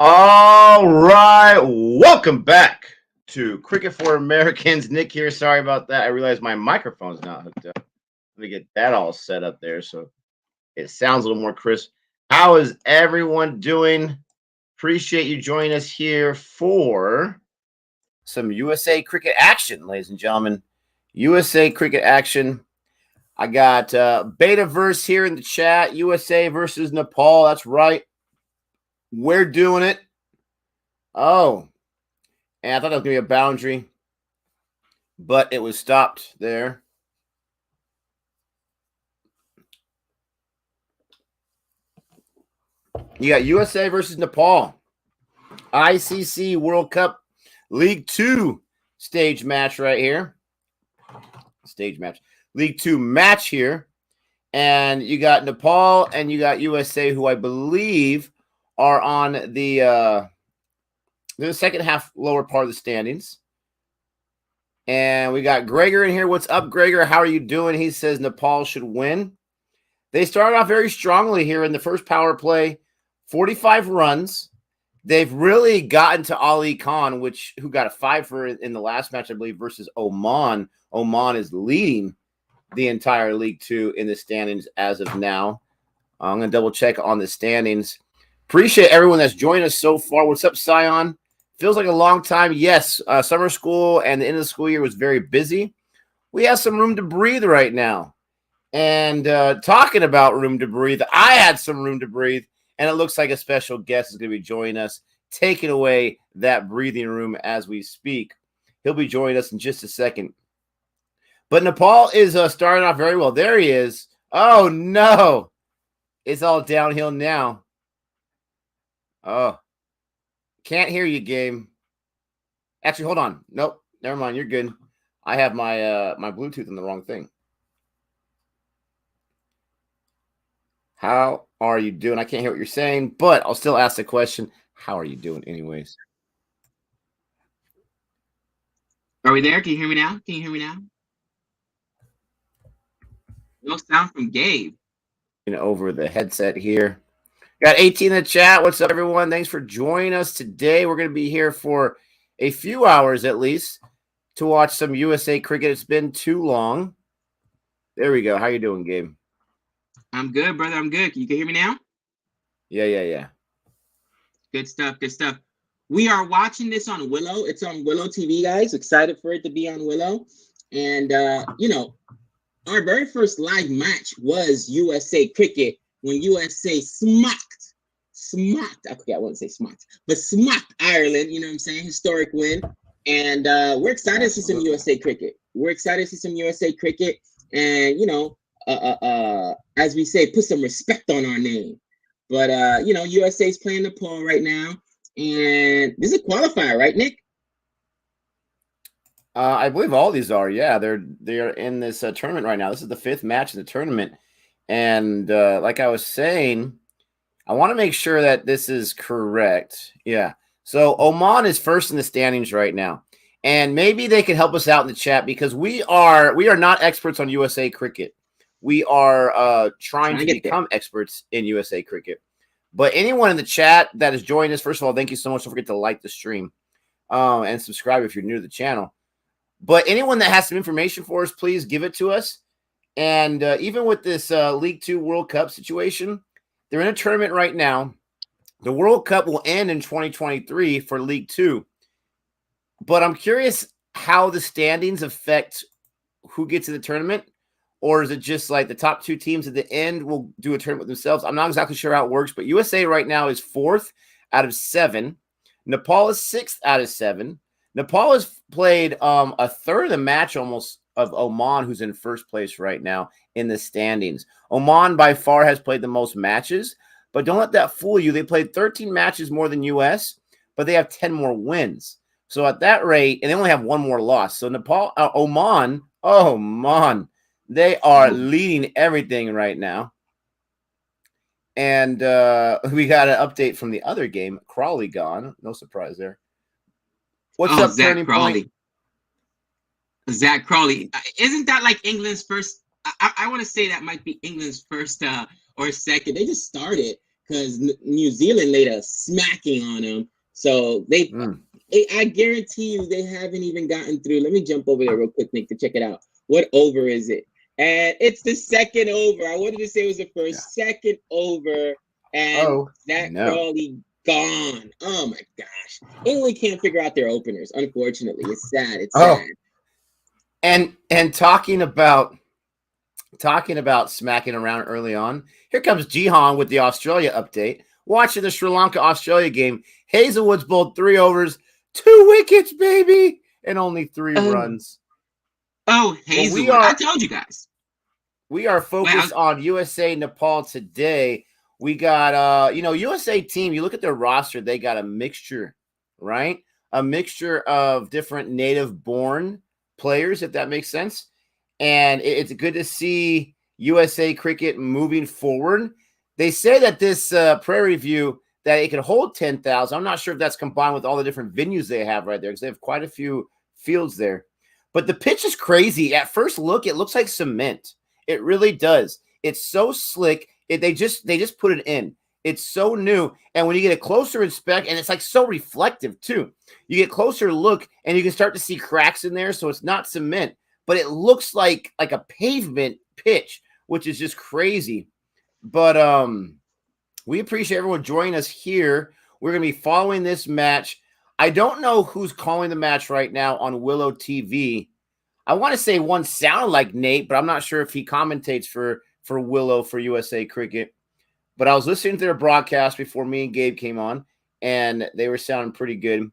All right, welcome back to Cricket for Americans. Nick here. Sorry about that. I realized my microphone's not hooked up. Let me get that all set up there so it sounds a little more crisp. How is everyone doing? Appreciate you joining us here for some USA cricket action, ladies and gentlemen. USA cricket action. I got Betaverse here in the chat. USA versus Nepal. That's right. We're doing it. Oh, and I thought that was going to be a boundary, but it was stopped there. You got USA versus Nepal. ICC World Cup League 2 stage match right here. Stage match. League 2 match here. And you got Nepal and you got USA, who I believe are on the second half lower part of the standings. And we got Gregor in here. What's up, Gregor? How are you doing? He says Nepal should win. They started off very strongly here in the first power play. 45 runs. They've really gotten to Ali Khan, who got a 5 for in the last match, I believe, versus Oman. Oman is leading the entire League 2 in the standings as of now. I'm going to double check on the standings. Appreciate everyone that's joined us so far. What's up, Sion? Feels like a long time. Yes, summer school and the end of the school year was very busy. We have some room to breathe right now. And talking about room to breathe, I had some room to breathe, and it looks like a special guest is going to be joining us, taking away that breathing room as we speak. He'll be joining us in just a second. But Nepal is starting off very well. There he is. Oh, no. It's all downhill now. Oh. Can't hear you, Gabe. Actually, hold on. Nope. Never mind. You're good. I have my my Bluetooth on the wrong thing. How are you doing? I can't hear what you're saying, but I'll still ask the question. How are you doing anyways? Are we there? Can you hear me now? Can you hear me now? No sound from Gabe. Over the headset here. Got 18 in the chat. What's up, everyone? Thanks for joining us today. We're going to be here for a few hours at least to watch some USA cricket. It's been too long. There we go. How you doing, Gabe? I'm good, brother. I'm good. You can hear me now? Yeah. Good stuff. Good stuff. We are watching this on Willow. It's on Willow TV, guys. Excited for it to be on Willow. And, our very first live match was USA cricket when USA smacked, I forget, I wouldn't say smacked, but smacked Ireland, you know what I'm saying? Historic win. And we're excited to see some USA cricket. We're excited to see some USA cricket. And, as we say, put some respect on our name. But, USA is playing Nepal right now. And this is a qualifier, right, Nick? I believe all these are. Yeah, they're in this tournament right now. This is the 5th match in the tournament. And like I was saying, I want to make sure that this is correct. Yeah. So Oman is first in the standings right now. And maybe they can help us out in the chat because we are not experts on USA cricket. We are trying to become experts in USA cricket. But anyone in the chat that is joining us, first of all, thank you so much. Don't forget to like the stream and subscribe if you're new to the channel. But anyone that has some information for us, please give it to us. And even with this League 2 World Cup situation, they're in a tournament right now. The World Cup will end in 2023 for League 2. But I'm curious how the standings affect who gets in the tournament. Or is it just like the top 2 teams at the end will do a tournament themselves? I'm not exactly sure how it works. But USA right now is 4th out of 7. Nepal is 6th out of 7. Nepal has played a third of the match almost of Oman, who's in first place right now in the standings. Oman by far has played the most matches, but don't let that fool you. They played 13 matches more than US, but they have 10 more wins. So at that rate, and they only have 1 more loss. So Oman, they are leading everything right now. And we got an update from the other game. Crawley gone. No surprise there. What's up, Zach Turning Crawley? Point? Zach Crawley. Isn't that like England's first? I want to say that might be England's first or second. They just started. because New Zealand laid a smacking on them. So I guarantee you they haven't even gotten through. Let me jump over there real quick, Nick, to check it out. What over is it? And it's the second over. I wanted to say it was the first, second over, and Crawley gone. Oh my gosh. England can't figure out their openers, unfortunately. It's sad. It's sad. And talking about smacking around early on, here comes Jihan with the Australia update. Watching the Sri Lanka-Australia game, Hazelwood's bowled 3 overs, 2 wickets, baby, and only 3 runs. Oh, Hazelwood. I told you guys. We are focused on USA Nepal today. We got USA team, you look at their roster, they got a mixture, right? A mixture of different native-born players, if that makes sense. And it's good to see USA cricket moving forward. They say that this Prairie View, that it can hold 10,000. I'm not sure if that's combined with all the different venues they have right there, because they have quite a few fields there. But the pitch is crazy. At first look, it looks like cement. It really does. It's so slick. They just put it in. It's so new. And when you get a closer inspect, and it's like so reflective too. You get closer look, and you can start to see cracks in there. So it's not cement, but it looks like a pavement pitch, which is just crazy. But we appreciate everyone joining us here. We're going to be following this match. I don't know who's calling the match right now on Willow TV. I want to say one sounded like Nate, but I'm not sure if he commentates for Willow for USA Cricket. But I was listening to their broadcast before me and Gabe came on, and they were sounding pretty good.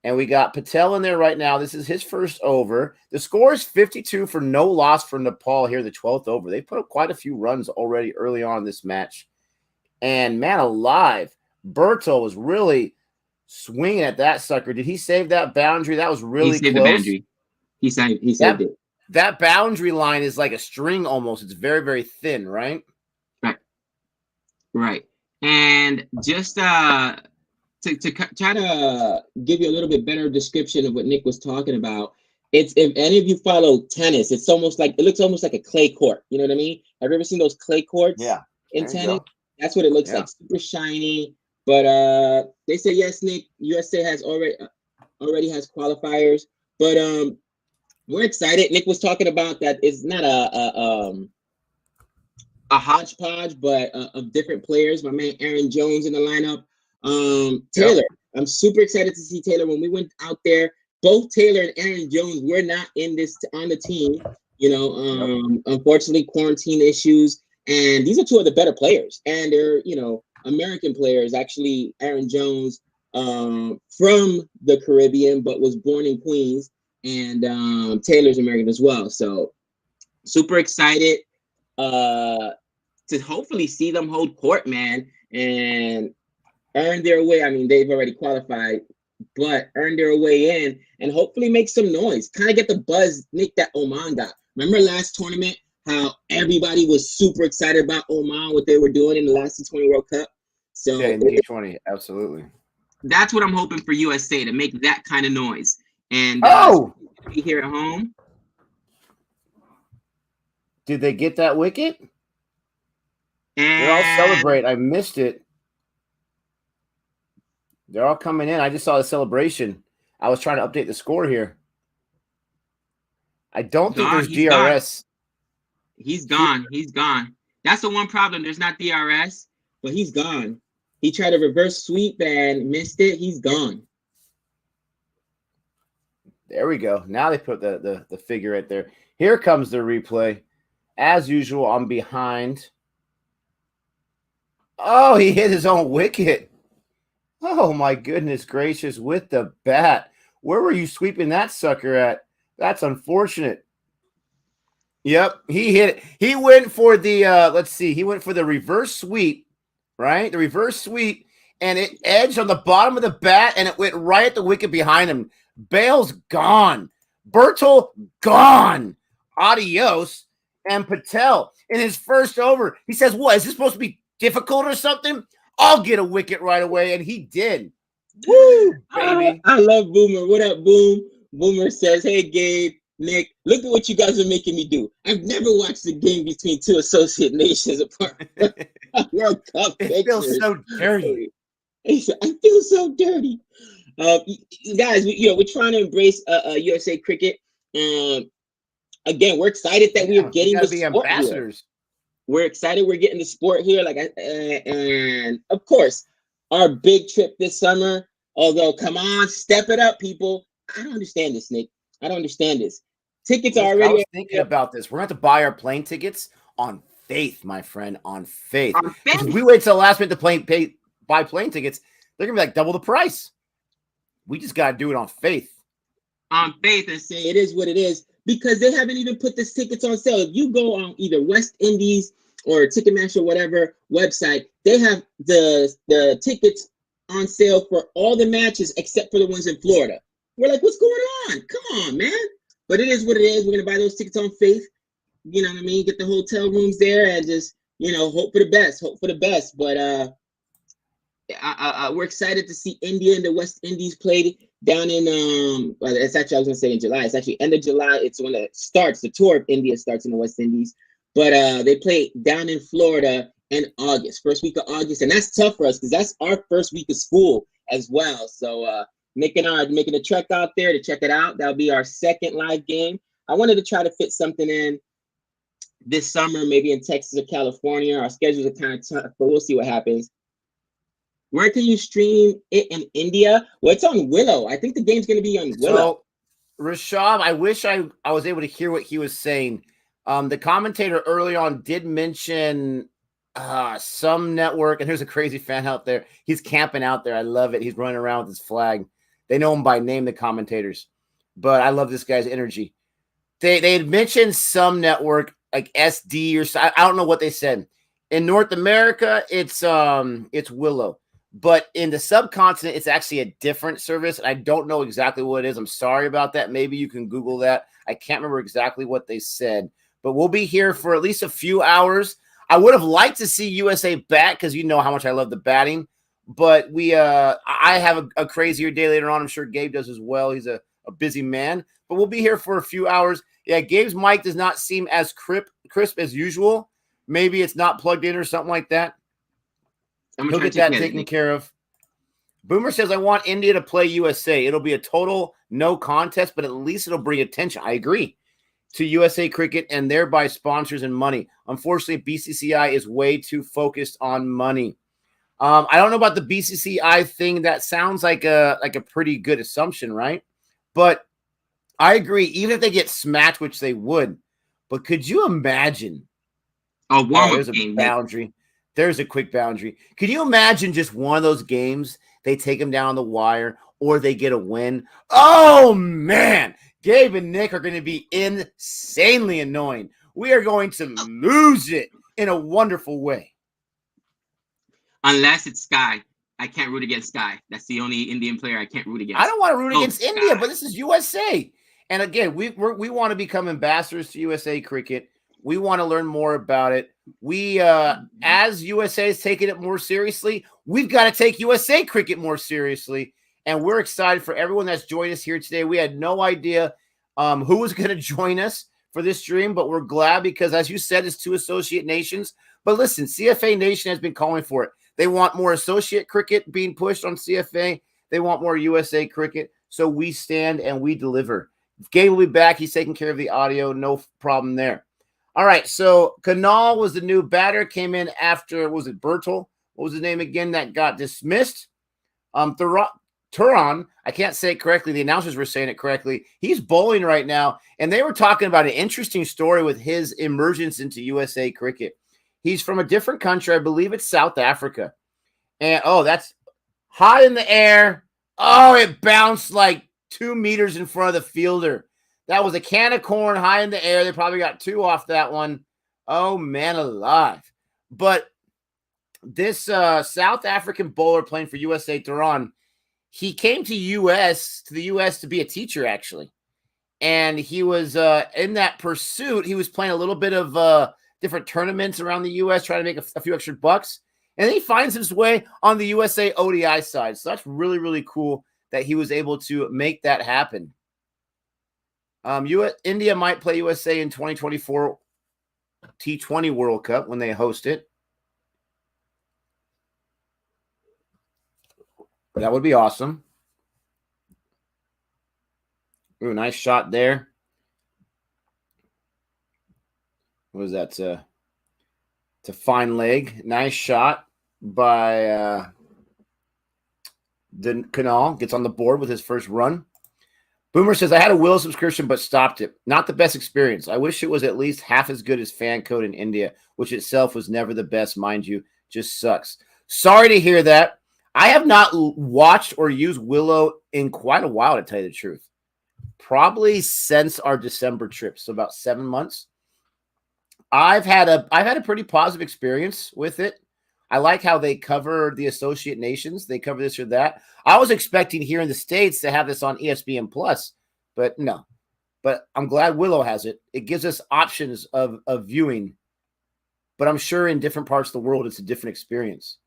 And we got Patel in there right now. This is his first over. The score is 52 for no loss for Nepal here, the 12th over. They put up quite a few runs already early on in this match. And man alive, Berto was really swinging at that sucker. Did he save that boundary? That was really close. He saved the boundary. He saved it. That boundary line is like a string almost. It's very, very thin, right? Right. And just to try to give you a little bit better description of what Nick was talking about, it's, if any of you follow tennis, it looks almost like a clay court. You know what I mean? Have you ever seen those clay courts? Yeah. In tennis, that's what it looks like. Super shiny. But they say yes, Nick. USA has already has qualifiers. But we're excited. Nick was talking about that it's not a hodgepodge, but of different players. My man Aaron Jones in the lineup. Taylor, I'm super excited to see Taylor. When we went out there, both Taylor and Aaron Jones were not on the team. Unfortunately, quarantine issues. And these are 2 of the better players. And they're, American players. Actually, Aaron Jones from the Caribbean, but was born in Queens. And Taylor's American as well. So super excited to hopefully see them hold court, man. And earn their way. I mean, they've already qualified, but earn their way in and hopefully make some noise. Kind of get the buzz, Nick, that Oman got. Remember last tournament, how everybody was super excited about Oman, what they were doing in the last T20 World Cup? So in the T20, absolutely. That's what I'm hoping for USA, to make that kind of noise. And be here at home. Did they get that wicket? They're all celebrate. I missed it. They're all coming in. I just saw the celebration. I was trying to update the score here. I don't think there's DRS. He's gone. He's gone. That's the one problem. There's not DRS, but he's gone. He tried to reverse sweep and missed it. He's gone. There we go. Now they put the figure right there. Here comes the replay. As usual, I'm behind. Oh, he hit his own wicket. Oh, my goodness gracious, with the bat. Where were you sweeping that sucker at? That's unfortunate. Yep, he hit it. He went for the, he went for the reverse sweep, right? The reverse sweep, and it edged on the bottom of the bat, and it went right at the wicket behind him. Bale's gone. Bertel gone. Adios. And Patel, in his first over, he says, what, is this supposed to be difficult or something? I'll get a wicket right away, and he did. Woo, baby. I love Boomer. What up, Boom? Boomer says, hey, Gabe, Nick, look at what you guys are making me do. I've never watched a game between two associate nations apart. World Cup It feels pictures. so dirty. I feel so dirty. Guys, we're trying to embrace USA cricket. Again, we're excited that we are getting the sport here. We're excited we're getting the sport here. And of course, our big trip this summer. Although, come on, step it up, people. I don't understand this, Nick. I don't understand this. Tickets are already. I was thinking about this. We're going to have to buy our plane tickets on faith, my friend, on faith. If we wait till the last minute to buy plane tickets, they're going to be like double the price. We just got to do it on faith. On faith and say it is what it is, because they haven't even put the tickets on sale. If you go on either West Indies or Ticketmaster or whatever website, they have the tickets on sale for all the matches except for the ones in Florida. We're like, what's going on? Come on, man. But it is what it is. We're going to buy those tickets on faith. You know what I mean? Get the hotel rooms there and just, hope for the best. Hope for the best. But we're excited to see India and the West Indies played down in, it's actually, I was going to say in July. It's actually end of July. It's when it starts. The tour of India starts in the West Indies. But they play down in Florida in August, first week of August. And that's tough for us because that's our first week of school as well. So making a trek out there to check it out. That'll be our second live game. I wanted to try to fit something in this summer, maybe in Texas or California. Our schedules are kind of tough, but we'll see what happens. Where can you stream it in India? Well, it's on Willow. I think the game's going to be on Willow. So, Rashab, I wish I was able to hear what he was saying. The commentator early on did mention some network, and there's a crazy fan out there. He's camping out there. I love it. He's running around with his flag. They know him by name, the commentators. But I love this guy's energy. They had mentioned some network like SD or I don't know what they said. In North America, it's Willow. But in the subcontinent, it's actually a different service. I don't know exactly what it is. I'm sorry about that. Maybe you can Google that. I can't remember exactly what they said. But we'll be here for at least a few hours. I would have liked to see USA bat because you know how much I love the batting. But I have a crazier day later on. I'm sure Gabe does as well. He's a busy man. But we'll be here for a few hours. Yeah, Gabe's mic does not seem as crisp as usual. Maybe it's not plugged in or something like that. He'll get that taken care of. Boomer says, I want India to play USA. It'll be a total no contest, but at least it'll bring attention. I agree. To USA cricket and thereby sponsors and money. Unfortunately, BCCI is way too focused on money. I don't know about the BCCI thing. That sounds like a pretty good assumption, right? But I agree. Even if they get smacked, which they would, but could you imagine? There's a boundary. There's a quick boundary. Could you imagine just one of those games? They take them down the wire, or they get a win. Oh man, Gabe and Nick are going to be insanely annoying. We are going to lose it in a wonderful way. Unless it's Sky. I can't root against Sky. That's the only Indian player I can't root against. I don't want to root against India, but this is USA. And again, we want to become ambassadors to USA cricket. We want to learn more about it. We, as USA is taking it more seriously, we've got to take USA cricket more seriously. And we're excited for everyone that's joined us here today. We had no idea who was going to join us for this stream, but we're glad because, as you said, it's two associate nations. But listen, CFA Nation has been calling for it. They want more associate cricket being pushed on CFA. They want more USA cricket. So we stand and we deliver. Gabe will be back. He's taking care of the audio. No problem there. All right. So Kanal was the new batter. Came in after, was it Bertel? What was his name again? That got dismissed. Turan, I can't say it correctly. The announcers were saying it correctly. He's bowling right now. And they were talking about an interesting story with his emergence into USA cricket. He's from a different country. I believe it's South Africa. And, that's hot in the air. Oh, it bounced like 2 meters in front of the fielder. That was a can of corn high in the air. They probably got 2 off that one. Oh, man alive. But this South African bowler playing for USA, Turan, he came to the U.S. to be a teacher, actually. And he was in that pursuit. He was playing a little bit of different tournaments around the U.S., trying to make a few extra bucks. And then he finds his way on the USA ODI side. So that's really, really cool that he was able to make that happen. India might play USA in 2024 T20 World Cup when they host it. That would be awesome. Ooh, nice shot there. What was that? To fine leg. Nice shot by the Canal. Gets on the board with his first run. Boomer says, I had a Willow subscription but stopped it. Not the best experience. I wish it was at least half as good as Fan Code in India, which itself was never the best, mind you. Just sucks. Sorry to hear that. I have not watched or used Willow in quite a while, to tell you the truth. Probably since our December trip, so about 7 months. I've had a pretty positive experience with it. I like how they cover the associate nations. They cover this or that. I was expecting here in the States to have this on ESPN Plus, but no. But I'm glad Willow has it. It gives us options of viewing. But I'm sure in different parts of the world, it's a different experience.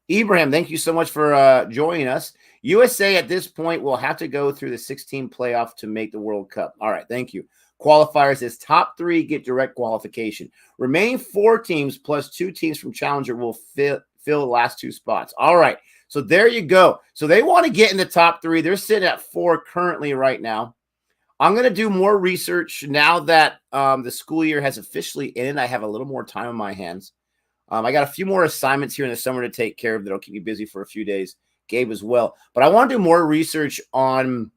Ibrahim, thank you so much for joining us. USA at this point will have to go through the 16 playoff to make the World Cup. All right, thank you. Qualifiers as top 3 get direct qualification. Remaining 4 teams plus 2 teams from Challenger will fill the last 2 spots. All right, so there you go. So they want to get in the top 3. They're sitting at 4 currently right now. I'm going to do more research now that the school year has officially ended. I have a little more time on my hands. I got a few more assignments here in the summer to take care of that'll keep me busy for a few days. Gabe as well. But I want to do more research on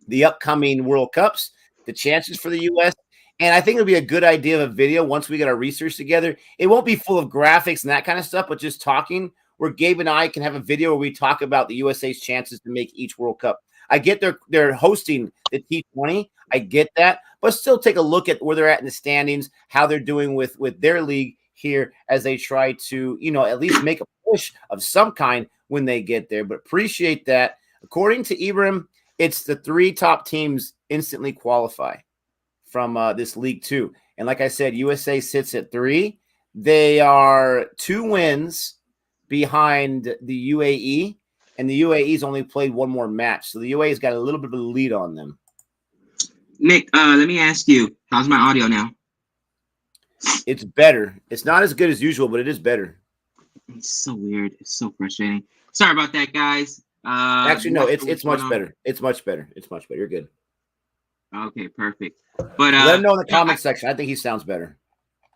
the upcoming World Cups, the chances for the U.S., and I think it'll be a good idea of a video once we get our research together. It won't be full of graphics and that kind of stuff, but just talking where Gabe and I can have a video where we talk about the USA's chances to make each World Cup. I get they're hosting the T20. I get that, but still take a look at where they're at in the standings, how they're doing with their league here as they try to, at least make a push of some kind when they get there. But appreciate that. According to Ibrahim, it's the 3 top teams instantly qualify from this League 2. And like I said, USA sits at 3. They are 2 wins behind the UAE, and the UAE's only played 1 more match. So the UAE's got a little bit of a lead on them. Nick, let me ask you, how's my audio now? It's better. It's not as good as usual, but it is better. It's so weird. It's so frustrating. Sorry about that, guys. Actually, no, it's much better. It's much better. It's much better. You're good. Okay, perfect. But let him know in the comment section. I think he sounds better.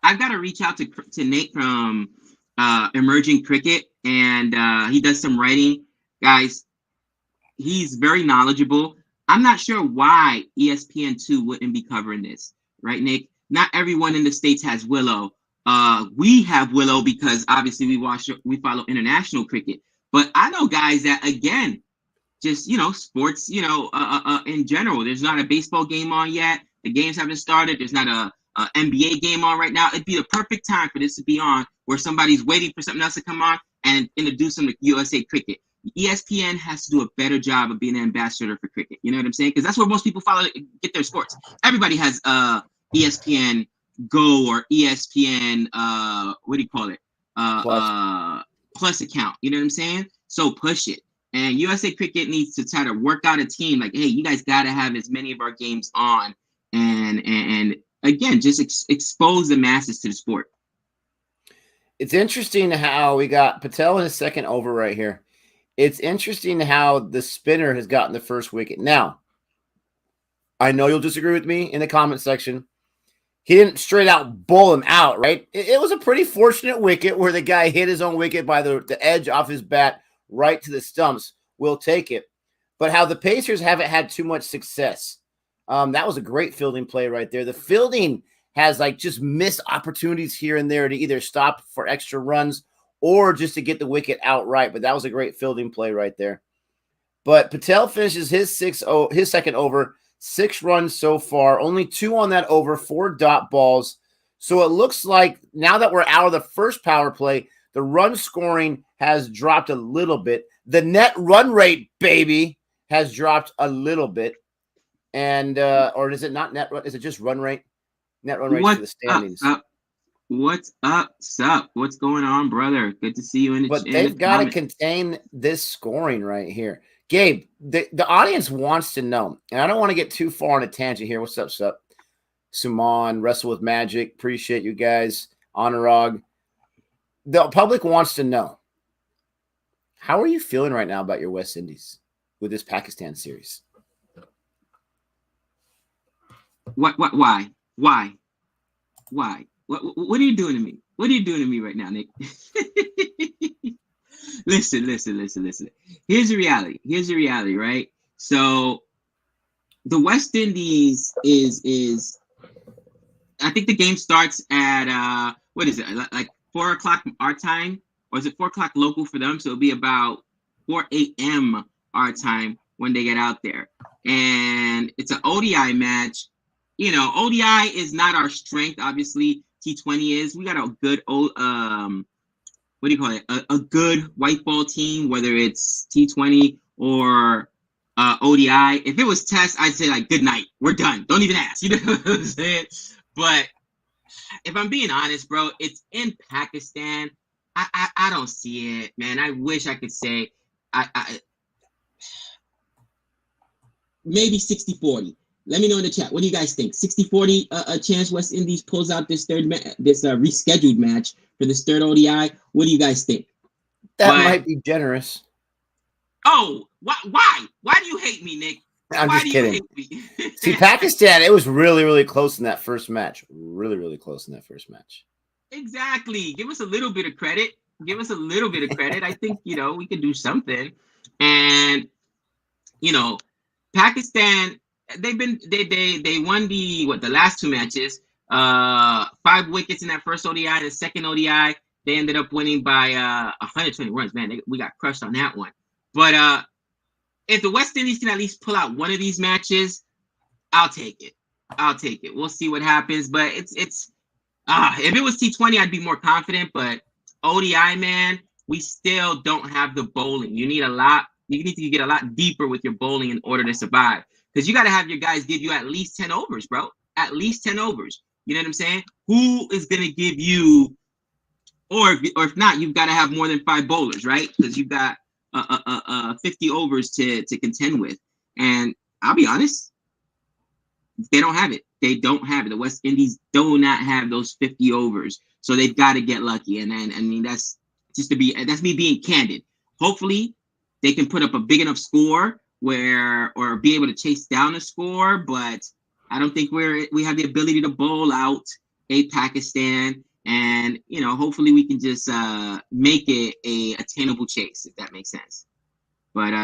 I've got to reach out to Nate from Emerging Cricket, and he does some writing. Guys, he's very knowledgeable. I'm not sure why ESPN2 wouldn't be covering this, right, Nick? Not everyone in the States has Willow. We have Willow because obviously we follow international cricket. But I know guys that, again, just, sports, in general. There's not a baseball game on yet. The games haven't started. There's not a NBA game on right now. It'd be the perfect time for this to be on where somebody's waiting for something else to come on and introduce them to USA cricket. ESPN has to do a better job of being an ambassador for cricket. You know what I'm saying? Because that's where most people get their sports. Everybody has ESPN Go or ESPN what do you call it? Plus account. You know what I'm saying? So push it. And USA Cricket needs to try to work out a team like, hey, you guys got to have as many of our games on, and again, just expose the masses to the sport. It's interesting how we got Patel in his second over right here. It's interesting how the spinner has gotten the first wicket. Now, I know you'll disagree with me in the comment section. He didn't straight out bowl him out, right? It was a pretty fortunate wicket where the guy hit his own wicket by the edge off his bat right to the stumps. We'll take it. But how the Pacers haven't had too much success. That was a great fielding play right there. The fielding has just missed opportunities here and there to either stop for extra runs or just to get the wicket outright. But that was a great fielding play right there. But Patel finishes his second over, 6 runs so far, only 2 on that over, 4 dot balls. So it looks like now that we're out of the first power play, the run scoring has dropped a little bit. The net run rate, baby, has dropped a little bit. And or is it not net run? Is it just run rate? Net run rate for the standings. What's up, sup? What's going on, brother? Good to see you in the But they've got to contain this scoring right here. Gabe, the audience wants to know, and I don't want to get too far on a tangent here. What's up, sup? Suman, Wrestle with Magic. Appreciate you guys. Anurag. The public wants to know, how are you feeling right now about your West Indies with this Pakistan series? Why? What are you doing to me? What are you doing to me right now, Nick? Listen. Here's the reality, right? So the West Indies is I think the game starts at what is it? Like 4 o'clock our time, or is it 4 o'clock local for them? So it'll be about 4 a.m. our time when they get out there. And it's an ODI match. You know, ODI is not our strength, obviously. T20 is. We got a good what do you call it? A good white ball team, whether it's T20 or ODI. If it was Test, I'd say like, good night, we're done. Don't even ask. You know what I'm saying? But if I'm being honest, bro, it's in Pakistan. I don't see it, man. I wish I could say I maybe 60-40. Let me know in the chat. What do you guys think? 60-40 a chance West Indies pulls out this rescheduled match for this third ODI. What do you guys think? That might be generous. Oh, why? Why do you hate me, Nick? I'm just kidding. See, Pakistan, it was really, really close in that first match. Really, really close in that first match. Exactly. Give us a little bit of credit. I think, we can do something. And, Pakistan, they won the last two matches. 5 wickets in that first ODI. The second ODI, they ended up winning by 120 runs. Man, we got crushed on that one. But if the West Indies can at least pull out one of these matches, I'll take it. We'll see what happens. But it's if it was T20, I'd be more confident. But ODI, man, we still don't have the bowling. You need to get a lot deeper with your bowling in order to survive. Because you got to have your guys give you at least 10 overs, bro. At least 10 overs. You know what I'm saying? Who is going to give you, or if not, you've got to have more than 5 bowlers, right? Because you've got 50 overs to contend with. And I'll be honest, they don't have it. The West Indies do not have those 50 overs. So they've got to get lucky. And then, I mean, that's me being candid. Hopefully they can put up a big enough score or be able to chase down a score, but I don't think we have the ability to bowl out a Pakistan, and hopefully we can just make it a attainable chase, if that makes sense. But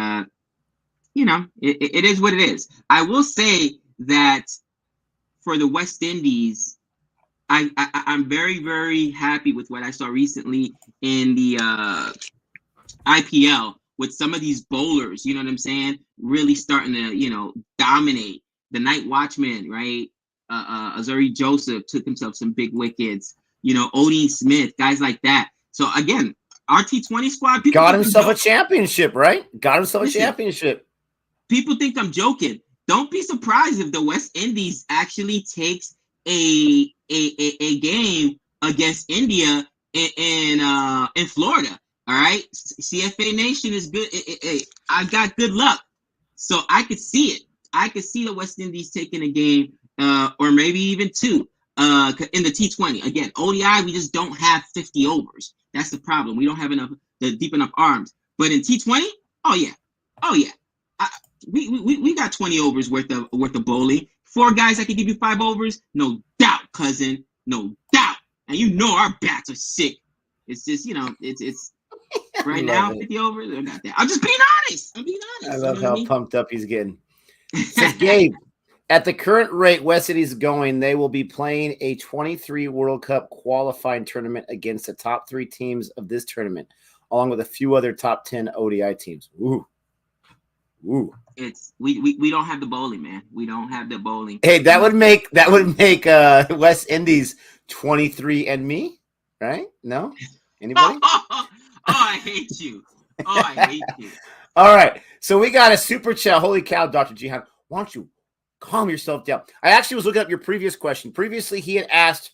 it is what it is. I will say that for the West Indies, I'm very, very happy with what I saw recently in the IPL. With some of these bowlers, you know what I'm saying, really starting to, dominate. The Night Watchman, right? Azari Joseph took himself some big wickets. Odie Smith, guys like that. So again, our T20 squad got himself a championship, right? People think I'm joking. Don't be surprised if the West Indies actually takes a game against India in Florida. All right, CFA Nation is good. I got good luck, so I could see it. I could see the West Indies taking a game, or maybe even 2, in the T20. Again, ODI, we just don't have 50 overs. That's the problem. We don't have the deep enough arms. But in T20, oh yeah, we got 20 overs worth of bowling. 4 guys that can give you 5 overs, no doubt, cousin, no doubt. And our bats are sick. It's just it's. Right now, 50 overs. I got that. I'm just being honest. I love how pumped up he's getting. Says Gabe, at the current rate West Indies is going, they will be playing a 23 World Cup qualifying tournament against the top 3 teams of this tournament, along with a few other top 10 ODI teams. Ooh. It's we don't have the bowling, man. We don't have the bowling. Hey, that would make West Indies 23 and me, right? No? Anybody? I hate you. All right. So we got a super chat. Holy cow, Dr. Jihan. Why don't you calm yourself down? I actually was looking up your previous question. Previously, he had asked,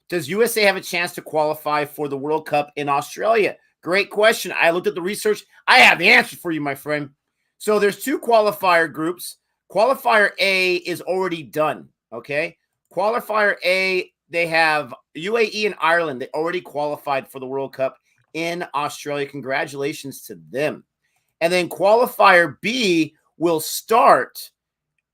Does USA have a chance to qualify for the World Cup in Australia? Great question. I looked at the research. I have the answer for you, my friend. So there's 2 qualifier groups. Qualifier A is already done, okay? Qualifier A, they have UAE and Ireland. They already qualified for the World Cup in Australia. Congratulations to them. And then qualifier B will start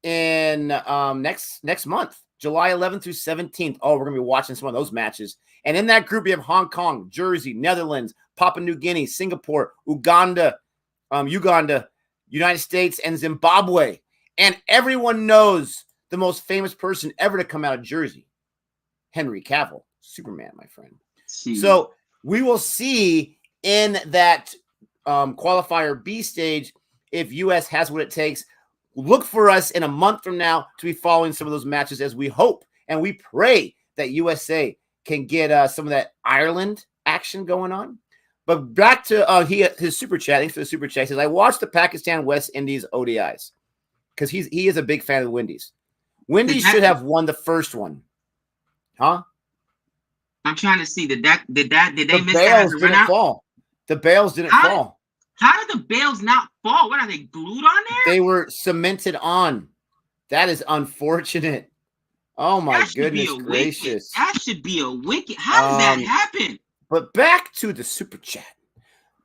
in next month, July 11th through 17th. Oh, we're going to be watching some of those matches. And in that group, you have Hong Kong, Jersey, Netherlands, Papua New Guinea, Singapore, Uganda, United States, and Zimbabwe. And everyone knows the most famous person ever to come out of Jersey, Henry Cavill, Superman, my friend. Jeez. So we will see in that qualifier B stage if U.S. has what it takes. Look for us in a month from now to be following some of those matches as we hope and we pray that USA can get some of that Ireland action going on. But back to his super chat. Thanks for the super chat. He says, I watched the Pakistan West Indies ODIs because he is a big fan of the Windies. Windies should have won the first one. Huh? I'm trying to see. Did they miss that? The Bales didn't fall. The Bales didn't fall. How did the Bales not fall? What are they glued on there? They were cemented on. That is unfortunate. Oh my goodness gracious. That should be a wicket. How does that happen? But back to the super chat.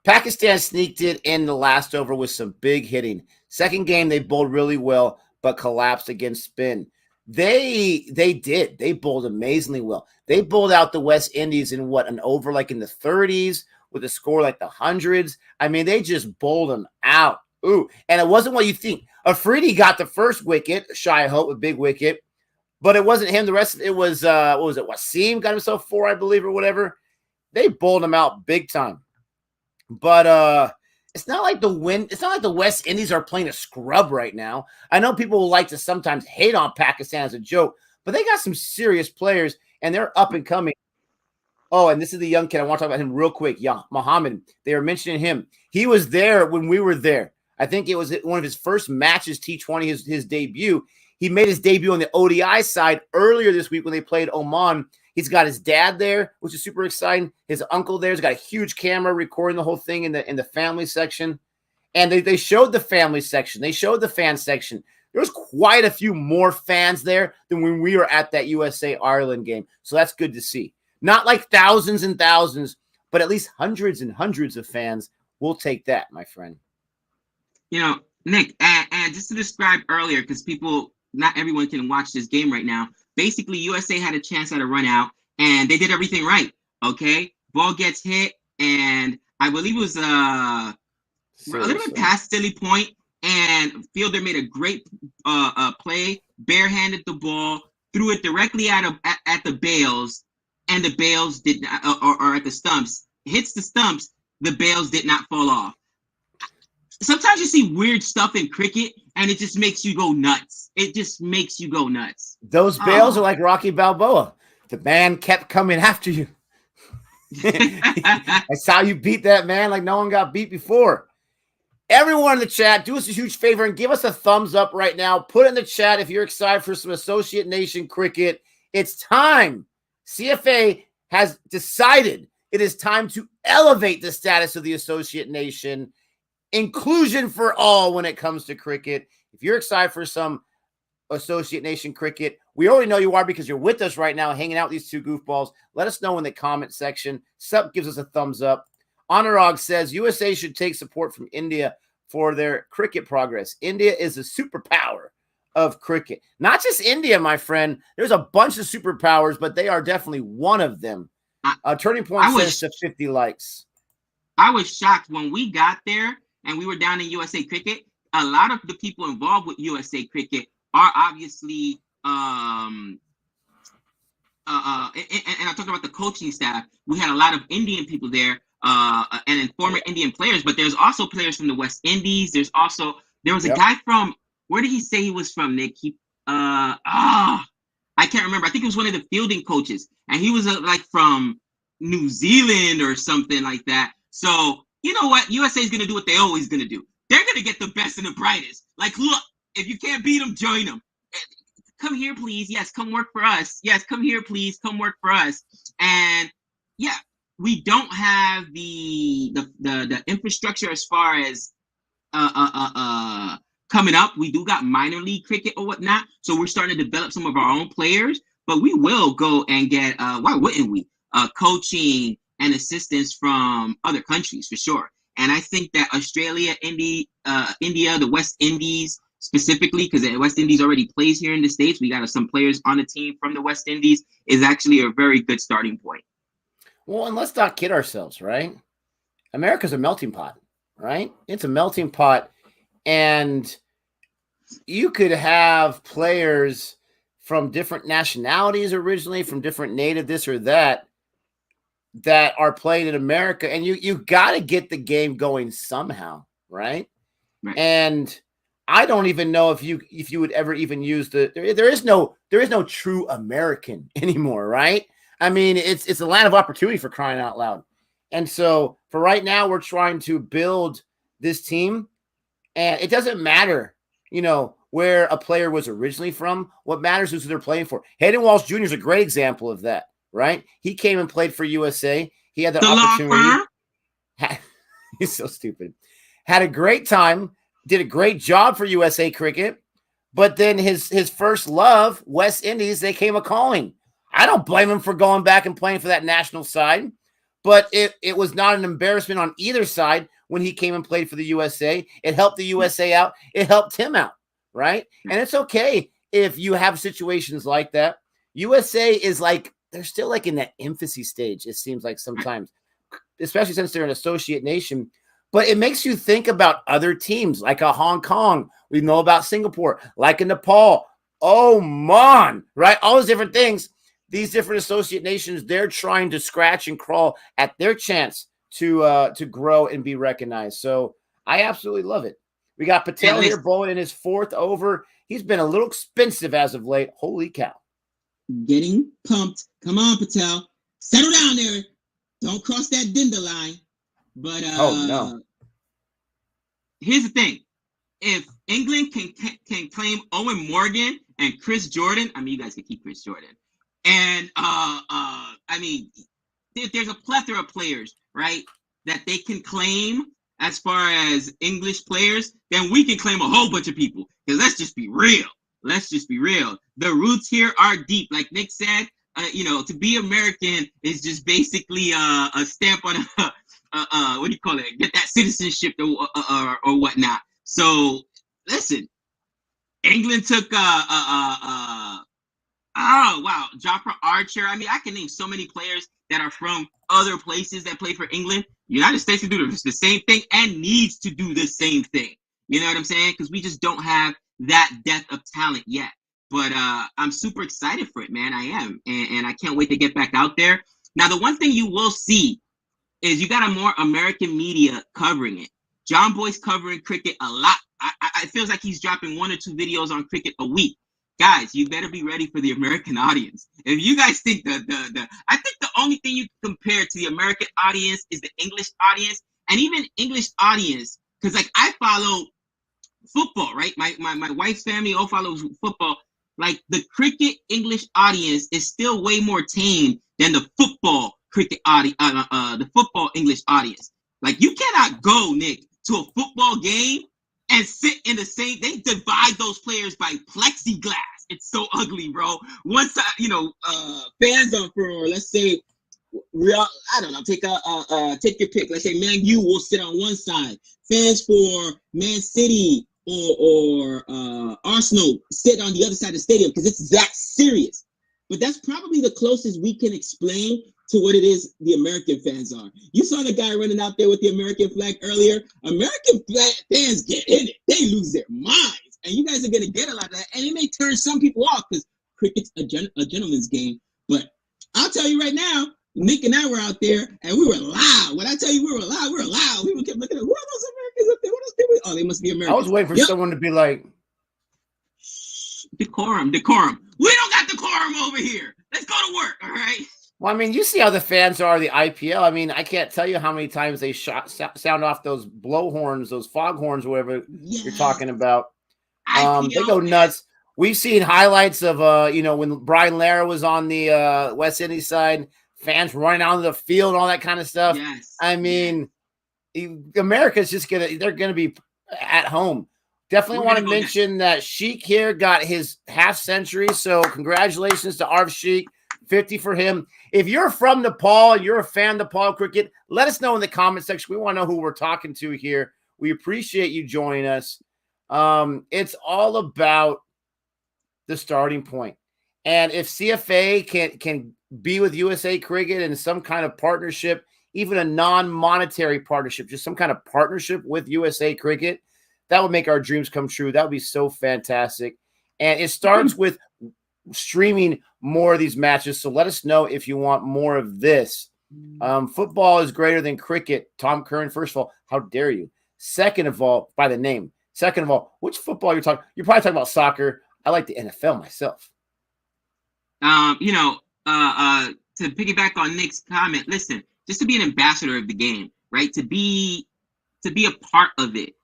Pakistan sneaked it in the last over with some big hitting. Second game, they bowled really well, but collapsed against spin. They did. They bowled amazingly well. They bowled out the West Indies in an over like in the 30s with a score like the hundreds. I mean, they just bowled them out. Ooh, and it wasn't what you think. Afridi got the first wicket, Shai Hope, a big wicket, but it wasn't him. The rest of it was, what was it? Wasim got himself 4, I believe, or whatever. They bowled him out big time. But it's not like the West Indies are playing a scrub right now. I know people will like to sometimes hate on Pakistan as a joke, but they got some serious players, and they're up and coming. Oh, and this is the young kid. I want to talk about him real quick. Yeah, Muhammad. They were mentioning him. He was there when we were there. I think it was one of his first matches, T20, his debut. He made his debut on the ODI side earlier this week when they played Oman. He's got his dad there, which is super exciting. His uncle there's got a huge camera recording the whole thing in the family section. And they showed the family section. They showed the fan section. There was quite a few more fans there than when we were at that USA-Ireland game. So that's good to see. Not like thousands and thousands, but at least hundreds and hundreds of fans. We'll take that, my friend. You know, Nick, and just to describe earlier, because not everyone can watch this game right now. Basically, USA had a chance at a run out, and they did everything right. Okay, ball gets hit, and I believe it was a little bit past silly point, and fielder made a great play, barehanded the ball, threw it directly at the bails, and the bails did not, or at the stumps, hits the stumps. The bails did not fall off. Sometimes you see weird stuff in cricket, and it just makes you go nuts. It just makes you go nuts. Those bails are like Rocky Balboa. The man kept coming after you. That's how you beat that man like no one got beat before. Everyone in the chat, do us a huge favor and give us a thumbs up right now. Put in the chat if you're excited for some Associate Nation cricket. It's time. CFA has decided it is time to elevate the status of the Associate Nation. Inclusion for all when it comes to cricket. If you're excited for some Associate Nation cricket, we already know you are because you're with us right now hanging out with these two goofballs. Let us know in the comment section. Sup gives us a thumbs up. Anurag says USA should take support from India for their cricket progress. India is a superpower of cricket. Not just India, my friend. There's a bunch of superpowers, but they are definitely one of them. Turning Point says to 50 likes. I was shocked when we got there and we were down in USA Cricket. A lot of the people involved with USA Cricket are obviously, and I talked about the coaching staff. We had a lot of Indian people there, and former Indian players, but there's also players from the West Indies. There was a guy from, where did he say he was from, Nick? I can't remember. I think it was one of the fielding coaches, and he was like from New Zealand or something like that. So, you know what? USA is going to do what they always going to do. They're going to get the best and the brightest. Like, look, if you can't beat them, join them. come here, please. Yes, come work for us. Yes, come here, please. Come work for us. And yeah, we don't have the infrastructure as far as coming up. We do got minor league cricket or whatnot, so we're starting to develop some of our own players. But we will go and get why wouldn't we coaching and assistance from other countries for sure. And I think that Australia, India, the West Indies specifically, because the West Indies already plays here in the States, we got some players on the team from the West Indies, is actually a very good starting point. Well, and let's not kid ourselves, right? America's a melting pot, right? It's a melting pot, and you could have players from different nationalities originally, from different native this or that are playing in America, and you got to get the game going somehow, right? And I don't even know if you would ever even use there is no true American anymore, right? I mean, it's a land of opportunity for crying out loud. And so for right now, we're trying to build this team, and it doesn't matter, where a player was originally from. What matters is who they're playing for. Hayden Walsh Jr. is a great example of that, right? He came and played for USA. He had the opportunity. He's so stupid. Had a great time, did a great job for USA Cricket, but then his first love, West Indies, they came a-calling. I don't blame him for going back and playing for that national side, but it was not an embarrassment on either side when he came and played for the USA. It helped the USA out. It helped him out, right? And it's okay if you have situations like that. USA is like, they're still like in that infancy stage, it seems like sometimes, especially since they're an associate nation. But it makes you think about other teams like a Hong Kong. We know about Singapore, like a Nepal, Oman, right? All those different things. These different associate nations, they're trying to scratch and crawl at their chance to grow and be recognized. So I absolutely love it. We got Patel here bowling in his fourth over. He's been a little expensive as of late. Holy cow. Getting pumped. Come on, Patel. Settle down there. Don't cross that Dinda line. But no. Here's the thing. If England can claim Owen Morgan and Chris Jordan, I mean, you guys can keep Chris Jordan. And I mean, there's a plethora of players, right, that they can claim as far as English players, then we can claim a whole bunch of people. Because let's just be real. Let's just be real. The roots here are deep. Like Nick said, to be American is just basically a stamp on what do you call it? Get that citizenship or whatnot. So listen, England took Jofra Archer. I mean, I can name so many players that are from other places that play for England. United States can do the same thing and needs to do the same thing. You know what I'm saying? Because we just don't have that depth of talent yet. But I'm super excited for it, man. I am. And I can't wait to get back out there. Now, the one thing you will see is you got a more American media covering it. John Boy's covering cricket a lot. It feels like he's dropping 1 or 2 videos on cricket a week. Guys, you better be ready for the American audience. If you guys think I think the only thing you can compare to the American audience is the English audience, and even English audience, because like I follow football, right? My wife's family all follows football. Like the cricket English audience is still way more tame than the football cricket audience, the football English audience. Like you cannot go, Nick, to a football game and sit in the same. They divide those players by plexiglass. It's so ugly, bro. One side, fans are for, let's say, Real. I don't know. Take your pick. Let's say Man U will sit on one side. Fans for Man City or Arsenal sit on the other side of the stadium because it's that serious. But that's probably the closest we can explain to what it is the American fans are. You saw the guy running out there with the American flag earlier. American fans get in it. They lose their minds. And you guys are going to get a lot of that. And it may turn some people off because cricket's a gentleman's game. But I'll tell you right now, Nick and I were out there and we were loud. When I tell you we were loud. People kept looking at, who are those Americans up there? What are those people? Oh, they must be Americans. I was waiting for someone to be like, decorum. We don't got decorum over here. Let's go to work, all right? Well, I mean, you see how the fans are, the IPL. I mean, I can't tell you how many times they sound off those blowhorns, those foghorns, whatever you're talking about. They go nuts. we've seen highlights of when Brian Lara was on the West Indies side, fans running out of the field and all that kind of stuff. Yes. I mean, America's just they're gonna be at home. Definitely want to mention that Sheik here got his half century. So congratulations to Arv Sheik, 50 for him. If you're from Nepal and you're a fan of Nepal cricket, let us know in the comment section. We want to know who we're talking to here. We appreciate you joining us. It's all about the starting point. And if CFA can be with USA Cricket in some kind of partnership, even a non-monetary partnership, just some kind of partnership with USA Cricket, that would make our dreams come true. That would be so fantastic. And it starts with streaming more of these matches. So let us know if you want more of this. Football is greater than cricket. Tom Curran, first of all, how dare you? Second of all, by the name. Second of all, which football you're talking? You're probably talking about soccer. I like the NFL myself. To piggyback on Nick's comment, listen, just to be an ambassador of the game, right? To be a part of it.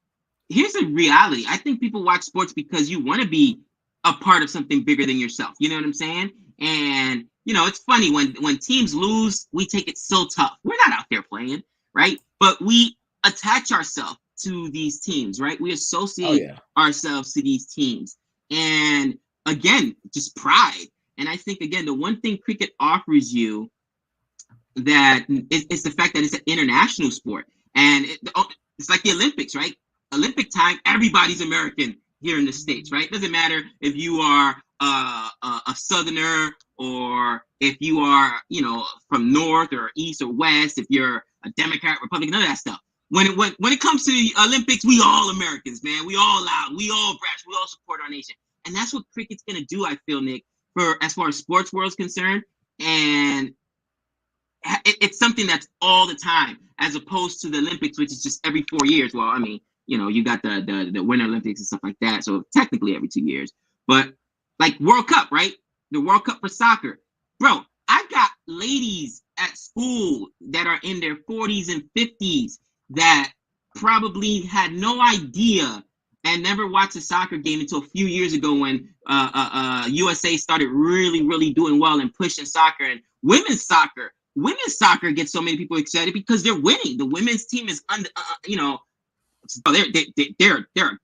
Here's the reality. I think people watch sports because you want to be a part of something bigger than yourself. You know what I'm saying? And, it's funny when teams lose, we take it so tough. We're not out there playing, right? But we attach ourselves to these teams, right? We associate ourselves to these teams. And again, just pride. And I think, again, the one thing cricket offers you that is the fact that it's an international sport. And it's like the Olympics, right? Olympic time, everybody's American here in the States, right? Doesn't matter if you are a Southerner or if you are, from North or East or West, if you're a Democrat, Republican, none of that stuff. When it comes to the Olympics, we all Americans, man. We all out. We all brash. We all support our nation. And that's what cricket's going to do, I feel, Nick, as far as sports world is concerned. And it's something that's all the time, as opposed to the Olympics, which is just every 4 years. Well, I mean, you got the Winter Olympics and stuff like that. So technically every 2 years. But like World Cup, right? The World Cup for soccer. Bro, I got ladies at school that are in their 40s and 50s that probably had no idea and never watched a soccer game until a few years ago when USA started really, really doing well and pushing soccer. And women's soccer gets so many people excited because they're winning. The women's team is they're a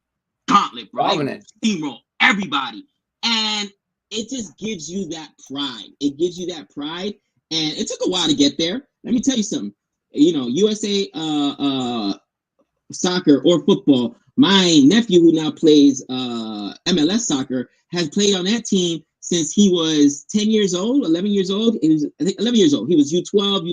gauntlet, bro. They steamroll everybody, and it just gives you that pride. It gives you that pride, and it took a while to get there. Let me tell you something. USA soccer or football. My nephew, who now plays MLS soccer, has played on that team since he was 10 years old, 11 years old. He was, I think, 11 years old. He was U12,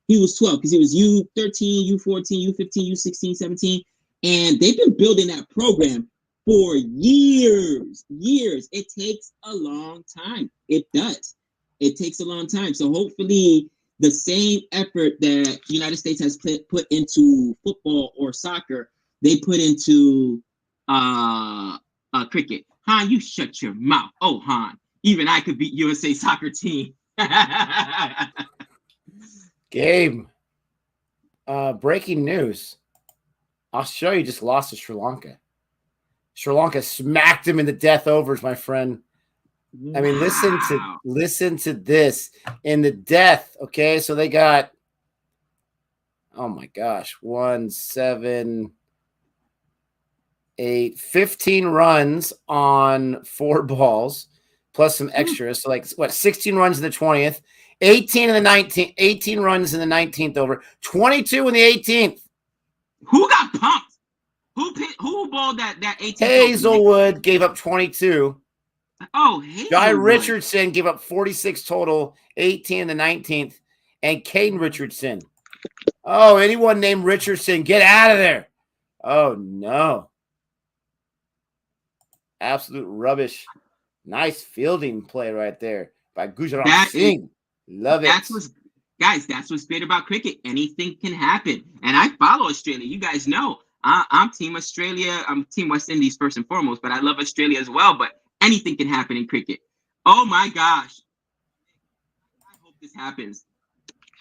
he was 12 because he was U13, U14, U15, U16, 17. And they've been building that program for years. It takes a long time. It does. It takes a long time. So hopefully the same effort that the United States has put into football or soccer, they put into cricket. Han, you shut your mouth. Oh, Han, even I could beat USA soccer team. Gabe, breaking news. Australia just lost to Sri Lanka. Sri Lanka smacked him in the death overs, my friend. I mean, listen to this. In the death, okay? So they got, oh my gosh, 1, 7, 8, 15 runs on 4 balls, plus some extras. So 16 runs in the 20th, 18 in the 19th, 18 runs in the 19th over, 22 in the 18th. Who got pumped? Who balled that 18th? Hazelwood gave up 22. Oh, Hazelwood. Jai Richardson gave up 46 total, 18 in the 19th, and Caden Richardson. Oh, anyone named Richardson, get out of there. Oh, no. Absolute rubbish. Nice fielding play right there by Gujarat Singh. Love it. That's what's great about cricket. Anything can happen. And I follow Australia. You guys know I'm Team Australia. I'm Team West Indies first and foremost, but I love Australia as well. But anything can happen in cricket. Oh, my gosh. I hope this happens.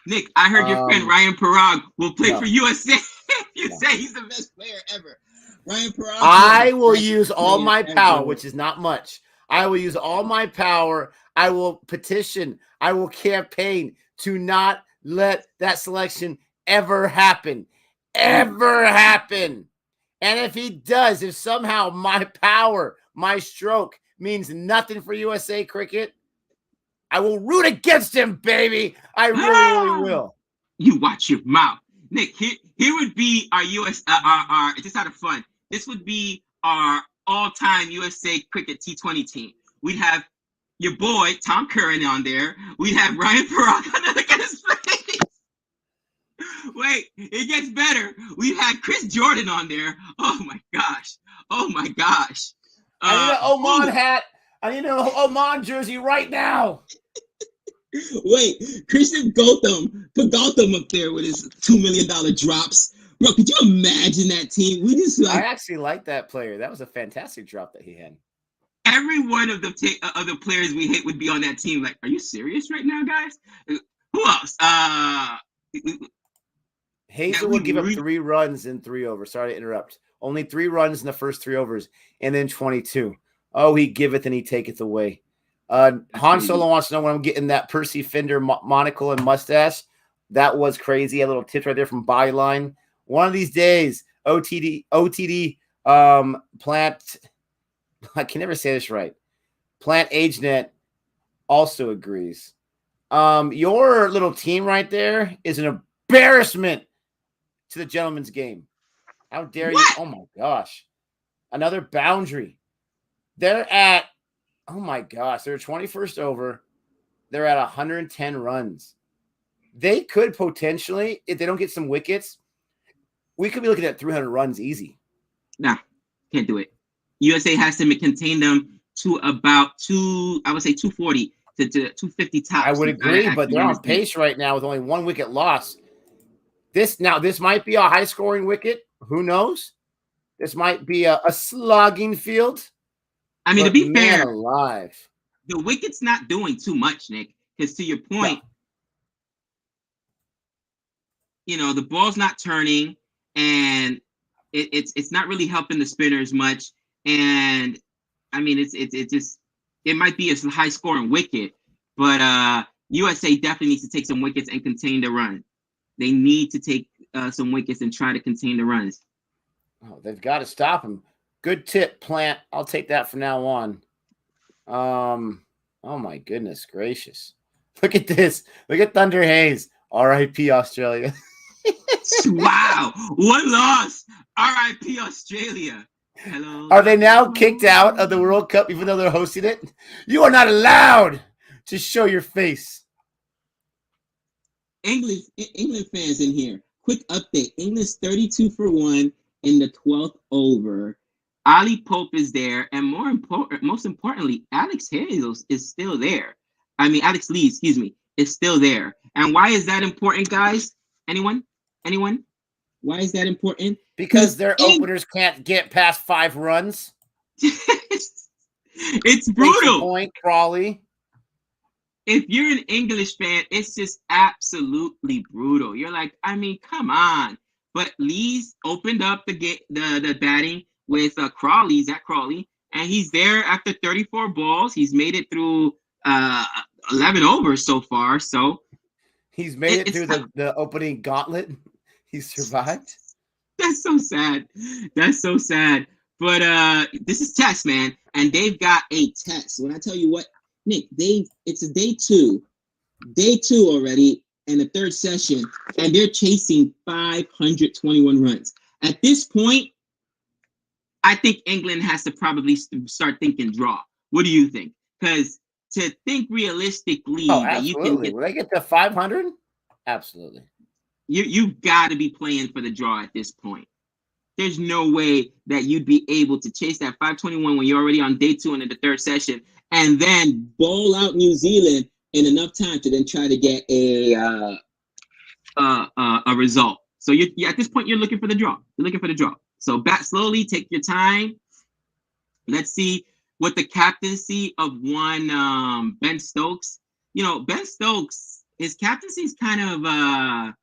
Nick, I heard your friend Ryan Parag will play for USA. You say he's the best player ever. Ryan Parag. I will use all my power, which is not much. I will use all my power. I will petition. I will campaign to not let that selection ever happen. Ever happen. And if he does, if somehow my power, my stroke means nothing for USA cricket, I will root against him, baby. I really will. You watch your mouth. Nick, here would be our US, our just out of fun. This would be our all-time USA cricket T20 team. We'd have your boy, Tom Curran, on there. We'd have Ryan Parag. Look at his face. Wait, it gets better. We'd have Chris Jordan on there. Oh, my gosh. Oh, my gosh. I need an Oman hat. I need an Oman jersey right now. Wait, Christian Gautam. Put Gautam up there with his $2 million drops. Bro, could you imagine that team? We just I actually like that player. That was a fantastic drop that he had. Every one of the players we hate would be on that team. Like, are you serious right now, guys? Who else? Hazel would give up 3 runs in 3 overs. Sorry to interrupt. Only 3 runs in the first 3 overs, and then 22. Oh, he giveth and he taketh away. Han Solo wants to know when I'm getting that Percy Fender monocle and mustache. That was crazy. A little tip right there from Byline. One of these days, OTD Plant. I can never say this right. Plant AgeNet also agrees. Your little team right there is an embarrassment to the gentleman's game. How dare you? Oh my gosh. Another boundary. They're at, oh my gosh, they're 21st over. They're at 110 runs. They could potentially, if they don't get some wickets, we could be looking at 300 runs easy. Nah, can't do it. USA has to contain them to about 240 to 250 tops. I would agree, but they're on pace right now with only 1 wicket loss. This might be a high-scoring wicket. Who knows? This might be a slogging field. I mean, to be fair, alive. The wicket's not doing too much, Nick. Because to your point, the ball's not turning, and it's not really helping the spinners much. And I mean, it might be a high-scoring wicket, but USA definitely needs to take some wickets and contain the run. They need to take some wickets and try to contain the runs. Oh, they've got to stop him. Good tip, Plant. I'll take that from now on. Oh my goodness gracious. Look at this. Look at Thunder Hayes. R.I.P. Australia. Wow. 1 loss. R.I.P. Australia. Hello. Are they now kicked out of the World Cup even though they're hosting it? You are not allowed to show your face. England fans in here. Quick update. England's 32 for 1 in the 12th over. Ali Pope is there, and most importantly, Alex Hayes is still there. I mean, Alex Lee, excuse me, is still there. And why is that important, guys? Anyone? Why is that important? Because their openers can't get past 5 runs. It's brutal. Point, Crawley. If you're an English fan, it's just absolutely brutal. You're like, I mean, come on. But Lee's opened up the batting with Zach Crawley, and he's there after 34 balls. He's made it through 11 overs so far. So he's made it through the opening gauntlet. He survived. That's so sad. That's so sad. But this is test, man, and they've got a test. When I tell you what, Nick, it's a day two already, and the 3rd session, and they're chasing 521 runs. At this point, I think England has to probably start thinking draw. What do you think? Because to think realistically that you can get, will they get to 500? Absolutely. You've got to be playing for the draw at this point. There's no way that you'd be able to chase that 521 when you're already on day 2 into the 3rd session, and then bowl out New Zealand in enough time to then try to get a result. So at this point, you're looking for the draw. So bat slowly, take your time. Let's see what the captaincy of one Ben Stokes. Ben Stokes, his captaincy's kind of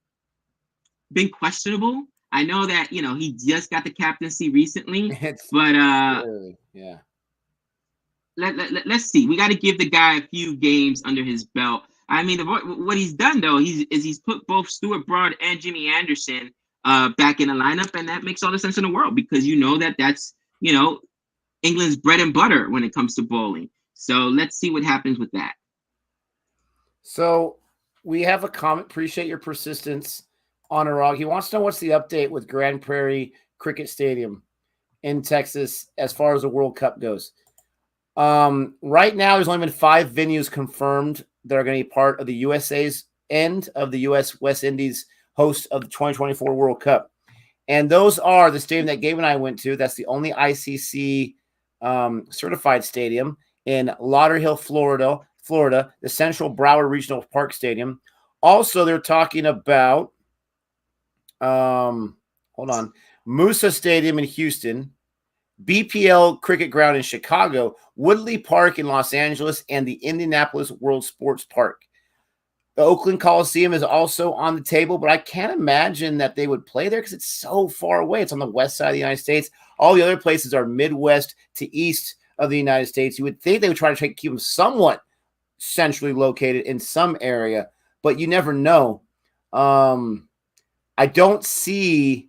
been questionable. I know that he just got the captaincy recently, but yeah. let's see. We got to give the guy a few games under his belt. I mean, what he's done though, he's put both Stuart Broad and Jimmy Anderson back in the lineup, and that makes all the sense in the world because that's England's bread and butter when it comes to bowling. So let's see what happens with that. So we have a comment. Appreciate your persistence on Iraq. He wants to know what's the update with Grand Prairie Cricket Stadium in Texas as far as the World Cup goes. Right now, there's only been 5 venues confirmed that are going to be part of the USA's end of the U.S. West Indies host of the 2024 World Cup. And those are the stadium that Gabe and I went to. That's the only ICC certified stadium in Lauderhill, Florida, the Central Broward Regional Park Stadium. Also, they're talking about, Musa Stadium in Houston, BPL Cricket Ground in Chicago, Woodley Park in Los Angeles, and the Indianapolis World Sports Park. The Oakland Coliseum is also on the table, but I can't imagine that they would play there because it's so far away. It's on the west side of the United States. All the other places are Midwest to east of the United States. You would think they would try to keep them somewhat centrally located in some area, but you never know. I don't see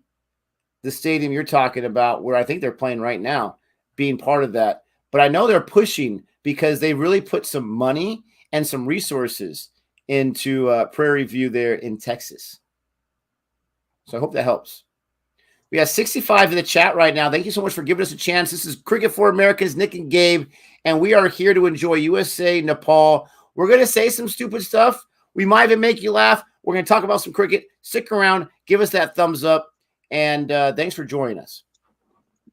the stadium you're talking about where I think they're playing right now being part of that. But I know they're pushing because they really put some money and some resources into Prairie View there in Texas. So I hope that helps. We have 65 in the chat right now. Thank you so much for giving us a chance. This is Cricket for Americans, Nick and Gabe, and we are here to enjoy USA, Nepal. We're going to say some stupid stuff. We might even make you laugh. We're going to talk about some cricket. Stick around. Give us that thumbs up. And thanks for joining us.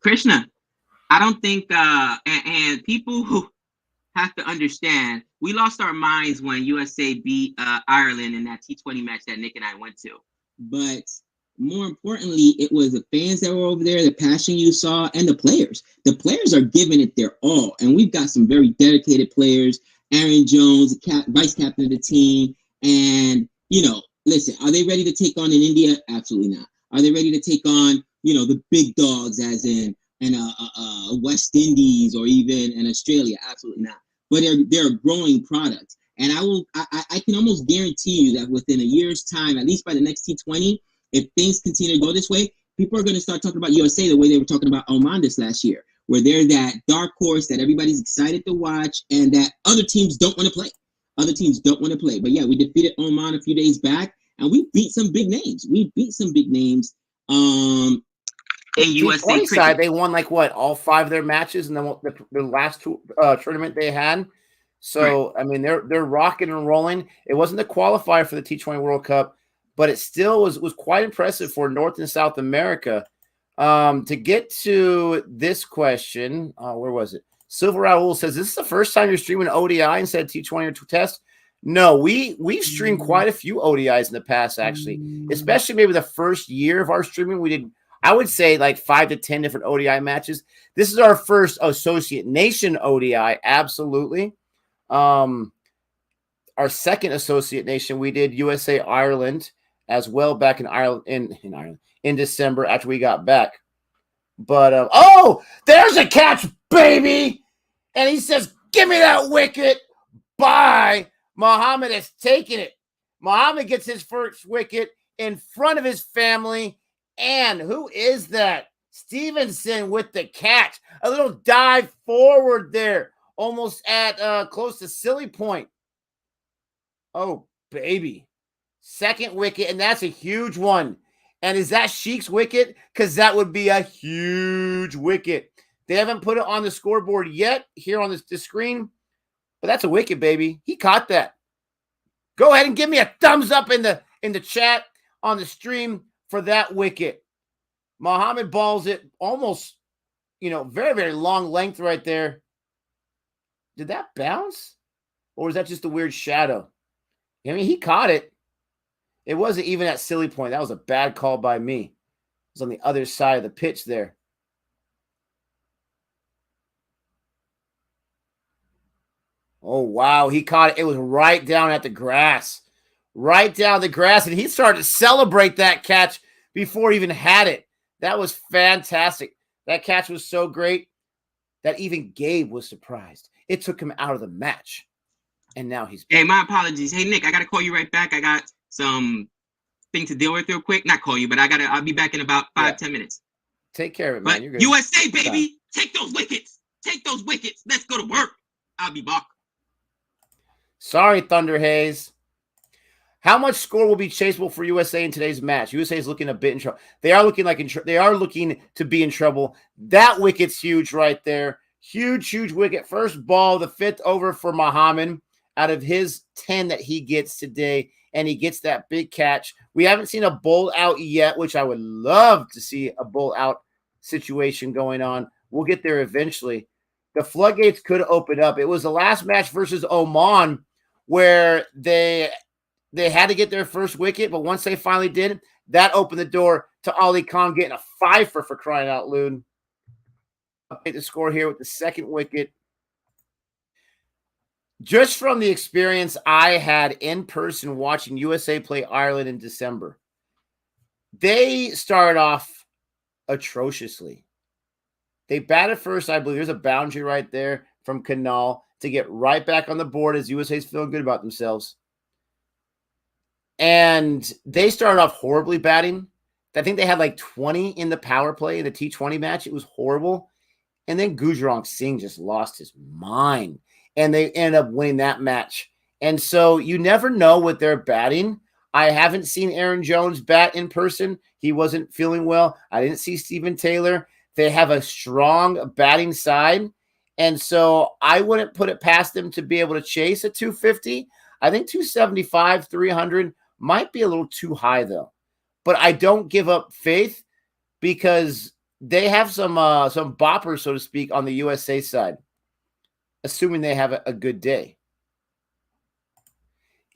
Krishna, I don't think, and people who have to understand, we lost our minds when USA beat Ireland in that T20 match that Nick and I went to. But more importantly, it was the fans that were over there, the passion you saw, and the players. The players are giving it their all. And we've got some very dedicated players. Aaron Jones, vice captain of the team. And, listen, are they ready to take on in India? Absolutely not. Are they ready to take on, the big dogs as in West Indies or even in Australia? Absolutely not. But they're a growing product. And I can almost guarantee you that within a year's time, at least by the next T20, if things continue to go this way, people are going to start talking about USA the way they were talking about Oman this last year, where they're that dark horse that everybody's excited to watch and that other teams don't want to play. Other teams don't want to play. But yeah, we defeated Oman a few days back. And we beat some big names. In USA cricket. Side, they won all 5 of their matches, and then the last tournament they had. So right. I mean, they're rocking and rolling. It wasn't the qualifier for the T20 World Cup, but it still was quite impressive for North and South America. To get to this question, where was it? Silver Raul says, "This is the first time you're streaming ODI instead of T20 or test." No, we've streamed quite a few ODIs in the past, actually, especially maybe the first year of our streaming. We did, I would say, 5 to 10 different ODI matches. This is our first Associate Nation ODI, absolutely. Our second Associate Nation, we did USA Ireland as well back in Ireland in December after we got back. But there's a catch, baby, and he says, "Give me that wicket." Bye. Muhammad has taken it. Muhammad gets his first wicket in front of his family. And who is that? Stevenson with the catch. A little dive forward there. Almost at close to silly point. Oh, baby. Second wicket, and that's a huge one. And is that Sheik's wicket? Because that would be a huge wicket. They haven't put it on the scoreboard yet here on the screen. But that's a wicket, baby. He caught that. Go ahead and give me a thumbs up in the chat on the stream for that wicket. Muhammad balls it almost, very, very long length right there. Did that bounce? Or was that just a weird shadow? I mean, he caught it. It wasn't even at silly point. That was a bad call by me. It was on the other side of the pitch there. Oh, wow. He caught it. It was right down at the grass. Right down the grass. And he started to celebrate that catch before he even had it. That was fantastic. That catch was so great. that even Gabe was surprised. It took him out of the match. And now he's back. Hey, my apologies. Hey, Nick, I got to call you right back. I got some thing to deal with real quick. Not call you, but I'll be back in about 5-10 minutes. Take care of it, man. But You're good. USA, baby. Take those wickets. Take those wickets. Let's go to work. I'll be back. Sorry, Thunder Haze. How much score will be chaseable for USA in today's match? USA is looking a bit in trouble. They are looking they are looking to be in trouble. That wicket's huge right there. Huge, huge wicket. First ball, the 5th over for Muhammad out of his 10 that he gets today, and he gets that big catch. We haven't seen a bowl out yet, which I would love to see a bowl out situation going on. We'll get there eventually. The floodgates could open up. It was the last match versus Oman where they had to get their first wicket, but once they finally did, that opened the door to Ali Khan getting a 5 for crying out loud. I'll take the score here with the 2nd wicket. Just from the experience I had in person watching USA play Ireland in December, they started off atrociously. They batted first, I believe. There's a boundary right there from Canal to get right back on the board as USA's feeling good about themselves. And they started off horribly batting. I think they had like 20 in the power play in the T20 match. It was horrible. And then Gujranwala Singh just lost his mind. And they ended up winning that match. And so you never know what they're batting. I haven't seen Aaron Jones bat in person. He wasn't feeling well. I didn't see Stephen Taylor. They have a strong batting side. And so I wouldn't put it past them to be able to chase a 250. I think 275, 300 might be a little too high, though. But I don't give up faith because they have some boppers, so to speak, on the USA side, assuming they have a good day.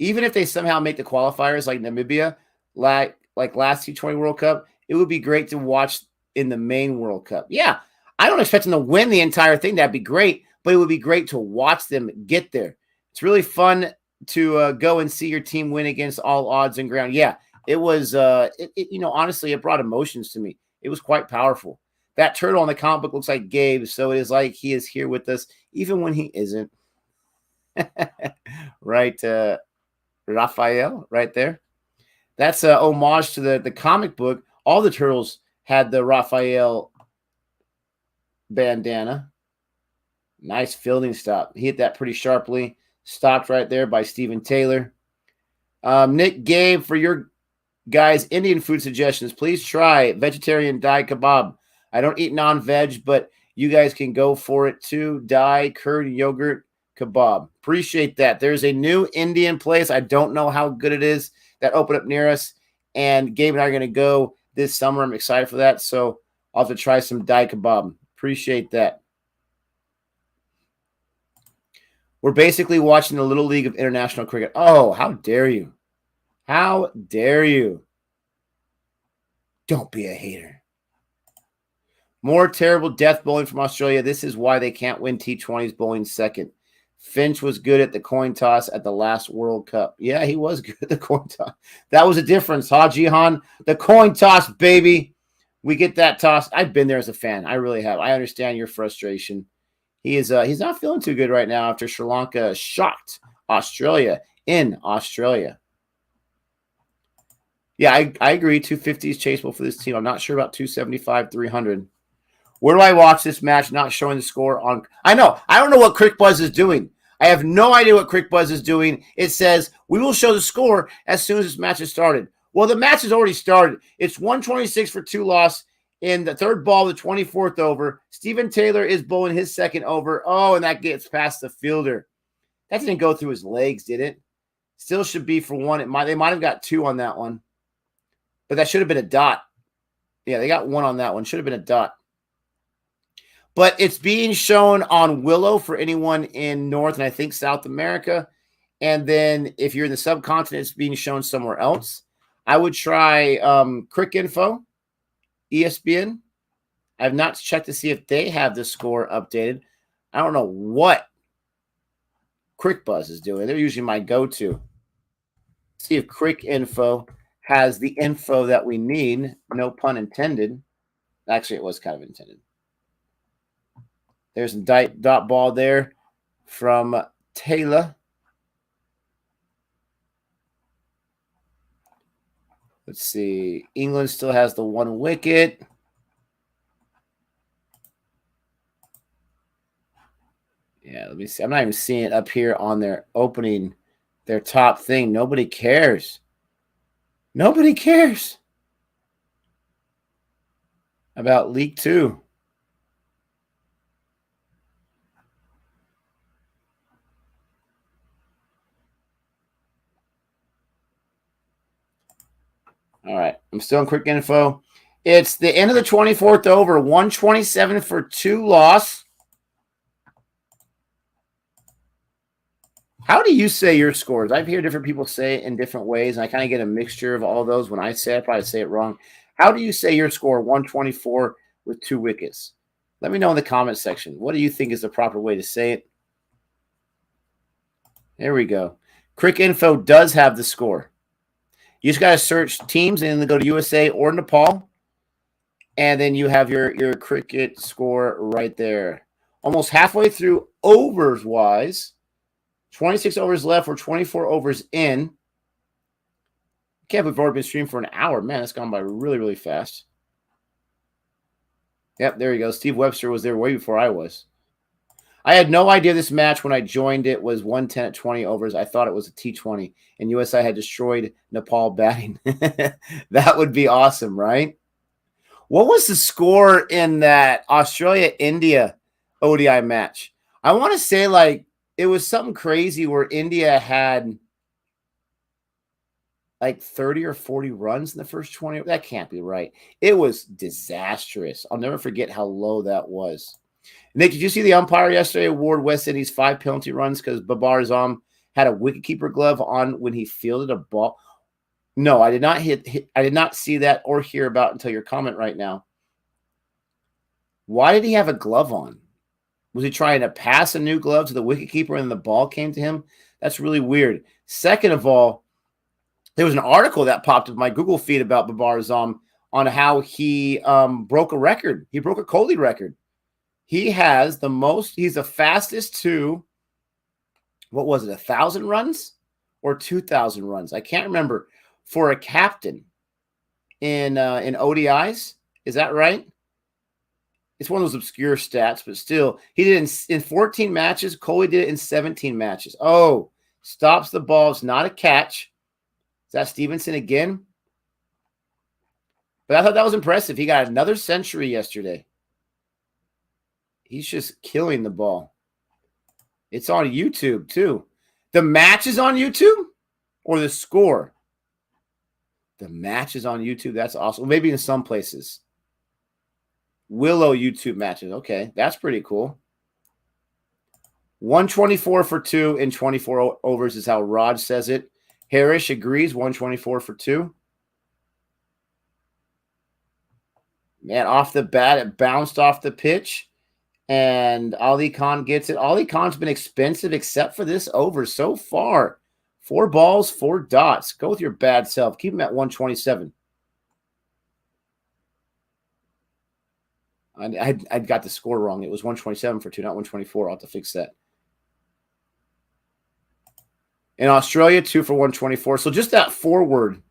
Even if they somehow make the qualifiers like Namibia, like last T20 World Cup, it would be great to watch in the main World Cup. Yeah, I don't expect them to win the entire thing. That'd be great, but it would be great to watch them get there. It's really fun to go and see your team win against all odds and ground. Yeah, it was, honestly, it brought emotions to me. It was quite powerful. That turtle on the comic book looks like Gabe, so it is like he is here with us, even when he isn't. Right, Raphael, right there. That's a homage to the comic book. All the turtles had the Raphael bandana. Nice fielding stop. He hit that pretty sharply. Stopped right there by Stephen Taylor. Nick, Gabe, for your guys' Indian food suggestions, please try vegetarian dai kebab. I don't eat non-veg, but you guys can go for it too. Dai, curd, yogurt, kebab. Appreciate that. There's a new Indian place. I don't know how good it is that opened up near us. And Gabe and I are going to go this summer. I'm excited for that. So I'll have to try some dai kebab. Appreciate that. We're basically watching the Little League of International Cricket. Oh, how dare you? How dare you? Don't be a hater. More terrible death bowling from Australia. This is why they can't win T20s bowling second. Finch was good at the coin toss at the last World Cup. Yeah, he was good at the coin toss. That was a difference, huh, Jihan? The coin toss, baby. We get that toss. I've been there as a fan. I really have. I understand your frustration. He's not feeling too good right now after Sri Lanka shocked Australia in Australia. Yeah, I agree. 250 is chaseable for this team. I'm not sure about 275, 300. Where do I watch this match not showing the score on? I know. I don't know what CrickBuzz is doing. I have no idea what CrickBuzz is doing. It says, we will show the score as soon as this match has started. Well, the match has already started. It's 126 for 2 loss in the third ball, the 24th over. Stephen Taylor is bowling his second over. Oh, and that gets past the fielder. That didn't go through his legs, did it? Still should be for 1. They might have got 2 on that one. But that should have been a dot. Yeah, they got 1 on that one. Should have been a dot. But it's being shown on Willow for anyone in North and I think South America. And then if you're in the subcontinent, it's being shown somewhere else. I would try Crick Info, ESPN. I have not checked to see if they have the score updated. I don't know what CrickBuzz is doing. They're usually my go-to. See if Crick Info has the info that we need. No pun intended. Actually, it was kind of intended. There's a dot ball there from Taylor. Let's see. England still has the 1 wicket. Yeah, let me see. I'm not even seeing it up here on their opening, their top thing. Nobody cares. Nobody cares about League 2. All right. I'm still in quick info. It's the end of the 24th over. 127 for 2 loss. How do you say your scores? I've heard different people say it in different ways, and I kind of get a mixture of all those. When I say it, I probably say it wrong. How do you say your score? 124 with 2 wickets. Let me know in the comment section. What do you think is the proper way to say it? There we go. Quick Info does have the score. You just got to search teams and then go to USA or Nepal. And then you have your cricket score right there. Almost halfway through overs-wise. 26 overs left. We're 24 overs in. Can't believe we've already been streaming for an hour. Man, it's gone by really, really fast. Yep, there you go. Steve Webster was there way before I was. I had no idea this match when I joined it was 110 at 20 overs. I thought it was a T20, and USA had destroyed Nepal batting. That would be awesome, right? What was the score in that Australia-India ODI match? I want to say like it was something crazy where India had like 30 or 40 runs in the first 20. That can't be right. It was disastrous. I'll never forget how low that was. Nick, did you see the umpire yesterday award West Indies 5 penalty runs because Babar Azam had a wicketkeeper glove on when he fielded a ball? No, I did not I did not see that or hear about until your comment right now. Why did he have a glove on? Was he trying to pass a new glove to the wicketkeeper and the ball came to him? That's really weird. Second of all, there was an article that popped up in my Google feed about Babar Azam on how he broke a record. He broke a Kohli record. He has the most, he's the fastest to, what was it, 1,000 runs or 2,000 runs? I can't remember. For a captain in ODIs. Is that right? It's one of those obscure stats, but still, he did it in 14 matches. Kohli did it in 17 matches. Oh, stops the ball. It's not a catch. Is that Stevenson again? But I thought that was impressive. He got another century yesterday. He's just killing the ball. It's on YouTube, too. The match is on YouTube or the score? The match is on YouTube. That's awesome. Maybe in some places. Willow YouTube matches. Okay, that's pretty cool. 124 for 2 in 24 overs is how Raj says it. Harris agrees. 124 for 2. Man, off the bat, it bounced off the pitch. And Ali Khan gets it. Ali Khan's been expensive except for this over so far. 4 balls, 4 dots. Go with your bad self. Keep him at 127. I got the score wrong. It was 127 for 2, not 124. I'll have to fix that. In Australia, 2 for 124. So just that forward,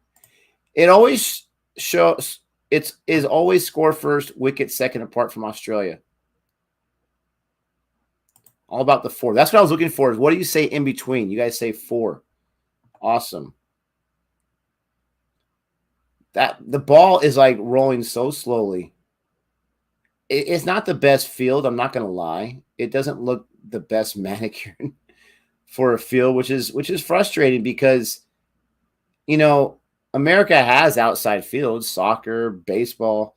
it always shows it is always score first, wicket second apart from Australia. All about the 4. That's what I was looking for. Is what do you say in between? You guys say 4. Awesome. That the ball is like rolling so slowly. It's not the best field. I'm not going to lie. It doesn't look the best manicured for a field, which is frustrating because, you know, America has outside fields, soccer, baseball,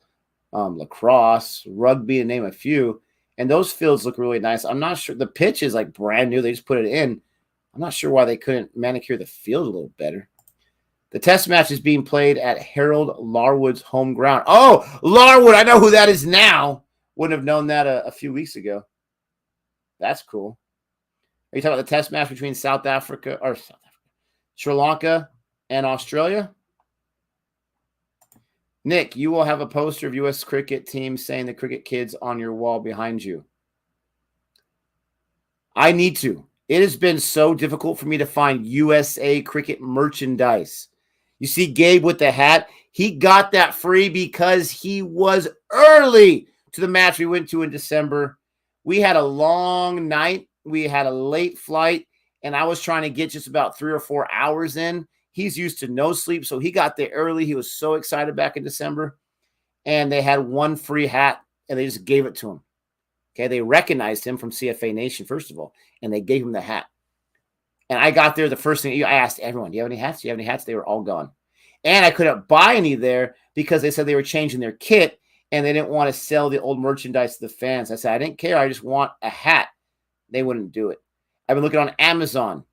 lacrosse, rugby, to name a few. And those fields look really nice. I'm not sure. The pitch is like brand new. They just put it in. I'm not sure why they couldn't manicure the field a little better. The test match is being played at Harold Larwood's home ground. Oh, Larwood. I know who that is now. Wouldn't have known that a few weeks ago. That's cool. Are you talking about the test match between Sri Lanka and Australia? Nick, you will have a poster of U.S. cricket team saying the cricket kids on your wall behind you. I need to. It has been so difficult for me to find USA Cricket merchandise. You see Gabe with the hat. He got that free because he was early to the match we went to in December. We had a long night. We had a late flight, and I was trying to get just about 3 or 4 hours in. He's used to no sleep, so he got there early. He was so excited back in December, and they had one free hat, and they just gave it to him. Okay, they recognized him from CFA Nation, first of all, and they gave him the hat. And I got there, the first thing I asked everyone, do you have any hats? Do you have any hats? They were all gone. And I couldn't buy any there because they said they were changing their kit and they didn't want to sell the old merchandise to the fans. I said, I didn't care. I just want a hat. They wouldn't do it. I've been looking on Amazon.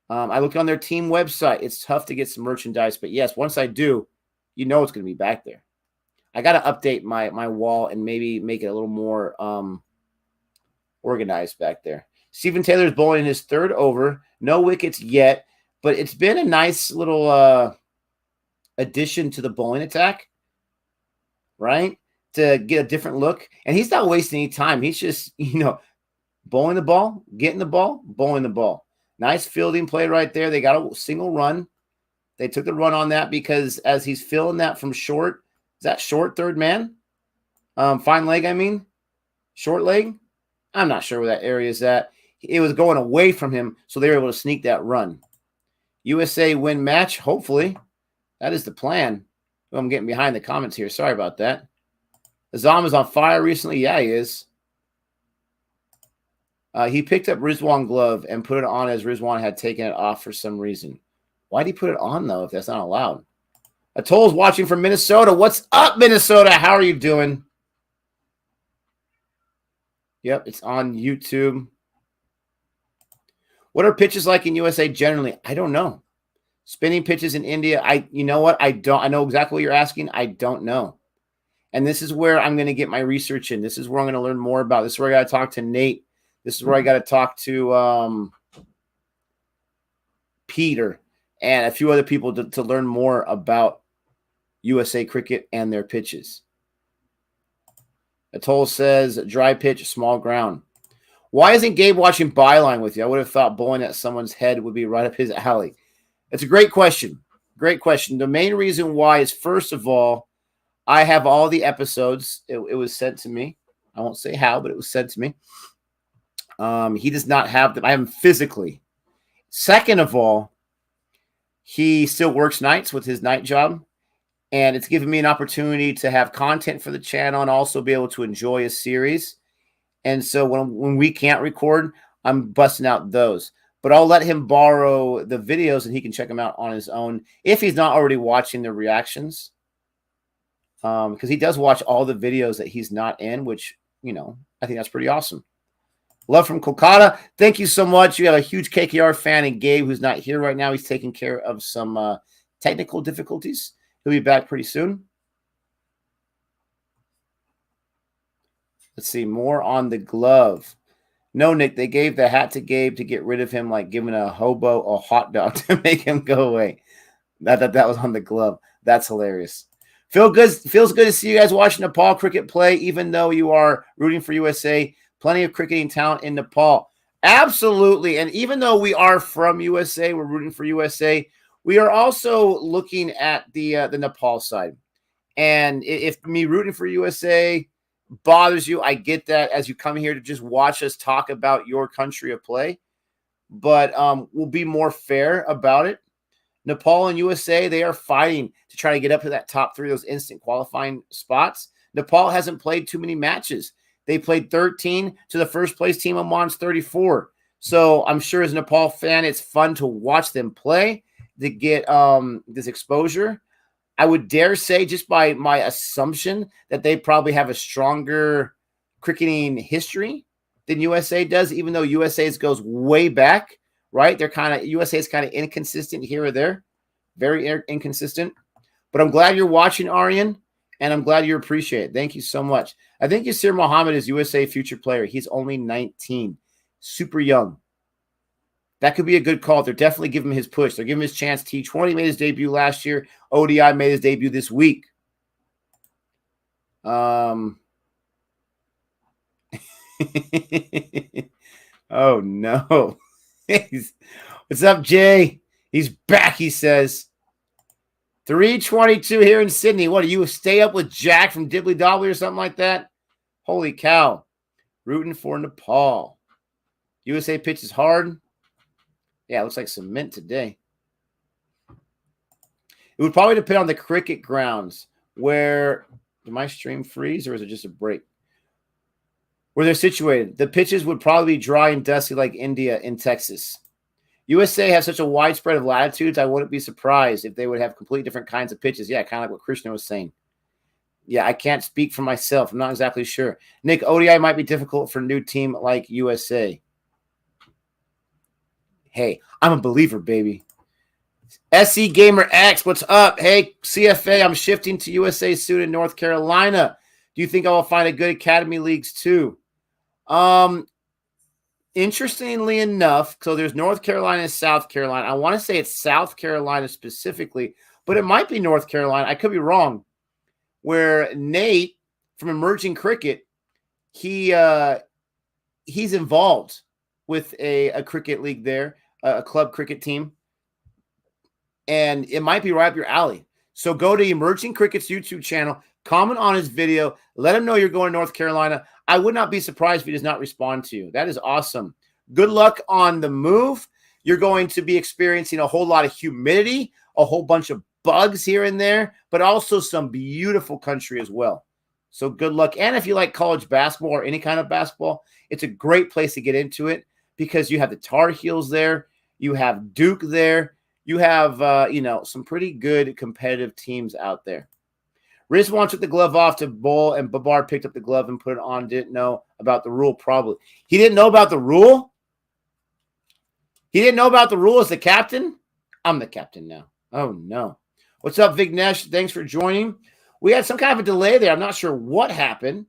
I looked on their team website. It's tough to get some merchandise, but yes, once I do, you know it's going to be back there. I got to update my wall and maybe make it a little more organized back there. Stephen Taylor's bowling his third over. No wickets yet, but it's been a nice little addition to the bowling attack, right? To get a different look. And he's not wasting any time. He's just, bowling the ball, getting the ball, bowling the ball. Nice fielding play right there. They got a single run. They took the run on that because as he's filling that from short, is that short third man? Fine leg, I mean. Short leg? I'm not sure where that area is at. It was going away from him, so they were able to sneak that run. USA win match, hopefully. That is the plan. Oh, I'm getting behind the comments here. Sorry about that. Azam is on fire recently. Yeah, he is. He picked up Rizwan glove and put it on as Rizwan had taken it off for some reason. Why'd he put it on, though, if that's not allowed? Atoll's watching from Minnesota. What's up, Minnesota? How are you doing? Yep, it's on YouTube. What are pitches like in USA generally? I don't know. Spinning pitches in India, you know what? I know exactly what you're asking. I don't know. And this is where I'm going to get my research in. This is where I'm going to learn more about. This is where I got to talk to Nate. This is where I got to talk to Peter and a few other people to learn more about USA cricket and their pitches. Atoll says, dry pitch, small ground. Why isn't Gabe watching Byline with you? I would have thought bowling at someone's head would be right up his alley. It's a great question. Great question. The main reason why is, first of all, I have all the episodes. It was sent to me. I won't say how, but it was sent to me. He does not have them. I have them physically. Second of all, he still works nights with his night job. And it's given me an opportunity to have content for the channel and also be able to enjoy a series. And so when we can't record, I'm busting out those. But I'll let him borrow the videos and he can check them out on his own if he's not already watching the reactions. Because he does watch all the videos that he's not in, which, I think that's pretty awesome. Love from Kolkata. Thank you so much. You have a huge KKR fan, and Gabe, who's not here right now, he's taking care of some technical difficulties. He'll be back pretty soon. Let's see. More on the glove. No, Nick, they gave the hat to Gabe to get rid of him, like giving a hobo a hot dog to make him go away. That was on the glove. That's hilarious. Feels good to see you guys watching Nepal cricket play, even though you are rooting for USA. Plenty of cricketing talent in Nepal. Absolutely. And even though we are from USA, we're rooting for USA, we are also looking at the Nepal side. And if me rooting for USA bothers you, I get that as you come here to just watch us talk about your country of play. But we'll be more fair about it. Nepal and USA, they are fighting to try to get up to that top 3 of those instant qualifying spots. Nepal hasn't played too many matches. They played 13 to the first place team. Oman's 34. So I'm sure as a Nepal fan, it's fun to watch them play to get this exposure. I would dare say, just by my assumption, that they probably have a stronger cricketing history than USA does, even though USA's goes way back, right? USA is kind of inconsistent here or there, very inconsistent. But I'm glad you're watching, Aryan, and I'm glad you appreciate it. Thank you so much. I think Yasir Muhammad is USA future player. He's only 19, super young. That could be a good call. They're definitely giving him his push. They're giving him his chance. T20 made his debut last year. ODI made his debut this week. Oh, no. What's up, Jay? He's back, he says. 322 here in Sydney. What, do you stay up with Jack from Dibbly Dobbly or something like that? Holy cow. Rooting for Nepal. USA pitches hard. Yeah, it looks like cement today. It would probably depend on the cricket grounds. Where, did my stream freeze or is it just a break? Where they're situated. The pitches would probably be dry and dusty like India in Texas. USA has such a wide spread of latitudes, I wouldn't be surprised if they would have completely different kinds of pitches. Yeah, kind of like what Krishna was saying. Yeah, I can't speak for myself. I'm not exactly sure. Nick, ODI might be difficult for a new team like USA. Hey, I'm a believer, baby. SC Gamer X, what's up? Hey, CFA, I'm shifting to USA soon in North Carolina. Do you think I will find a good academy leagues too? Interestingly enough, so there's North Carolina and South Carolina. I want to say it's South Carolina specifically, but it might be North Carolina. I could be wrong. Where Nate from Emerging Cricket, he's involved with a cricket league there, a club cricket team, and it might be right up your alley. So go to Emerging Cricket's YouTube channel, comment on his video, let him know you're going to North Carolina. I would not be surprised if he does not respond to you. That is awesome. Good luck on the move. You're going to be experiencing a whole lot of humidity, a whole bunch of bugs here and there, but also some beautiful country as well. So good luck. And if you like college basketball or any kind of basketball, it's a great place to get into it because you have the Tar Heels there. You have Duke there. You have, some pretty good competitive teams out there. Rizwan took the glove off to bowl, and Babar picked up the glove and put it on. Didn't know about the rule, probably. He didn't know about the rule? He didn't know about the rule as the captain? I'm the captain now. Oh, no. What's up, Vignesh? Thanks for joining. We had some kind of a delay there. I'm not sure what happened,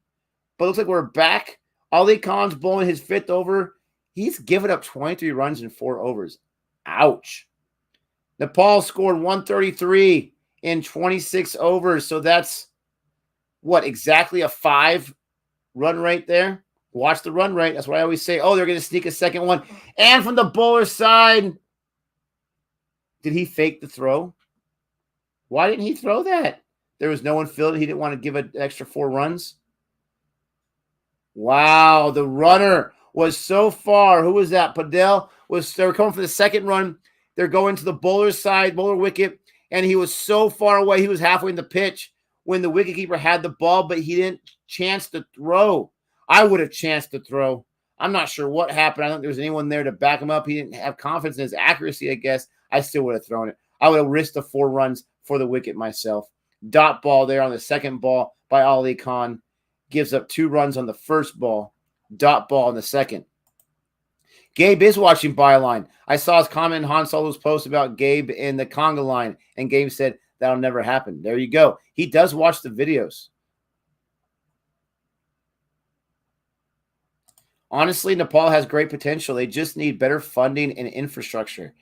but it looks like we're back. Ali Khan's bowling his fifth over. He's given up 23 runs in 4 overs. Ouch. Nepal scored 133 in 26 overs. So that's what, exactly a 5 run rate there? Watch the run rate. That's what I always say. Oh, they're going to sneak a second one. And from the bowler side, did he fake the throw? Why didn't he throw that? There was no one fielding. He didn't want to give an extra 4 runs. Wow, the runner was so far. Who was that? Padel they were coming for the second run. They're going to the bowler's side, bowler wicket, and he was so far away. He was halfway in the pitch when the wicketkeeper had the ball, but he didn't chance to throw. I would have chanced to throw. I'm not sure what happened. I don't think there was anyone there to back him up. He didn't have confidence in his accuracy, I guess. I still would have thrown it. I would have risked the 4 runs for the wicket myself. Dot ball there on the second ball by Ali Khan. Gives up 2 runs on the first ball. Dot ball on the second. Gabe is watching Byline. I saw his comment in Han Solo's post about Gabe in the conga line, and Gabe said that'll never happen. There you go. He does watch the videos. Honestly, Nepal has great potential. They just need better funding and infrastructure.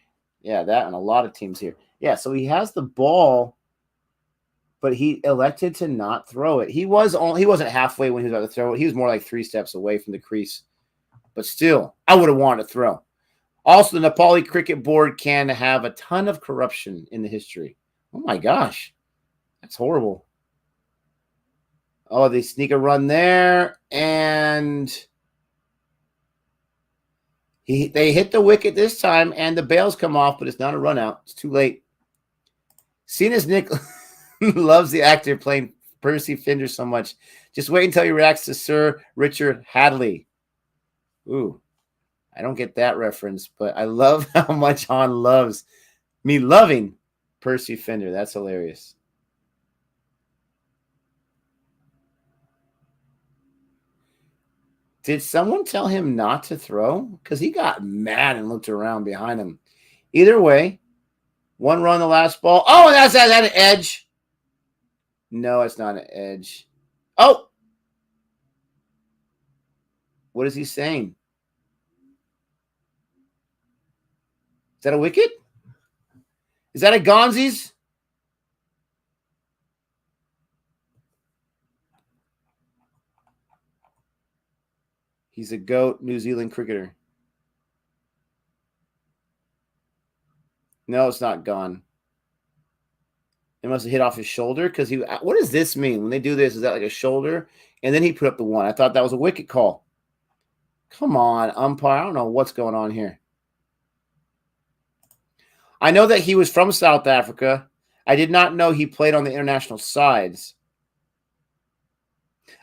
Yeah, that and a lot of teams here. Yeah, so he has the ball, but he elected to not throw it. He wasn't halfway when he was about to throw it. He was more like 3 steps away from the crease. But still, I would have wanted to throw. Also, the Nepali Cricket Board can have a ton of corruption in the history. Oh, my gosh. That's horrible. Oh, they sneak a run there, and they hit the wicket this time, and the bails come off, but it's not a run out. It's too late. Seeing as Nick loves the actor playing Percy Finder so much, just wait until he reacts to Sir Richard Hadley. Ooh, I don't get that reference, but I love how much Han loves me loving Percy Finder. That's hilarious. Did someone tell him not to throw? Because he got mad and looked around behind him. Either way, 1 run the last ball. Oh, that's that an edge. No, it's not an edge. Oh. What is he saying? Is that a wicket? Is that a Gonzi's? He's a GOAT New Zealand cricketer. No, it's not gone. It must have hit off his shoulder because he. What does this mean when they do this? Is that like a shoulder? And then he put up the one. I thought that was a wicket call. Come on, umpire. I don't know what's going on here. I know that he was from South Africa. I did not know he played on the international sides.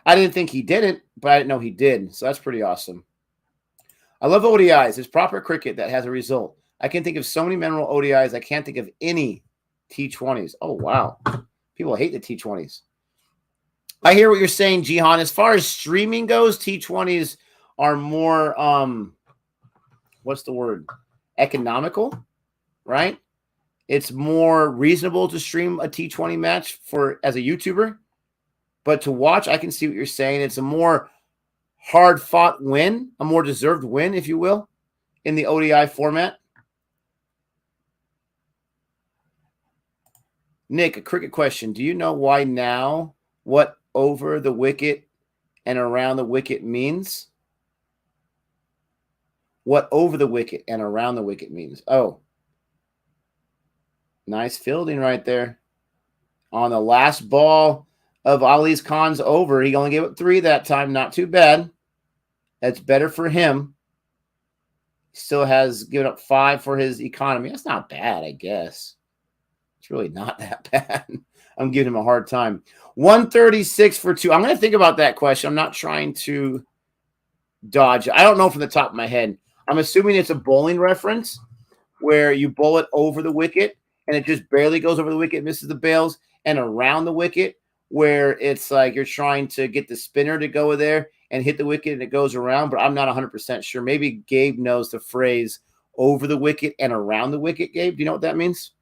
I didn't think he didn't, but I didn't know he did. So that's pretty awesome. I love ODIs. It's proper cricket that has a result. I can think of so many memorable ODIs. I can't think of any T20s. Oh, wow. People hate the T20s. I hear what you're saying, Jihan. As far as streaming goes, T20s are more, what's the word? Economical, right? It's more reasonable to stream a T20 match as a YouTuber. But to watch, I can see what you're saying. It's a more hard-fought win, a more deserved win, if you will, in the ODI format. Nick, a cricket question. Do you know why now what over the wicket and around the wicket means? What over the wicket and around the wicket means? Oh, nice fielding right there. On the last ball of Ali's Khan's over, he only gave up 3 that time. Not too bad. That's better for him. Still has given up 5 for his economy. That's not bad, I guess. It's really not that bad. I'm giving him a hard time. 136 for 2. I'm going to think about that question. I'm not trying to dodge. I don't know from the top of my head. I'm assuming it's a bowling reference where you bowl it over the wicket and it just barely goes over the wicket, misses the bails, and around the wicket where it's like you're trying to get the spinner to go there and hit the wicket and it goes around, but I'm not 100% sure. Maybe Gabe knows the phrase over the wicket and around the wicket. Gabe, do you know what that means?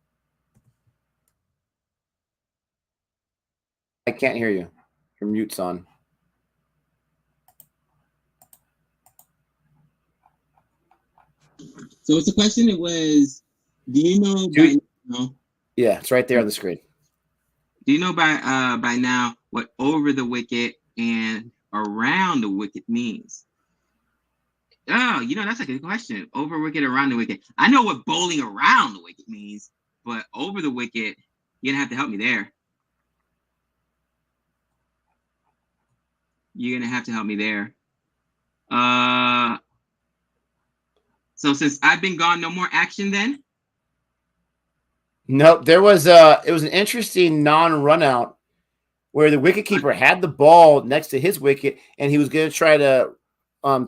I can't hear you. Your mute's on. So what's the question? It was, do you know by now? Yeah, it's right there on the screen. Do you know by now what over the wicket and around the wicket means? Oh, that's a good question. Over wicket, around the wicket. I know what bowling around the wicket means, but over the wicket, you're gonna have to help me there. You're gonna have to help me there. So since I've been gone, no more action then? Nope. It was an interesting non-run out where the wicketkeeper had the ball next to his wicket and he was going to try to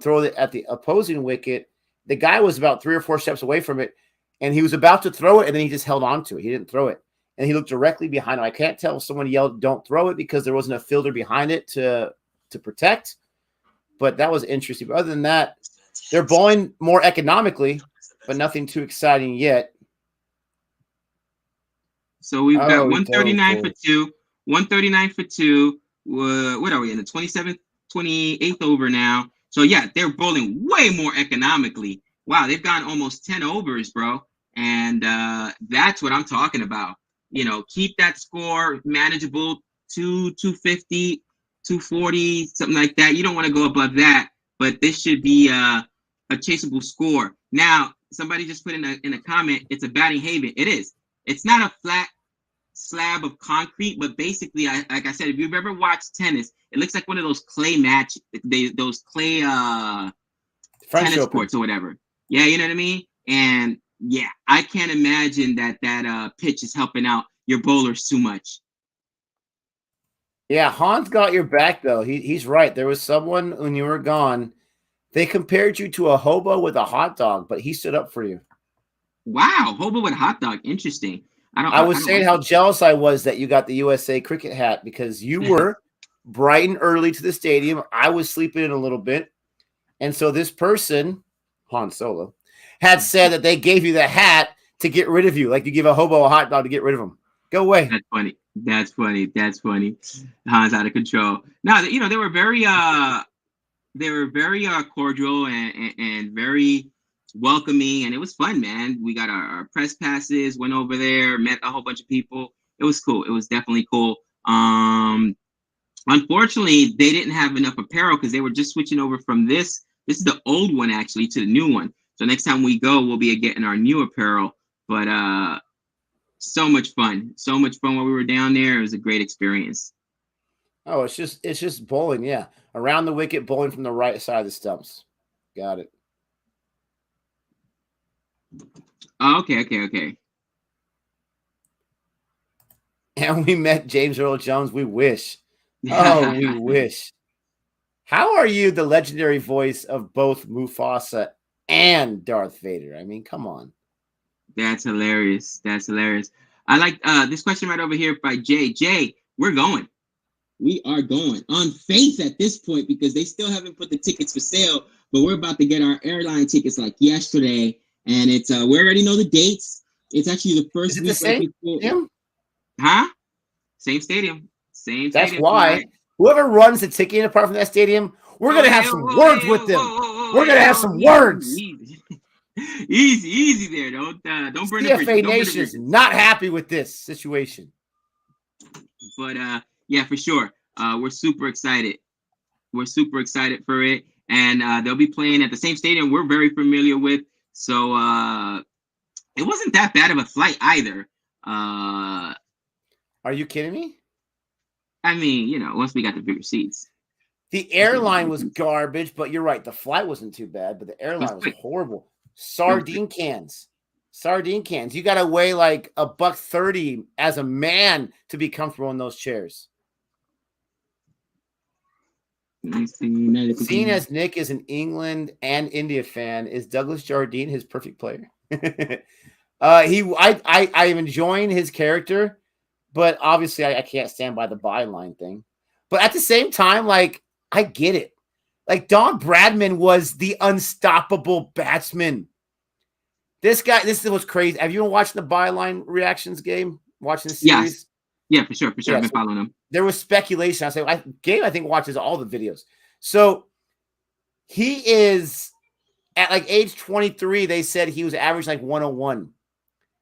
throw it at the opposing wicket. The guy was about 3 or 4 steps away from it and he was about to throw it and then he just held on to it. He didn't throw it. And he looked directly behind him. I can't tell if someone yelled, "Don't throw it," because there wasn't a fielder behind it to protect. But that was interesting. But other than that, they're bowling more economically, but nothing too exciting yet. So we've got 139 for 2, 139 for 2. What are we in the 27th, 28th over now? So yeah, they're bowling way more economically. Wow, they've gone almost 10 overs, bro. And that's what I'm talking about. Keep that score manageable, 250, 240, something like that. You don't want to go above that, but this should be a chaseable score. Now, somebody just put in a comment, it's a batting haven. It is. It's not a flat slab of concrete, but basically, like I said, if you've ever watched tennis, it looks like one of those clay those clay tennis courts or whatever. Yeah, you know what I mean? And yeah, I can't imagine that pitch is helping out your bowlers too much. Yeah, Hans got your back, though. He's right. There was someone when you were gone, they compared you to a hobo with a hot dog, but he stood up for you. Wow, hobo with a hot dog. Interesting. I was saying how jealous I was that you got the USA cricket hat because you were bright and early to the stadium. I was sleeping in a little bit. And so this person, Han Solo, had said that they gave you the hat to get rid of you. Like you give a hobo a hot dog to get rid of him. Go away. That's funny. That's funny. That's funny. Han's out of control. No, they were very cordial and very welcoming, and it was fun, man. We got our press passes, went over there, met a whole bunch of people. It was cool. It was definitely cool. Unfortunately, they didn't have enough apparel because they were just switching over from this. This is the old one actually to the new one. So next time we go, we'll be getting our new apparel. But so much fun. So much fun while we were down there. It was a great experience. Oh, it's just bowling, yeah. Around the wicket, bowling from the right side of the stumps. Got it. Oh, okay. And we met James Earl Jones. We wish. Oh, we wish. How are you the legendary voice of both Mufasa and Darth Vader? I mean, come on. That's hilarious. That's hilarious. I like this question right over here by Jay. Jay, we're going. We are going on faith at this point because they still haven't put the tickets for sale, but we're about to get our airline tickets like yesterday, and it's we already know the dates. It's actually the first Is it week the same right before. stadium? Huh? Same stadium. Same That's stadium. why. Right? Whoever runs the ticket apart from that stadium, we're going to have some words with them. We're going to have some words. Easy there. Don't burn the bridge. CFA Nation is not happy with this situation. But yeah, for sure. We're super excited. We're super excited for it. And they'll be playing at the same stadium we're very familiar with. So it wasn't that bad of a flight either. Are you kidding me? I mean, you know, once we got the bigger seats. The airline was garbage, but you're right. The flight wasn't too bad, but the airline was horrible. Sardine cans. You got to weigh like $130 as a man to be comfortable in those chairs. Seeing as Nick is an England and India fan, is Douglas Jardine his perfect player? I'm enjoying his character, but obviously I can't stand by the byline thing. But at the same time, like, I get it. Like, Don Bradman was the unstoppable batsman. This guy, this is what's crazy. Have you been watching the byline reactions game? Watching the series? Yes. Yeah, for sure. Yeah, I've been following him. There was speculation. Gabe, I think, watches all the videos. So he is at like age 23. They said he was averaging like 101.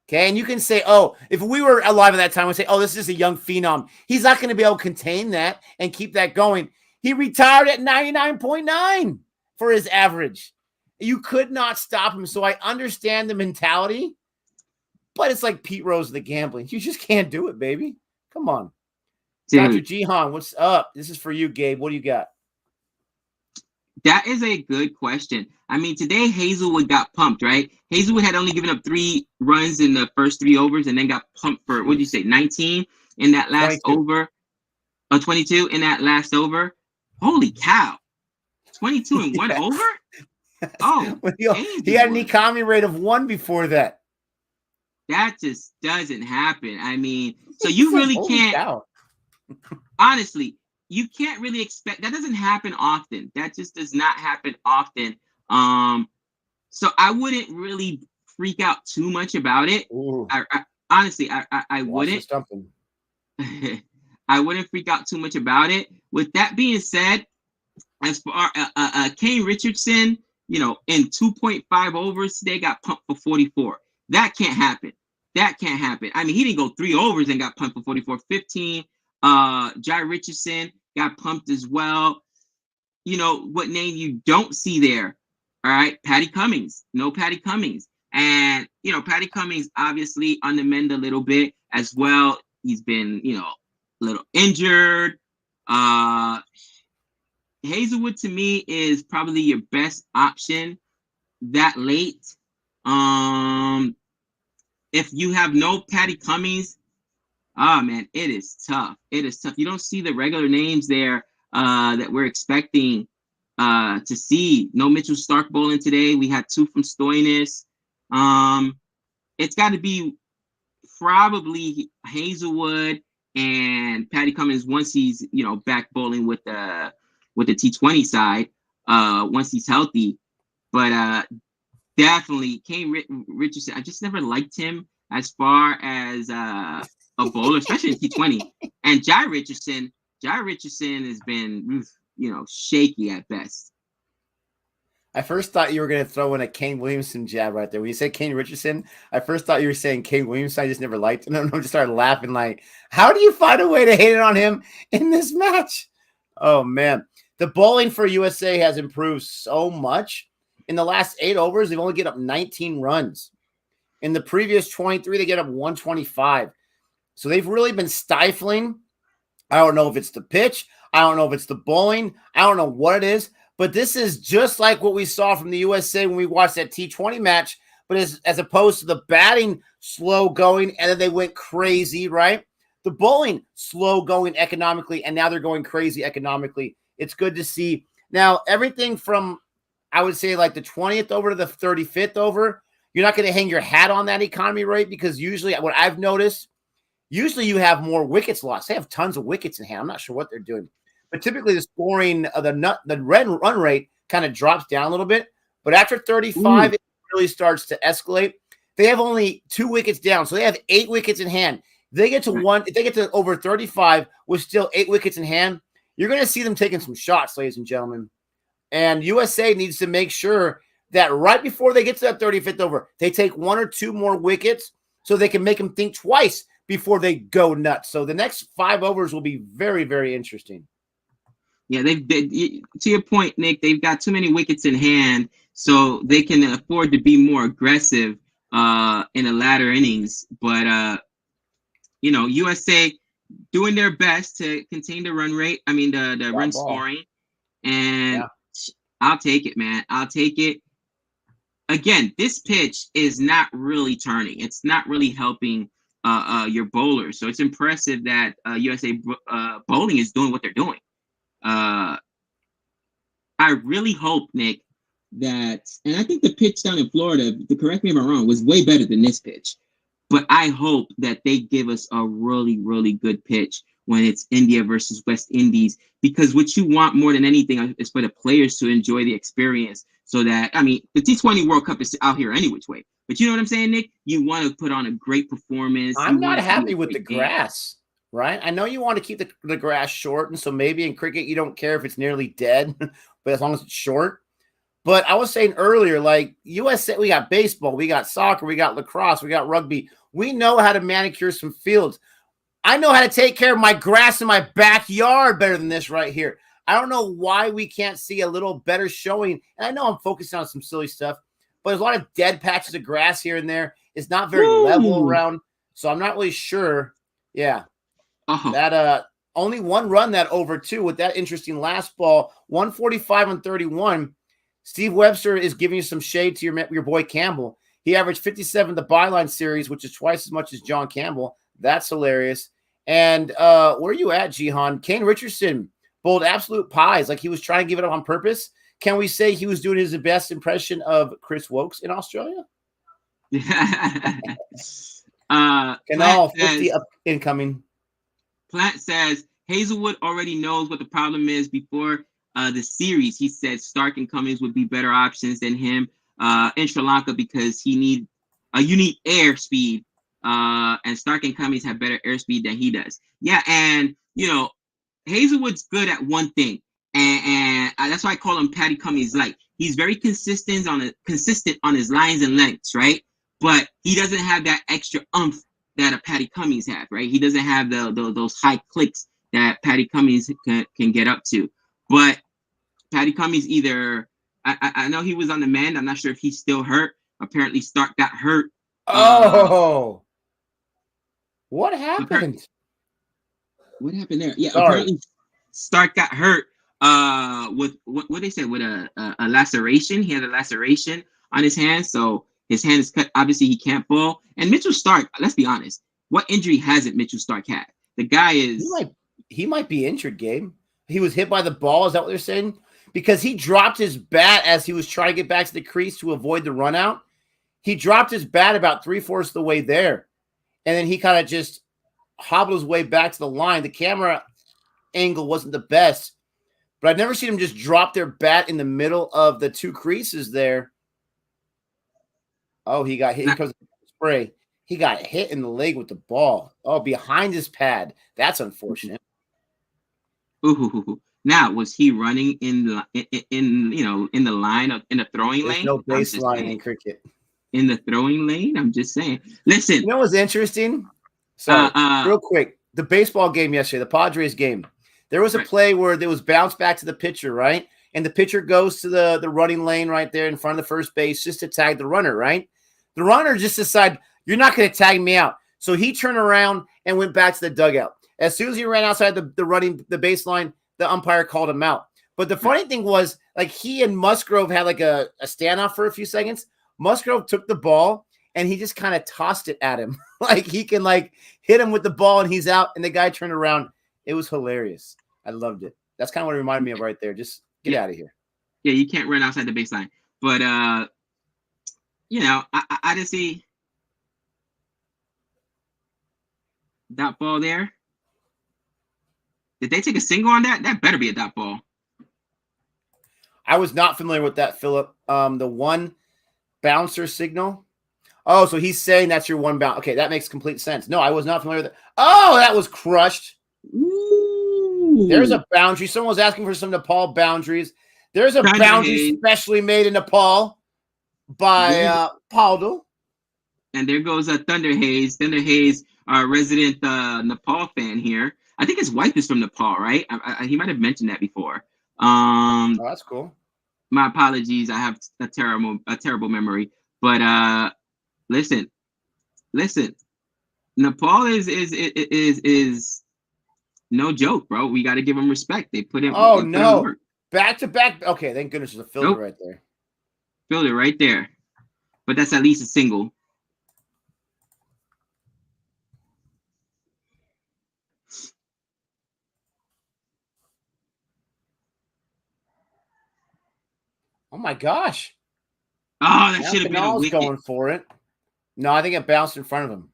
Okay. And you can say, oh, if we were alive at that time, we'd say, oh, this is a young phenom. He's not going to be able to contain that and keep that going. He retired at 99.9 for his average. You could not stop him. So I understand the mentality, but it's like Pete Rose of the gambling. You just can't do it, baby. Come on. Dr. Jihan, what's up? This is for you, Gabe. What do you got? That is a good question. I mean, today Hazelwood got pumped, right? Hazelwood had only given up 3 runs in the first 3 overs and then got pumped for, what did you say, 19 in that last 22. Over? 22 in that last over? Holy cow. 22 in one over? Oh, he had an economy rate of 1 before that. That just doesn't happen. I mean, so you really can't. Honestly, you can't really expect that. Doesn't happen often. That just does not happen often. So I wouldn't really freak out too much about it. Honestly, I wouldn't. I wouldn't freak out too much about it. With that being said, as far Kane Richardson, you know, in 2.5 overs today got pumped for 44. That can't happen. I mean, he didn't go 3 overs and got pumped for 44. 15. Jai Richardson got pumped as well. You know, what name you don't see there? All right, Patty Cummings. No Patty Cummings. And, you know, Patty Cummings obviously on the mend a little bit as well. He's been, you know, a little injured. Hazelwood to me is probably your best option that late. If you have no Patty Cummings, man, it is tough. You don't see the regular names there that we're expecting to see. No Mitchell Stark bowling today. We had 2 from Stoinis. It's got to be probably Hazelwood and Patty Cummings once he's, you know, back bowling with the T20 side, once he's healthy. But definitely Kane Richardson. I just never liked him as far as a bowler, especially in T20. And Jai Richardson has been, you know, shaky at best. I first thought you were going to throw in a Kane Williamson jab right there. When you said Kane Richardson, I first thought you were saying Kane Williamson. I just never liked him. I just started laughing like, how do you find a way to hate it on him in this match? Oh, man. The bowling for USA has improved so much. In the last 8 overs, they've only given up 19 runs. In the previous 23, they get up 125. So they've really been stifling. I don't know if it's the pitch. I don't know if it's the bowling. I don't know what it is. But this is just like what we saw from the USA when we watched that T20 match. But as opposed to the batting slow going, and then they went crazy, right? The bowling slow going economically, and now they're going crazy economically. It's good to see. Now, everything from, I would say, like the 20th over to the 35th over, you're not going to hang your hat on that economy rate, because usually what I've noticed, usually you have more wickets lost. They have tons of wickets in hand. I'm not sure what they're doing. But typically the scoring, the red run rate kind of drops down a little bit. But after 35, it really starts to escalate. They have only 2 wickets down, so they have 8 wickets in hand. They get to if they get to over 35 with still 8 wickets in hand, you're going to see them taking some shots, ladies and gentlemen. And USA needs to make sure that right before they get to that 35th over, they take 1 or 2 more wickets so they can make them think twice before they go nuts. So the next 5 overs will be very, very interesting. Yeah, to your point, Nick, they've got too many wickets in hand, so they can afford to be more aggressive in the latter innings. But USA doing their best to contain the run rate. I mean, the run scoring, and I'll take it, man. I'll take it. Again, this pitch is not really turning. It's not really helping your bowlers. So it's impressive that USA bowling is doing what they're doing. I really hope, Nick, that, and I think the pitch down in Florida, to correct me if I'm wrong, was way better than this pitch. But I hope that they give us a really, really good pitch when it's India versus West Indies, because what you want more than anything is for the players to enjoy the experience. So that, I mean, the T20 World Cup is out here any which way. But you know what I'm saying, Nick? You want to put on a great performance. I'm not happy with the grass. Right? I know you want to keep the grass short, and so maybe in cricket you don't care if it's nearly dead, but as long as it's short. But I was saying earlier, like USA, we got baseball, we got soccer, we got lacrosse, we got rugby. We know how to manicure some fields. I know how to take care of my grass in my backyard better than this right here. I don't know why we can't see a little better showing. And I know I'm focusing on some silly stuff, but there's a lot of dead patches of grass here and there. It's not very level around, so I'm not really sure. Yeah. That only 1 run that over 2 with that interesting last ball, 145 on 31. Steve Webster is giving you some shade to your boy Campbell. He averaged 57 the byline series, which is twice as much as John Campbell. That's hilarious. And where are you at, Jihan? Kane Richardson bowled absolute pies, like he was trying to give it up on purpose. Can we say he was doing his best impression of Chris Wokes in Australia? Canal 50 up incoming. Platt says Hazelwood already knows what the problem is before the series. He said Stark and Cummins would be better options than him in Sri Lanka because you need air speed, and Stark and Cummins have better airspeed than he does. Yeah, and Hazelwood's good at one thing, and that's why I call him Patty Cummins light. He's very consistent on his lines and lengths, right? But he doesn't have that extra oomph that a Patty Cummins have, right? He doesn't have those high clicks that Patty Cummins can get up to. But Patty Cummins I know he was on the mend. I'm not sure if he's still hurt. Apparently Stark got hurt. What happened? What happened there? Yeah, Sorry. Apparently Stark got hurt with what they said, with a laceration. He had a laceration on his hand, so his hand is cut. Obviously, he can't bowl. And Mitchell Stark, let's be honest, what injury hasn't Mitchell Stark had? The guy is... He might be injured, Gabe. He was hit by the ball. Is that what they're saying? Because he dropped his bat as he was trying to get back to the crease to avoid the run out. He dropped his bat about 3/4 of the way there. And then he kind of just hobbled his way back to the line. The camera angle wasn't the best. But I've never seen him just drop their bat in the middle of the 2 creases there. Oh, he got hit. Here comes the spray. He got hit in the leg with the ball. Oh, behind his pad. That's unfortunate. Ooh. Now, was he running in the line in the throwing lane? There's no baseline in cricket. In the throwing lane, I'm just saying. Listen, you know what's interesting? So, real quick, the baseball game yesterday, the Padres game. There was a play where there was bounced back to the pitcher, right? And the pitcher goes to the running lane right there in front of the first base just to tag the runner, right? The runner just decided, you're not going to tag me out. So he turned around and went back to the dugout. As soon as he ran outside the baseline, the umpire called him out. But the funny thing was, like, he and Musgrove had like a standoff for a few seconds. Musgrove took the ball and he just kind of tossed it at him. Like he can like hit him with the ball and he's out. And the guy turned around. It was hilarious. I loved it. That's kind of what it reminded me of right there. Just get out of here. Yeah, you can't run outside the baseline. But you know, I just see that ball there. Did they take a single on that? That better be a dot ball. I was not familiar with that, Philip. The one bouncer signal. Oh, so he's saying that's your one bounce. Okay, that makes complete sense. No, I was not familiar with it. Oh, that was crushed. Ooh. There's a boundary. Someone was asking for some Nepal boundaries. There's a boundary specially made in Nepal by Paldo. And there goes Thunder Haze. Thunder Haze, our resident Nepal fan here. I think his wife is from Nepal, right? He might have mentioned that before. Oh, that's cool. My apologies. I have a terrible memory. But listen. Nepal is no joke, bro. We got to give him respect. They put him. Oh no! Back to back. Okay, thank goodness there's a filter right there. Filter right there. But that's at least a single. Oh my gosh! Oh, that should have been a wicket. Going for it. No, I think it bounced in front of him.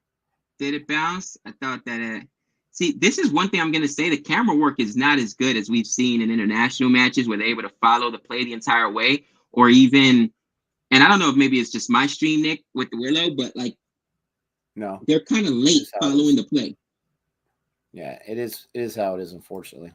Did it bounce? I thought that. See, this is one thing I'm going to say. The camera work is not as good as we've seen in international matches where they're able to follow the play the entire way, or even, and I don't know if maybe it's just my stream, Nick, with the Willow, but like, no, they're kind of late following the play. Yeah, it is how it is, unfortunately.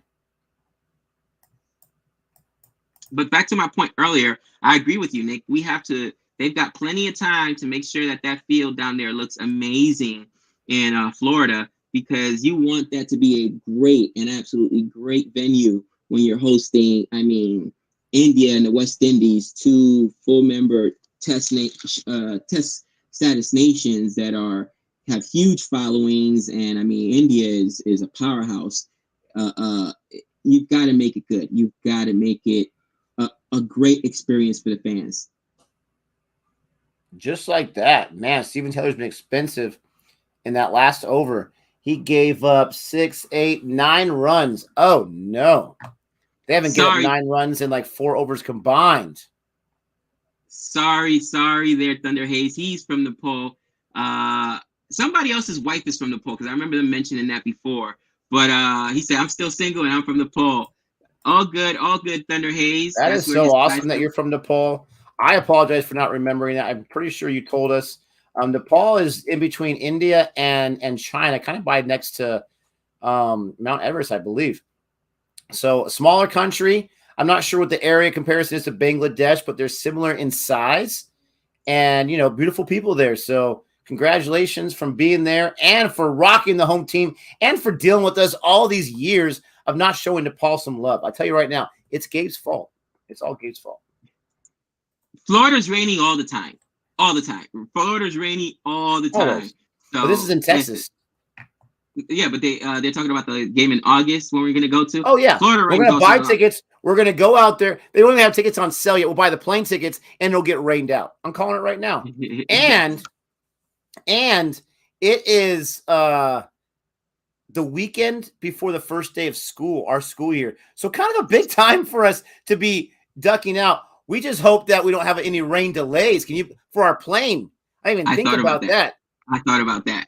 But back to my point earlier, I agree with you, Nick. They've got plenty of time to make sure that field down there looks amazing in Florida, because you want that to be a great and absolutely great venue when you're hosting, I mean, India and the West Indies, two full member test status nations that have huge followings. And I mean, India is a powerhouse. You've got to make it good. You've got to make it a great experience for the fans. Just like that, man. Steven Taylor's been expensive in that last over. He gave up 6, 8, 9 runs. Oh no, they haven't given up 9 runs in like 4 overs combined. Sorry, there, Thunder Haze. He's from Nepal. Somebody else's wife is from Nepal, because I remember them mentioning that before. But he said, "I'm still single and I'm from Nepal." All good, Thunder Haze. That is so awesome that you're from Nepal. I apologize for not remembering that. I'm pretty sure you told us. Nepal is in between India and China, kind of by next to Mount Everest, I believe. So a smaller country. I'm not sure what the area comparison is to Bangladesh, but they're similar in size. And, you know, beautiful people there. So congratulations from being there and for rocking the home team and for dealing with us all these years of not showing Nepal some love. I tell you right now, it's Gabe's fault. It's all Gabe's fault. Florida's raining all the time. All the time. Florida's rainy all the time. So, but this is in Texas. Yeah, but they're talking about the game in August when we're going to go to. Oh, yeah. Florida, we're going to buy tickets. We're going to go out there. They don't even have tickets on sale yet. We'll buy the plane tickets, and it'll get rained out. I'm calling it right now. and it is the weekend before the first day of school, our school year. So kind of a big time for us to be ducking out. We just hope that we don't have any rain delays. For our plane? I didn't even think about that. I thought about that.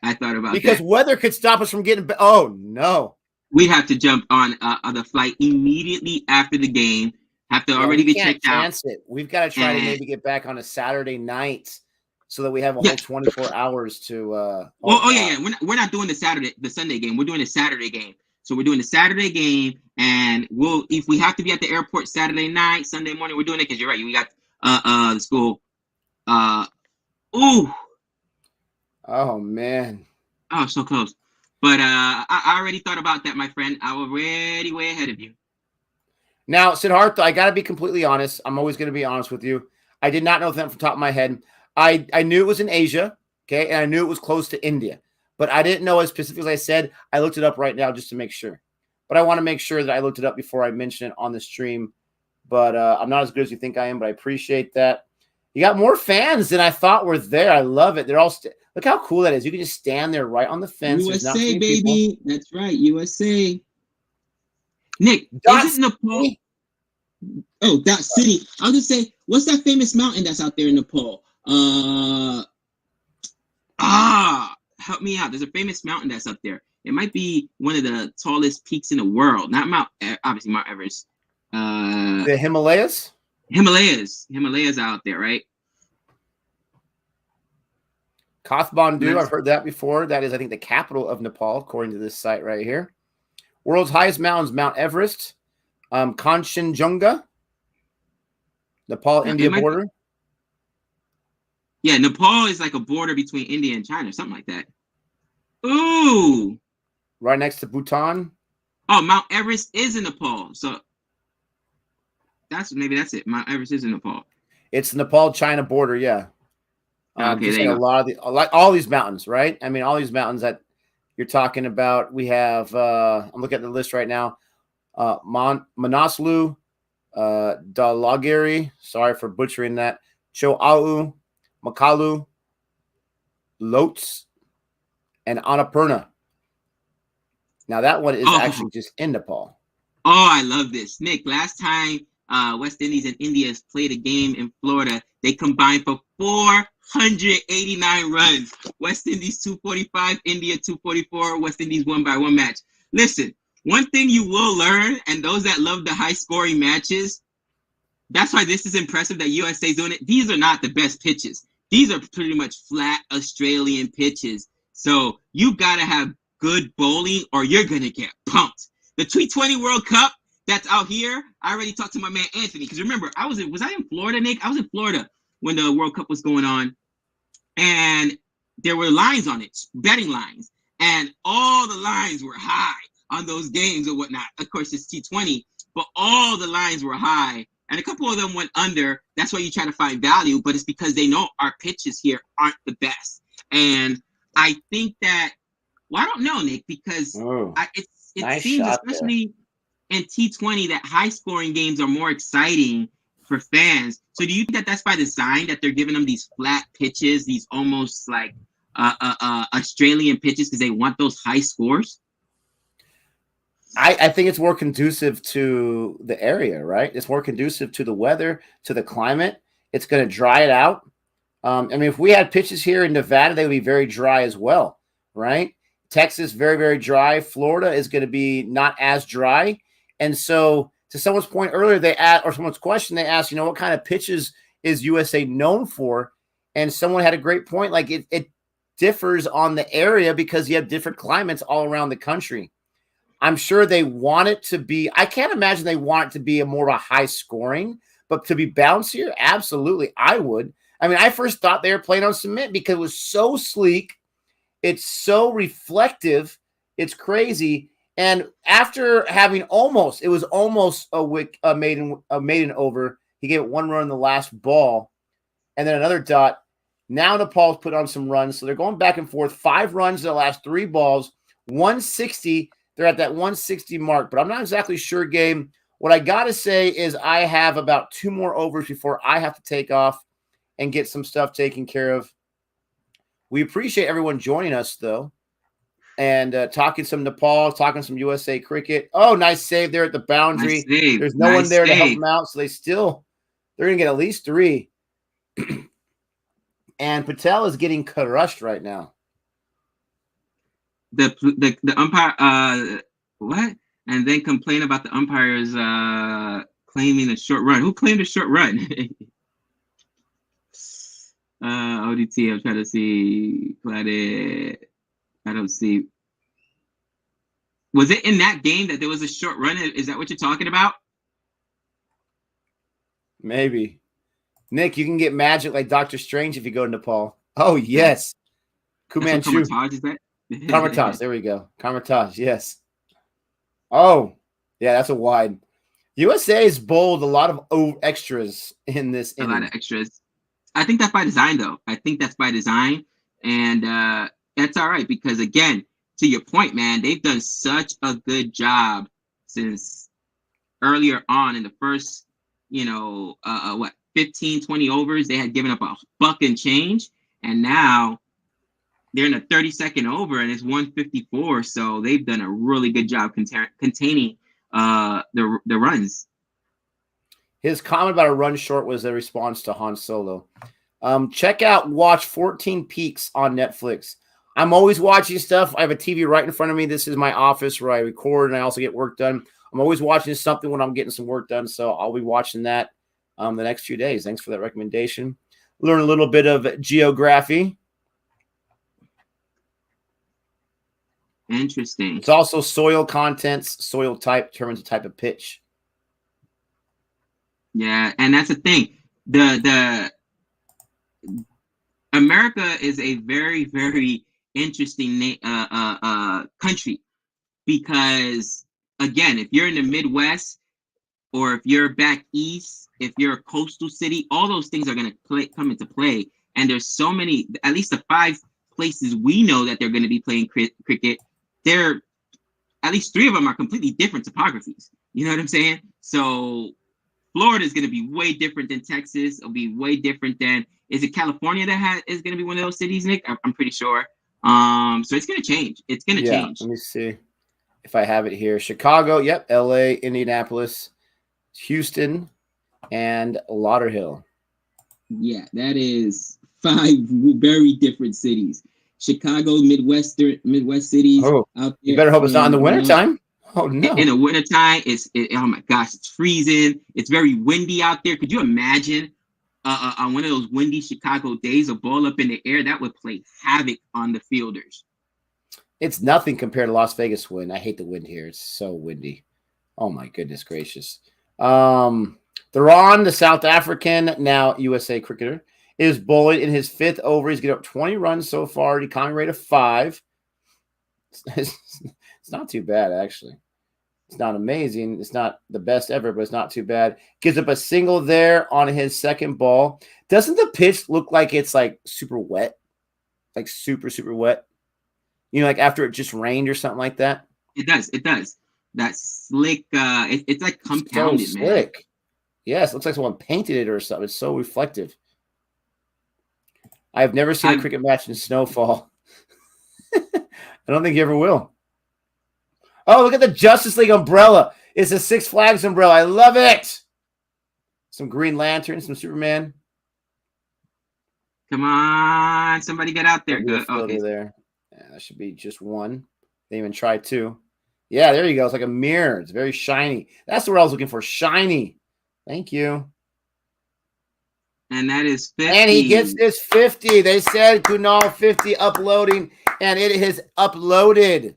Because weather could stop us from getting. Oh no! We have to jump on the flight immediately after the game. Have to already be checked out. We've got to try to maybe get back on a Saturday night so that we have a whole 24 hours to. Yeah. We're not doing the Sunday game. We're doing a Saturday game. So we're doing the Saturday game, and if we have to be at the airport Saturday night, Sunday morning, we're doing it because you're right. We got the school. Oh man. Oh, so close. But I already thought about that, my friend. I was already way ahead of you. Now, Siddhartha, I got to be completely honest. I'm always going to be honest with you. I did not know that from the top of my head. I knew it was in Asia, okay, and I knew it was close to India, but I didn't know as specific as I said. I looked it up right now just to make sure. But I want to make sure that I looked it up before I mention it on the stream. But I'm not as good as you think I am, but I appreciate that. You got more fans than I thought were there. I love it. They're all look how cool that is. You can just stand there right on the fence. USA, baby. People. That's right, USA. Nick, isn't Nepal? Oh, Dot City. I was gonna say, what's that famous mountain that's out there in Nepal? Help me out. There's a famous mountain that's up there. It might be one of the tallest peaks in the world. Not obviously Mount Everest. The Himalayas? Himalayas out there, right? Kathmandu, I've heard that before. That is, I think, the capital of Nepal, according to this site right here. World's highest mountains, Mount Everest, Kanchenjunga, Nepal-India border. Yeah, Nepal is like a border between India and China, something like that. Ooh. Right next to Bhutan. Oh, Mount Everest is in Nepal. So maybe that's it. Mount Everest is in Nepal. It's the Nepal-China border, yeah. Okay, there you go. Like all these mountains, right? I mean, all these mountains that you're talking about. We have, I'm looking at the list right now. Manaslu, Dalagiri, sorry for butchering that. Cho'au, Makalu, Lotz, and Annapurna. Now that one is actually just in Nepal. Oh, I love this. Nick, last time West Indies and India played a game in Florida, they combined for 489 runs. West Indies 245, India 244. West Indies won by one match. Listen, one thing you will learn, and those that love the high-scoring matches, that's why this is impressive that USA is doing it. These are not the best pitches. These are pretty much flat Australian pitches. So you got to have good bowling or you're going to get pumped. The T20 World Cup that's out here, I already talked to my man Anthony. Because remember, was I in Florida, Nick? I was in Florida when the World Cup was going on. And there were lines on it, betting lines. And all the lines were high on those games or whatnot. Of course, it's T20, but all the lines were high. And a couple of them went under. That's why you try to find value, but it's because they know our pitches here aren't the best. And I think that, well, I don't know, Nick, because it nice seems, especially in T20, that high-scoring games are more exciting for fans. So do you think that that's by design, that they're giving them these flat pitches, these almost like Australian pitches, because they want those high scores? I think it's more conducive to the area, right? It's more conducive to the weather, to the climate. It's going to dry it out. I mean, if we had pitches here in Nevada, they would be very dry as well, right? Texas, very, very dry. Florida is going to be not as dry. And so to someone's point earlier, someone's question, they asked, what kind of pitches is USA known for? And someone had a great point. Like it differs on the area because you have different climates all around the country. I'm sure they want it to be, I can't imagine they want it to be more of a high scoring, but to be bouncier, absolutely, I would. I mean, I first thought they were playing on cement because it was so sleek. It's so reflective. It's crazy. And after having almost a maiden over, he gave it one run in the last ball and then another dot. Now Nepal's put on some runs. So they're going back and forth, 5 runs in the last 3 balls, 160. They're at that 160 mark, but I'm not exactly sure, Gabe. What I got to say is I have about 2 more overs before I have to take off and get some stuff taken care of. We appreciate everyone joining us, though, and talking some Nepal, talking some USA cricket. Oh, nice save there at the boundary. Nice There's no one there to help them out, so they're going to get at least 3. And Patel is getting crushed right now. The umpire what? And then complain about the umpires claiming a short run. Who claimed a short run? ODT, I'm trying to see. I don't see. Was it in that game that there was a short run? Is that what you're talking about? Maybe. Nick, you can get magic like Doctor Strange if you go to Nepal. Oh, yes. Kumanchu. Is that? Karmatage, there we go. Karmatage, yes. Oh, yeah, that's a wide. USA has bowled a lot of extras in this inning. A lot of extras. I think that's by design, though. I think that's by design, and that's all right because, again, to your point, man, they've done such a good job since earlier on in the first, 15, 20 overs. They had given up a buck and change, and now they're in a 30-second over, and it's 154. So they've done a really good job containing the runs. His comment about a run short was a response to Han Solo. Check out Watch 14 Peaks on Netflix. I'm always watching stuff. I have a TV right in front of me. This is my office where I record and I also get work done. I'm always watching something when I'm getting some work done, so I'll be watching that the next few days. Thanks for that recommendation. Learn a little bit of geography. Interesting. It's also soil contents, soil type determines the type of pitch. Yeah, and that's the thing. The America is a very, very interesting country because, again, if you're in the Midwest or if you're back east, if you're a coastal city, all those things are going to come into play. And there's so many, at least the 5 places we know that they're going to be playing cricket. They're at least 3 of them are completely different topographies. You know what I'm saying? So Florida is going to be way different than Texas. It'll be way different than, is it California that is going to be one of those cities, Nick? I'm pretty sure. So it's going to change. It's going to change. Let me see if I have it here. Chicago, yep. LA, Indianapolis, Houston, and Lauderhill. Yeah, that is 5 very different cities. Chicago, Midwest cities. Oh, out there. You better hope it's not in the wintertime. Oh, no. In the wintertime, oh my gosh, it's freezing. It's very windy out there. Could you imagine on one of those windy Chicago days, a ball up in the air? That would play havoc on the fielders. It's nothing compared to Las Vegas wind. I hate the wind here. It's so windy. Oh, my goodness gracious. Theron, the South African, now USA cricketer, is bowling in his 5th over. He's getting up 20 runs so far. Economy rate of 5. It's not too bad, actually. It's not amazing. It's not the best ever, but it's not too bad. Gives up a single there on his 2nd ball. Doesn't the pitch look like it's like super wet? Like super, super wet? You know, like after it just rained or something like that? It does. It does. That slick, it's like compounded, so man. Slick. Yes, it looks like someone painted it or something. It's so reflective. I've never seen a cricket match in snowfall. I don't think you ever will. Oh, look at the Justice League umbrella. It's a Six Flags umbrella. I love it. Some Green Lantern, some Superman. Come on. Somebody get out there. Good. Okay. There. Yeah, that should be just 1. They even tried 2. Yeah, there you go. It's like a mirror. It's very shiny. That's the word I was looking for. Shiny. Thank you. And that is 50. And he gets this 50. They said Kunal 50 uploading, and it has uploaded.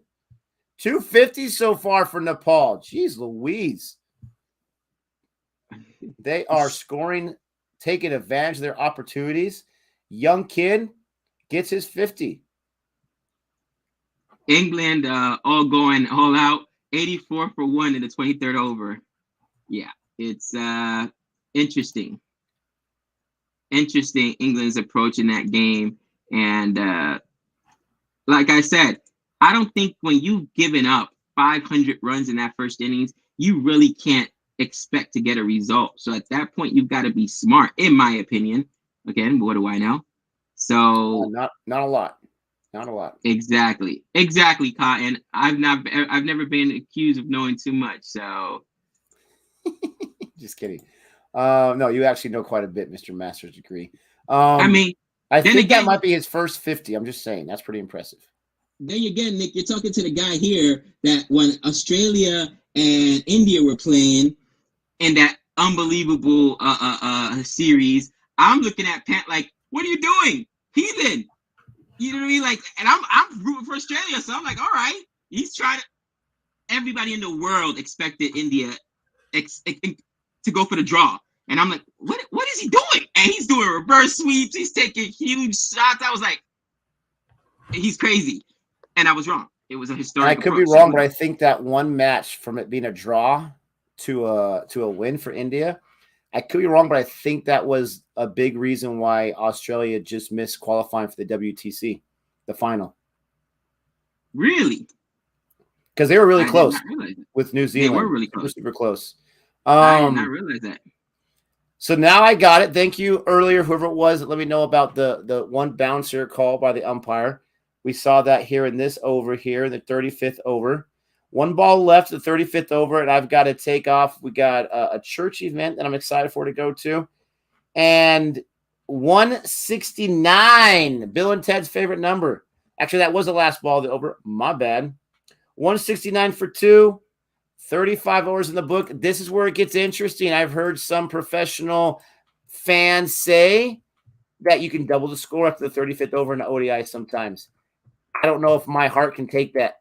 250 so far for Nepal. Jeez Louise. They are scoring, taking advantage of their opportunities. Young kid gets his 50. England all going all out. 84 for 1 in the 23rd over. Yeah, it's interesting. Interesting England's approach in that game. And like I said, I don't think when you've given up 500 runs in that first innings, you really can't expect to get a result. So at that point, you've got to be smart, in my opinion. Again, what do I know? So not a lot. Not a lot. Exactly, Cotton. I've never been accused of knowing too much. So just kidding. No, you actually know quite a bit, Mr. Master's degree. I mean, I think that might be his first 50. I'm just saying that's pretty impressive. Then again, Nick, you're talking to the guy here that when Australia and India were playing in that unbelievable series, I'm looking at Pat like, what are you doing? Heathen. You know what I mean? Like, and I'm rooting for Australia, so I'm like, all right. He's trying to. Everybody in the world expected India to go for the draw, and I'm like, what is he doing? And he's doing reverse sweeps. He's taking huge shots. I was like, he's crazy, and I was wrong. It was a historic. I could be wrong, but I think that one match from it being a draw to a win for India, I could be wrong, but I think that was a big reason why Australia just missed qualifying for the WTC, the final. Really? Because they were really close with New Zealand. They were really close. Super close. I did not realize that. So now I got it. Thank you earlier, whoever it was, that let me know about the one bouncer call by the umpire. We saw that here in this over here, the 35th over. One ball left, the 35th over, and I've got to take off. We got a church event that I'm excited for to go to. And 169, Bill and Ted's favorite number. Actually, that was the last ball of the over. My bad. 169 for 2. 35 overs in the book. This is where it gets interesting. I've heard some professional fans say that you can double the score up to the 35th over in the ODI sometimes. I don't know if my heart can take that.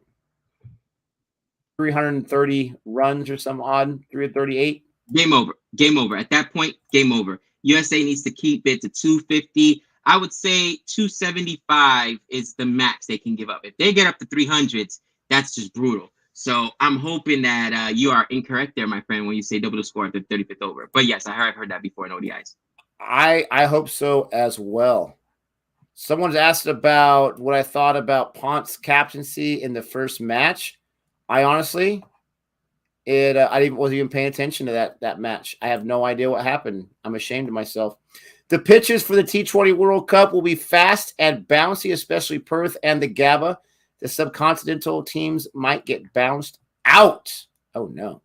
330 runs or some odd, 338. Game over. Game over. At that point, game over. USA needs to keep it to 250. I would say 275 is the max they can give up. If they get up to 300s, that's just brutal. So I'm hoping that you are incorrect there, my friend, when you say double the score at the 35th over. But yes, I've heard that before in ODIs. I hope so as well. Someone's asked about what I thought about Ponce's captaincy in the first match. I honestly, I wasn't even paying attention to that match. I have no idea what happened. I'm ashamed of myself. The pitches for the T20 World Cup will be fast and bouncy, especially Perth and the GABA. The subcontinental teams might get bounced out. Oh no!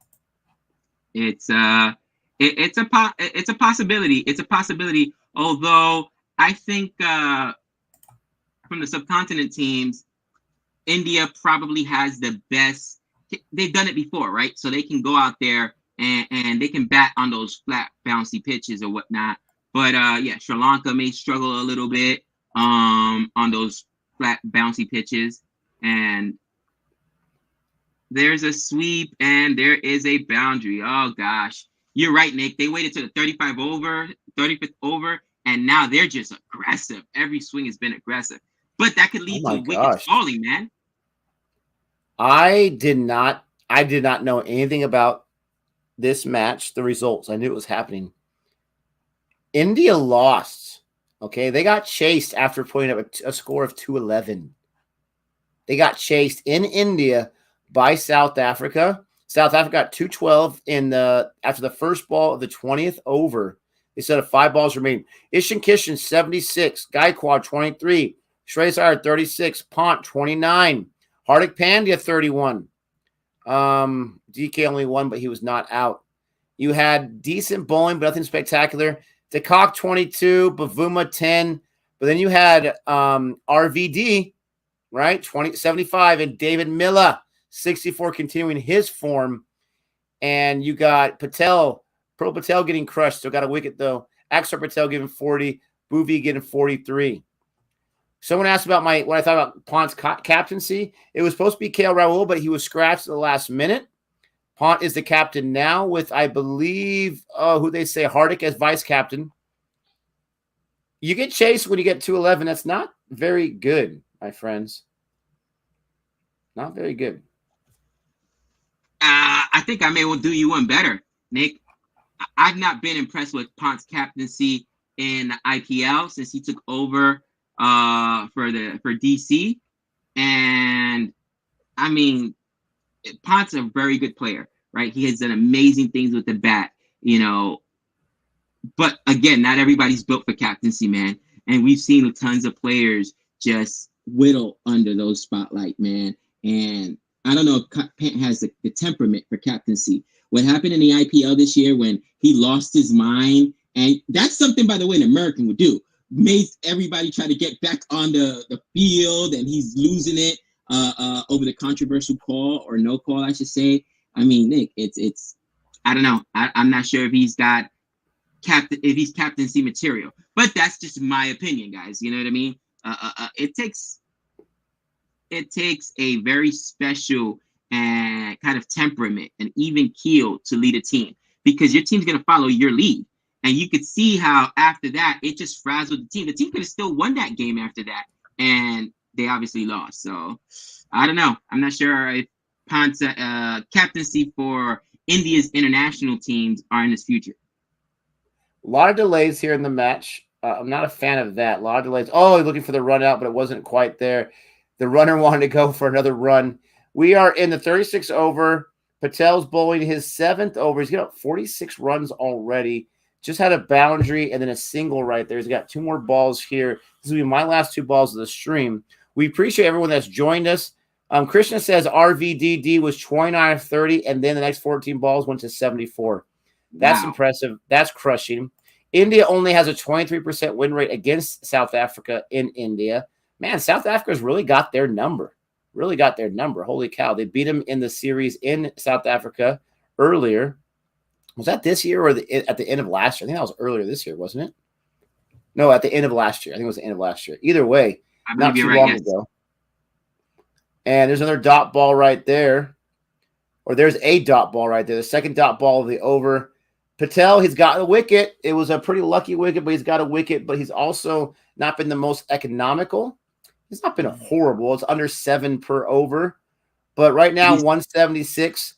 It's a possibility. It's a possibility. Although I think from the subcontinent teams, India probably has the best. They've done it before, right? So they can go out there and they can bat on those flat, bouncy pitches or whatnot. But yeah, Sri Lanka may struggle a little bit on those flat, bouncy pitches. And there's a sweep and there is a boundary. Oh gosh, you're right, Nick. They waited to the 35th over, and now they're just aggressive. Every swing has been aggressive, but that could lead to wickets falling, man. I did not know anything about this match, the results. I knew it was happening. India lost. Okay, they got chased after putting up a score of 211. They got chased in India by South Africa. South Africa got 212 after the first ball of the 20th over. They said 5 balls remaining. Ishan Kishan 76, Gaikwad 23, Shreyas Iyer 36, Pont 29, Hardik Pandya 31. DK only won, but he was not out. You had decent bowling, but nothing spectacular. DeCock 22, Bavuma 10, but then you had RVD. Right, 75, and David Miller, 64, continuing his form. And you got Pearl Patel getting crushed. Still got a wicket, though. Axar Patel giving 40, Bhuvi getting 43. Someone asked about what I thought about Pont's captaincy. It was supposed to be KL Rahul, but he was scratched at the last minute. Pont is the captain now with, I believe, who they say, Hardik as vice captain. You get chased when you get 211. That's not very good, my friends. Not very good. I think I may well do you one better, Nick. I've not been impressed with Pont's captaincy in the IPL since he took over for DC. And I mean, Pont's a very good player, right? He has done amazing things with the bat, But again, not everybody's built for captaincy, man. And we've seen tons of players just whittle under those spotlight, man. And I don't know if Pant has the temperament for captaincy. What happened in the IPL this year when he lost his mind, and that's something, by the way, an American would do. Made everybody try to get back on the field, and he's losing it over the controversial call or no call, I should say. I mean, Nick, it's I don't know. I'm not sure if he's got captaincy material, but that's just my opinion, guys. You know what I mean? It takes a very special and kind of temperament, an even keel to lead a team, because your team's going to follow your lead. And you could see how after that, it just frazzled the team. The team could have still won that game after that, and they obviously lost. So I don't know. I'm not sure if Pont's captaincy for India's international teams are in his future. A lot of delays here in the match. I'm not a fan of that. A lot of delays. Oh, looking for the run out, but it wasn't quite there. The runner wanted to go for another run. We are in the 36 over. Patel's bowling his 7th over. He's got 46 runs already. Just had a boundary and then a single right there. He's got 2 more balls here. This will be my last 2 balls of the stream. We appreciate everyone that's joined us. Krishna says RVDD was 29 of 30, and then the next 14 balls went to 74. That's impressive. That's crushing. India only has a 23% win rate against South Africa in India. Man, South Africa's really got their number. Really got their number. Holy cow. They beat them in the series in South Africa earlier. Was that this year or at the end of last year? I think that was earlier this year, wasn't it? No, at the end of last year. I think it was the end of last year. Either way, not too long ago. And there's another dot ball right there. Or there's a dot ball right there. The second dot ball of the over. Patel, he's got a wicket. It was a pretty lucky wicket, but he's got a wicket. But he's also not been the most economical. He's not been horrible. It's under 7 per over. But right now, 176.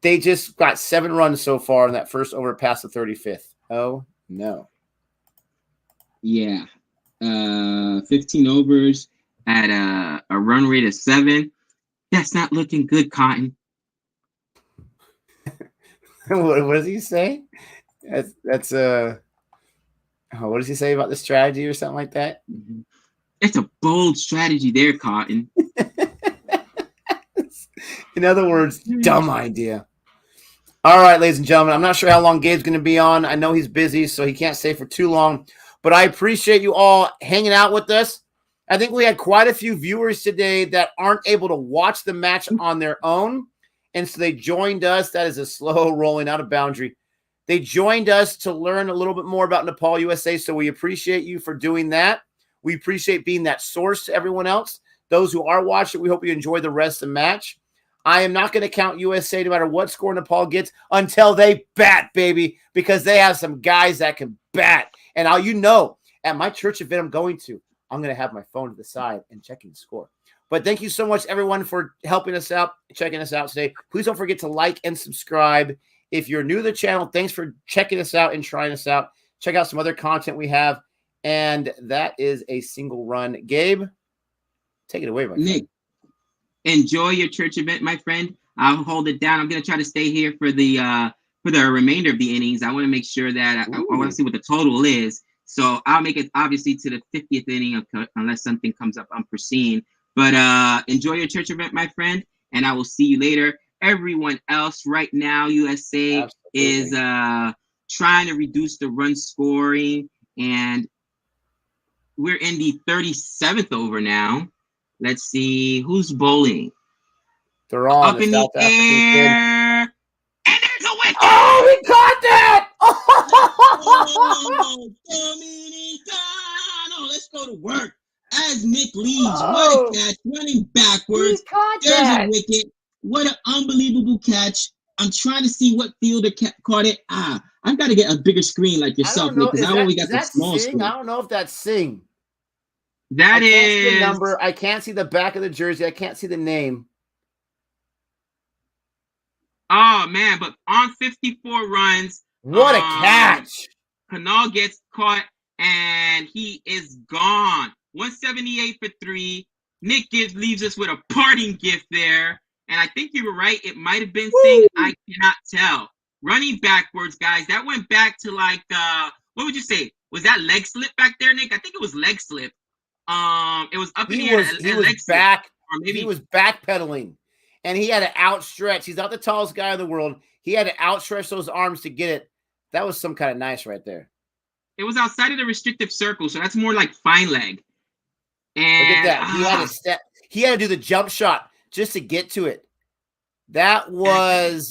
They just got 7 runs so far in that first over past the 35th. Oh, no. Yeah. 15 overs at a run rate of 7. That's not looking good, Cotton. What does he say? That's what does he say about the strategy or something like that? It's a bold strategy there, Cotton. In other words, dumb idea. All right, ladies and gentlemen, I'm not sure how long Gabe's going to be on. I know he's busy, so he can't stay for too long. But I appreciate you all hanging out with us. I think we had quite a few viewers today that aren't able to watch the match on their own. And so they joined us. That is a slow rolling out of boundary. They joined us to learn a little bit more about Nepal, USA. So we appreciate you for doing that. We appreciate being that source to everyone else. Those who are watching, we hope you enjoy the rest of the match. I am not going to count USA no matter what score Nepal gets until they bat, baby, because they have some guys that can bat. And at my church event I'm going to, I'm going to have my phone to the side and checking the score. But thank you so much, everyone, for helping us out, checking us out today. Please don't forget to like and subscribe. If you're new to the channel, thanks for checking us out and trying us out. Check out some other content we have. And that is a single run. Gabe, take it away, my Nick. friend. Enjoy your church event, my friend. I'll hold it down. I'm going to try to stay here for the remainder of the innings. I want to make sure that I want to see what the total is. So I'll make it obviously to the 50th inning unless something comes up unforeseen. But enjoy your church event, my friend, and I will see you later. Everyone else right now, USA is trying to reduce the run scoring, and we're in the 37th over now. Let's see who's bowling. They're on up in the air, and there's a wicket. Oh, he caught that! Oh, Dominicano, let's go to work. As Nick leads, what a catch, running backwards. There's a wicket. What an unbelievable catch. I'm trying to see what fielder caught it. I've got to get a bigger screen like yourself, Nick, because I only got the small screen. I don't know if that's Singh. That is the number. I can't see the back of the jersey. I can't see the name. Oh, man, but on 54 runs. What a catch. Kanal gets caught, and he is gone. 178 for 3. Nick leaves us with a parting gift there. And I think you were right. It might have been Singh. I cannot tell. Running backwards, guys. That went back to like, what would you say? Was that leg slip back there, Nick? I think it was leg slip. It was up in the air. He was backpedaling. And he had to outstretch. He's not the tallest guy in the world. He had to outstretch those arms to get it. That was some kind of nice right there. It was outside of the restrictive circle, so that's more like fine leg. And look at that. He had to step. He had to do the jump shot just to get to it. That was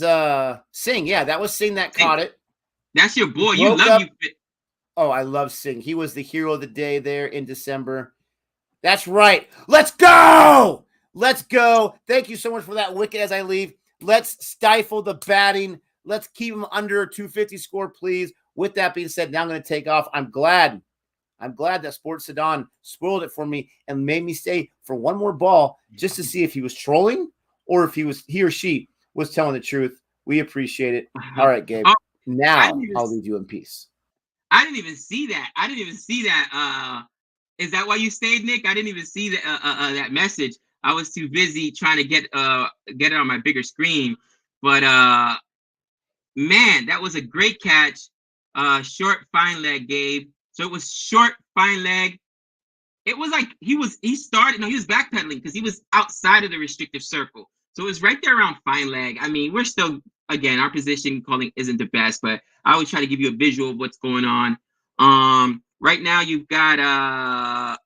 Singh. Yeah, that was Singh that caught it. That's your boy. You love you. Oh, I love Singh. He was the hero of the day there in December. That's right. Let's go. Let's go. Thank you so much for that wicket as I leave. Let's stifle the batting. Let's keep him under a 250 score, please. With that being said, now I'm going to take off. I'm glad that Sports Sedan spoiled it for me and made me stay for one more ball just to see if he was trolling or if he or she was telling the truth. We appreciate it. All right, Gabe. Now I'll leave you in peace. I didn't even see that. I didn't even see that. Is that why you stayed, Nick? I didn't even see that message. I was too busy trying to get it on my bigger screen. But man, that was a great catch. Short fine leg, Gabe. So it was short fine leg. It was like he was backpedaling because he was outside of the restrictive circle. So it was right there around fine leg. I mean, we're still, again, our position calling isn't the best, but I always try to give you a visual of what's going on. Right now you've got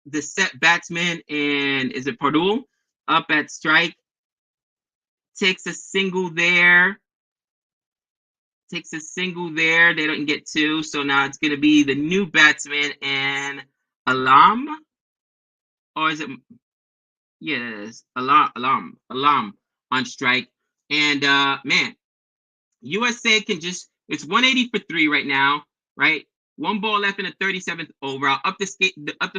the set batsman, and is it Pardul up at strike? Takes a single there. Takes a single there. They don't get two. So now it's going to be the new batsman and Alam. Or is it? Yes, Alam on strike. And man, USA can just, it's 180 for 3 right now, right? 1 ball left in the 37th over. I'll up the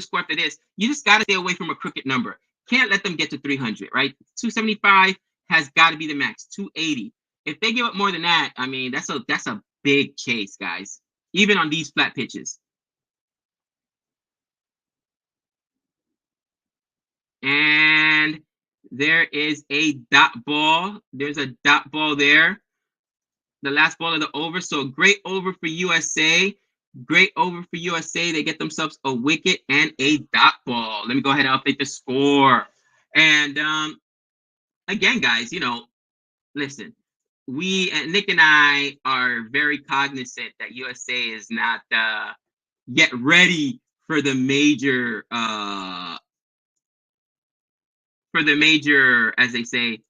score after this. You just got to stay away from a crooked number. Can't let them get to 300, right? 275 has got to be the max. 280. If they give up more than that, I mean, that's a big chase, guys. Even on these flat pitches. And there is a dot ball. There's a dot ball there. The last ball of the over. So great over for USA. Great over for USA. They get themselves a wicket and a dot ball. Let me go ahead and update the score. And again, guys, listen, Nick and I are very cognizant that USA is not yet ready for the major as they say,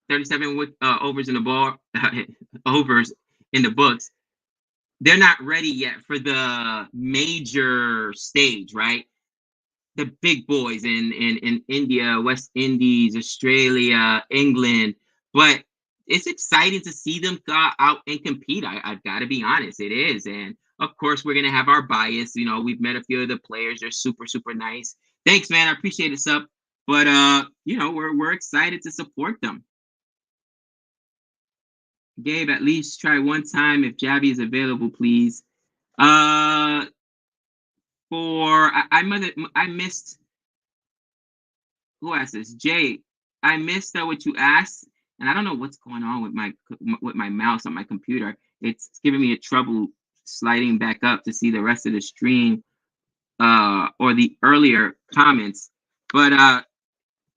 37 overs in the ball, overs in the books. They're not ready yet for the major stage, right? The big boys in India, West Indies, Australia, England. But it's exciting to see them go out and compete. I've got to be honest, it is. And of course, we're going to have our bias. We've met a few of the players. They're super, super nice. Thanks, man. I appreciate it, Sup. But, we're excited to support them. Gabe, at least try one time if Javi is available, please. I missed. Who asked this? Jay. I missed what you asked, and I don't know what's going on with my mouse on my computer. It's giving me a trouble sliding back up to see the rest of the stream or the earlier comments. But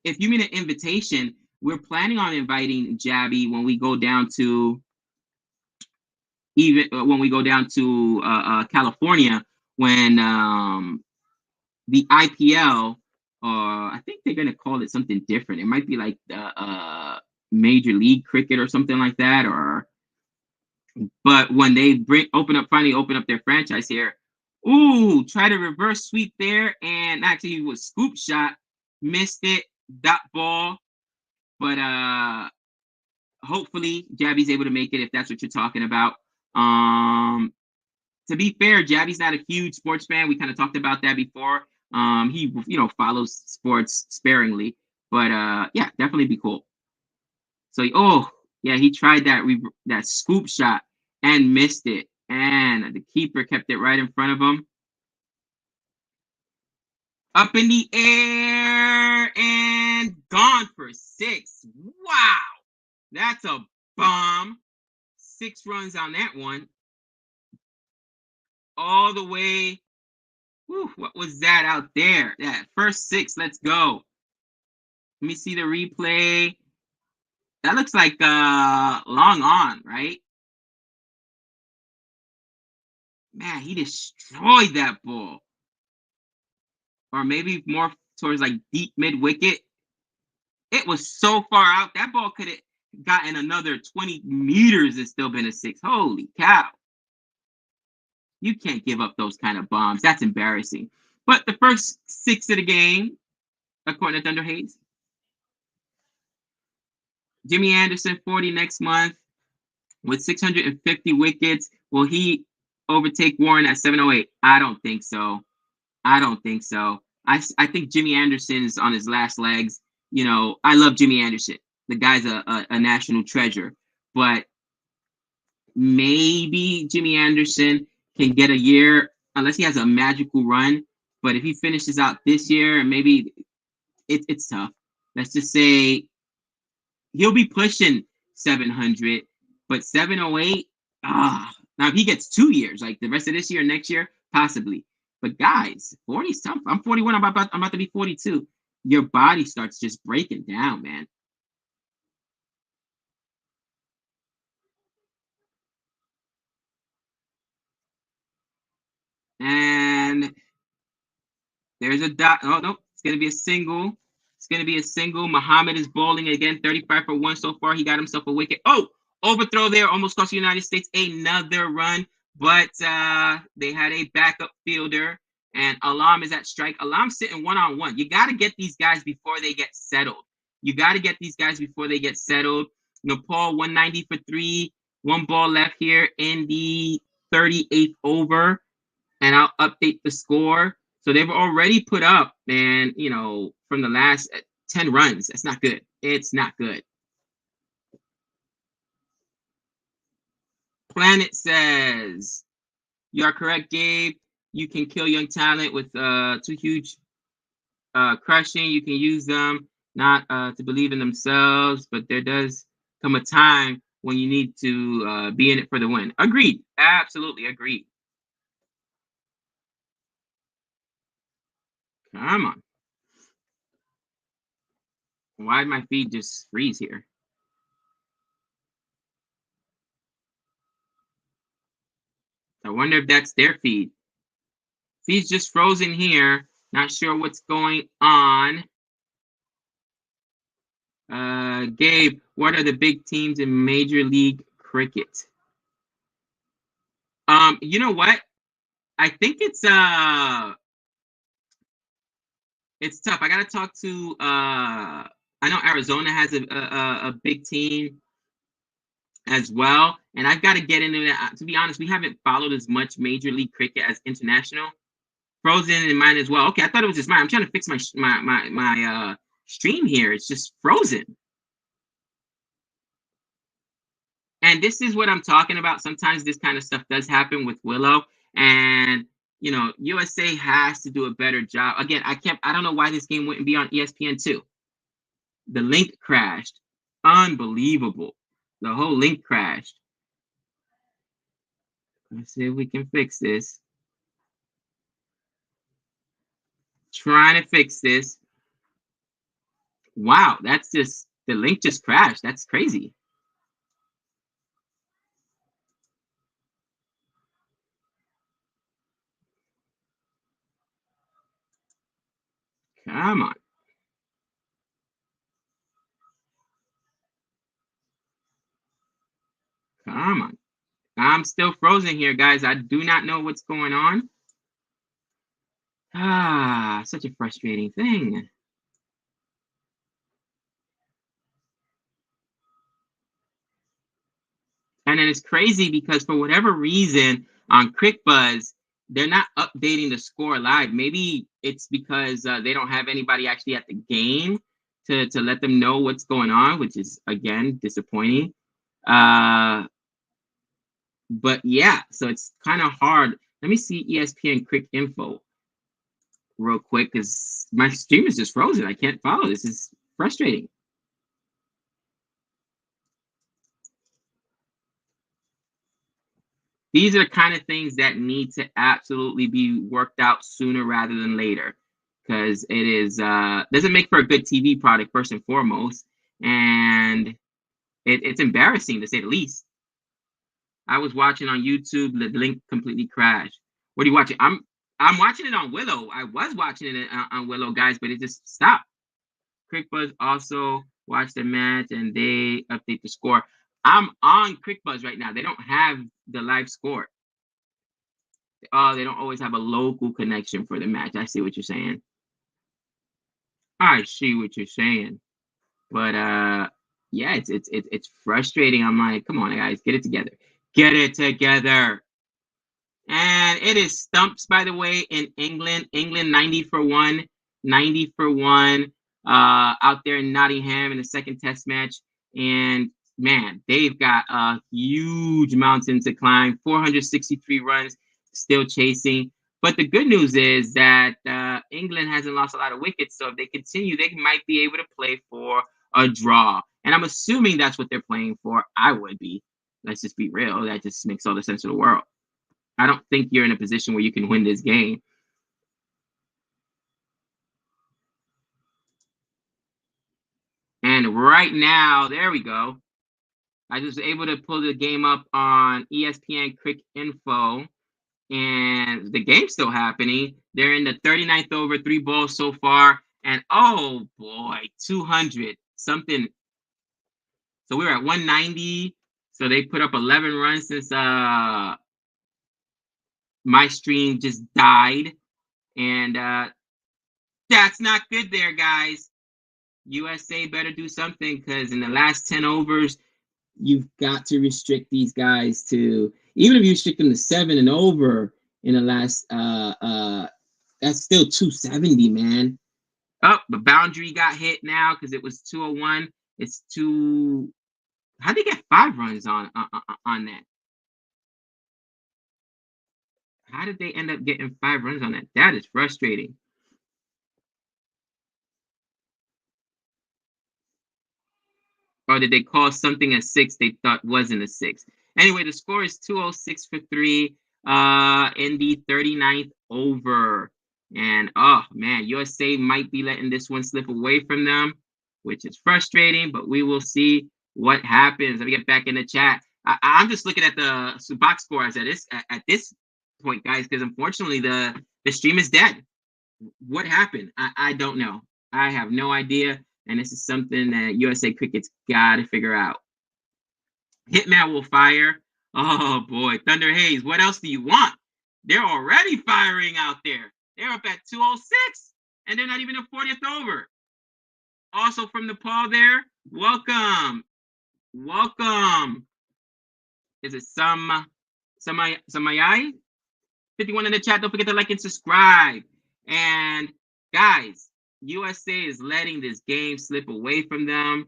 if you mean an invitation, we're planning on inviting Javi when we go down to California when the IPL, I think they're gonna call it something different. It might be like Major League Cricket or something like that. But when they finally open up their franchise here, try to reverse sweep there, and actually it was scoop shot, missed it, dot ball. But hopefully Javi's able to make it if that's what you're talking about. To be fair, Javi's not a huge sports fan. We kind of talked about that before. He follows sports sparingly, but yeah, definitely be cool. So he tried that scoop shot and missed it, and the keeper kept it right in front of him. Up in the air and gone for 6. Wow, that's a bomb. 6 runs on that one. All the way. Whew, what was that out there? That first 6. Let's go. Let me see the replay. That looks like long on, right? Man, he destroyed that ball. Or maybe more towards like deep mid wicket. It was so far out. That ball could have gotten another 20 meters and still been a 6. Holy cow. You can't give up those kind of bombs. That's embarrassing. But the first 6 of the game, according to Thunder Hayes. Jimmy Anderson, 40 next month with 650 wickets. Will he overtake Warren at 708? I don't think so. I think Jimmy Anderson's on his last legs. I love Jimmy Anderson. The guy's a national treasure. But, maybe Jimmy Anderson can get a year unless he has a magical run. But if he finishes out this year, maybe it's tough. Let's just say he'll be pushing 700, but 708. Now if he gets 2 years, like the rest of this year, next year, possibly. But guys, 40 is tough. I'm 41. I'm about to be 42. Your body starts just breaking down, man. And there's a dot. Oh, no, it's going to be a single. It's going to be a single. Muhammad is bowling again, 35 for 1 so far. He got himself a wicket. Oh, overthrow there. Almost cost the United States another run. But they had a backup fielder. And Alam is at strike. Alam's sitting one-on-one. You got to get these guys before they get settled. Nepal, 190 for 3. 1 ball left here in the 38th over. And I'll update the score. So they've already put up, man, from the last 10 runs. That's not good. It's not good. Planet says, you are correct, Gabe. You can kill young talent with 2 huge crushing. You can use them not to believe in themselves, but there does come a time when you need to be in it for the win. Agreed. Absolutely agreed. Come on. Why did my feed just freeze here? I wonder if that's their feed. Feed's just frozen here. Not sure what's going on. Gabe, what are the big teams in Major League Cricket? You know what? I think it's tough. I gotta talk to I know Arizona has a big team as well, and I've got to get into that. To be honest, we haven't followed as much Major League Cricket as international. Frozen in mine as well. Okay, I thought it was just mine. I'm trying to fix my stream here. It's just frozen. And this is what I'm talking about. Sometimes this kind of stuff does happen with Willow, and USA has to do a better job. Again, I don't know why this game wouldn't be on ESPN2. The link crashed. Unbelievable. The whole link crashed. Let's see if we can fix this. Trying to fix this. Wow, that's just, the link just crashed. That's crazy. Come on. Come on. I'm still frozen here, guys. I do not know what's going on. Such a frustrating thing. And then it's crazy because for whatever reason on CrickBuzz, they're not updating the score live. Maybe it's because they don't have anybody actually at the game to let them know what's going on, which is, again, disappointing. But yeah, so it's kind of hard. Let me see ESPN Crick Info real quick because my stream is just frozen. I can't follow. This is frustrating. These are the kind of things that need to absolutely be worked out sooner rather than later, because it is doesn't make for a good TV product first and foremost, and it's embarrassing to say the least. I was watching on YouTube, the link completely crashed. What are you watching? I'm watching it on Willow. I was watching it on Willow, guys, but it just stopped. CrickBuzz also watched the match and they update the score. I'm on CrickBuzz right now. They don't have the live score. They don't always have a local connection for the match. I see what you're saying. I see what you're saying. But yeah, it's frustrating. I'm like, come on, guys, get it together. Get it together. And it is stumps, by the way, in England. England 90 for 1. 90 for 1 out there in Nottingham in the second test match. And man, they've got a huge mountain to climb. 463 runs, still chasing. But the good news is that England hasn't lost a lot of wickets. So if they continue, they might be able to play for a draw. And I'm assuming that's what they're playing for. I would be. Let's just be real. That just makes all the sense in the world. I don't think you're in a position where you can win this game. And right now, there we go. I was able to pull the game up on ESPN Quick Info, and the game's still happening. They're in the 39th over, 3 balls so far, and oh boy, 200 something. So we were at 190. So they put up 11 runs since my stream just died, and that's not good there, guys. USA better do something, because in the last 10 overs, you've got to restrict these guys to, even if you restrict them to 7 and over in the last, that's still 270, man. Oh, the boundary got hit now because it was 201. It's two. How'd they get 5 runs on that? How did they end up getting 5 runs on that? That is frustrating. Or did they call something a 6 they thought wasn't a 6? Anyway, the score is 206 for 3 in the 39th over. And, oh, man, USA might be letting this one slip away from them, which is frustrating, but we will see what happens. Let me get back in the chat. I'm just looking at the box scores at this point, guys, because unfortunately the stream is dead. What happened? I don't know. I have no idea. And this is something that USA Cricket's got to figure out. Hitman will fire. Oh, boy. Thunder Haze, what else do you want? They're already firing out there. They're up at 206, and they're not even a 40th over. Also from Nepal there, welcome. Welcome. Is it Samayai? 51 in the chat. Don't forget to like and subscribe. And, guys, USA is letting this game slip away from them.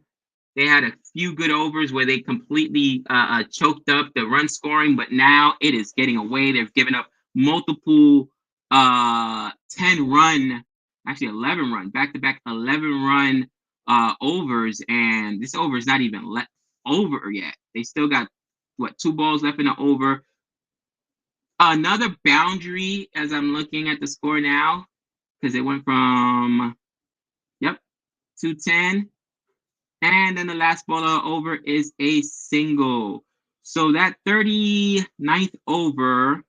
They had a few good overs where they completely choked up the run scoring, but now it is getting away. They've given up multiple 10-run, actually 11-run, back-to-back 11-run overs, and this over is not even over yet. They still got, 2 balls left in the over. Another boundary as I'm looking at the score now, because it went from, 210. And then the last ball over is a single. So that 39th over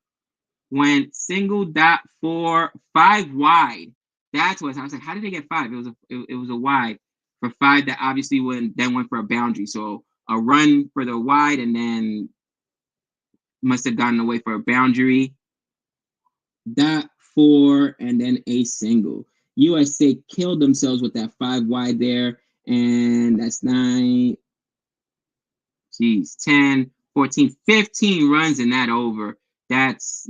went single dot for 5 wide. That's what I was like. How did they get 5? It was a wide for 5 that obviously then went for a boundary. So a run for the wide and then must have gotten away for a boundary. Dot 4 and then a single. USA killed themselves with that 5 wide there. And that's 9, 10, 14, 15 runs in that over. That's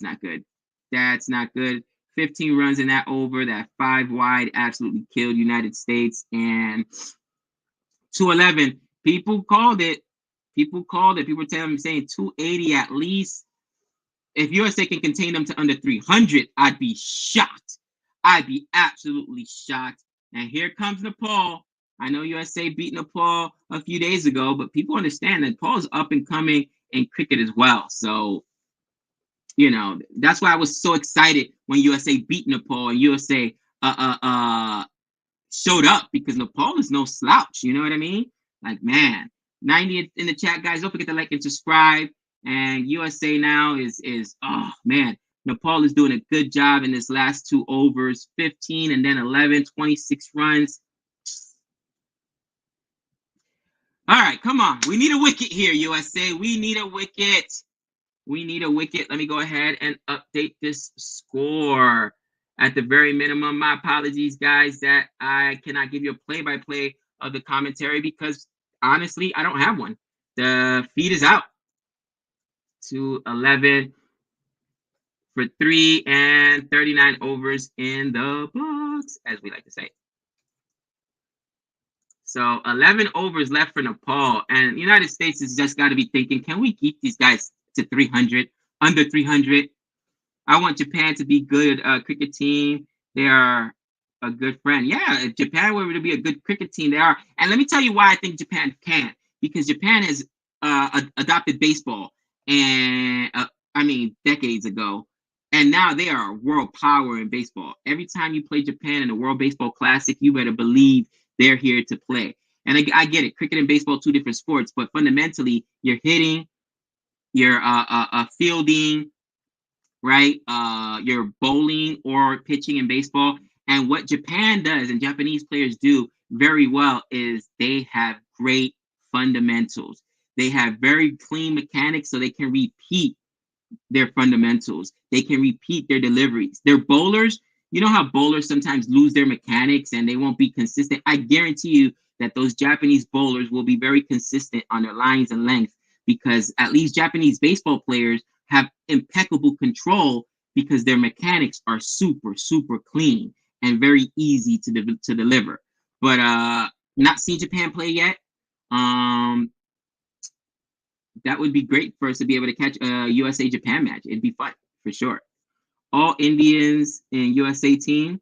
not good. That's not good. 15 runs in that over. That 5 wide absolutely killed United States. And 211, people called it. People called it. People were saying 280 at least. If USA can contain them to under 300, I'd be shocked. I'd be absolutely shocked. And here comes Nepal. I know USA beat Nepal a few days ago, but people understand that Nepal is up and coming in cricket as well. So, that's why I was so excited when USA beat Nepal and USA showed up, because Nepal is no slouch. You know what I mean? Like, man, 90 in the chat, guys. Don't forget to like and subscribe. And USA now is oh, man. Nepal is doing a good job in this last 2 overs, 15 and then 11, 26 runs. All right, come on. We need a wicket here, USA. We need a wicket. We need a wicket. Let me go ahead and update this score. At the very minimum, my apologies, guys, that I cannot give you a play-by-play of the commentary because, honestly, I don't have one. The feed is out. 211. For 3 and 39 overs in the box, as we like to say. So 11 overs left for Nepal, and the United States has just got to be thinking, can we keep these guys to 300, under 300? I want Japan to be good cricket team. They are a good friend. Yeah, if Japan were to be a good cricket team, they are. And let me tell you why I think Japan can. Because Japan has adopted baseball, and I mean decades ago, and now they are a world power in baseball. Every time you play Japan in the World Baseball Classic, you better believe they're here to play. And I get it, cricket and baseball, two different sports, but fundamentally, you're hitting, you're fielding, right? You're bowling or pitching in baseball. And what Japan does and Japanese players do very well is they have great fundamentals. They have very clean mechanics, so they can repeat their fundamentals. They can repeat their deliveries. Their bowlers, you know how bowlers sometimes lose their mechanics and they won't be consistent? I guarantee you that those Japanese bowlers will be very consistent on their lines and length, because at least Japanese baseball players have impeccable control because their mechanics are super, super clean and very easy to deliver. But not seen Japan play yet. That would be great for us to be able to catch a USA Japan match. It'd be fun for sure. All Indians in USA team.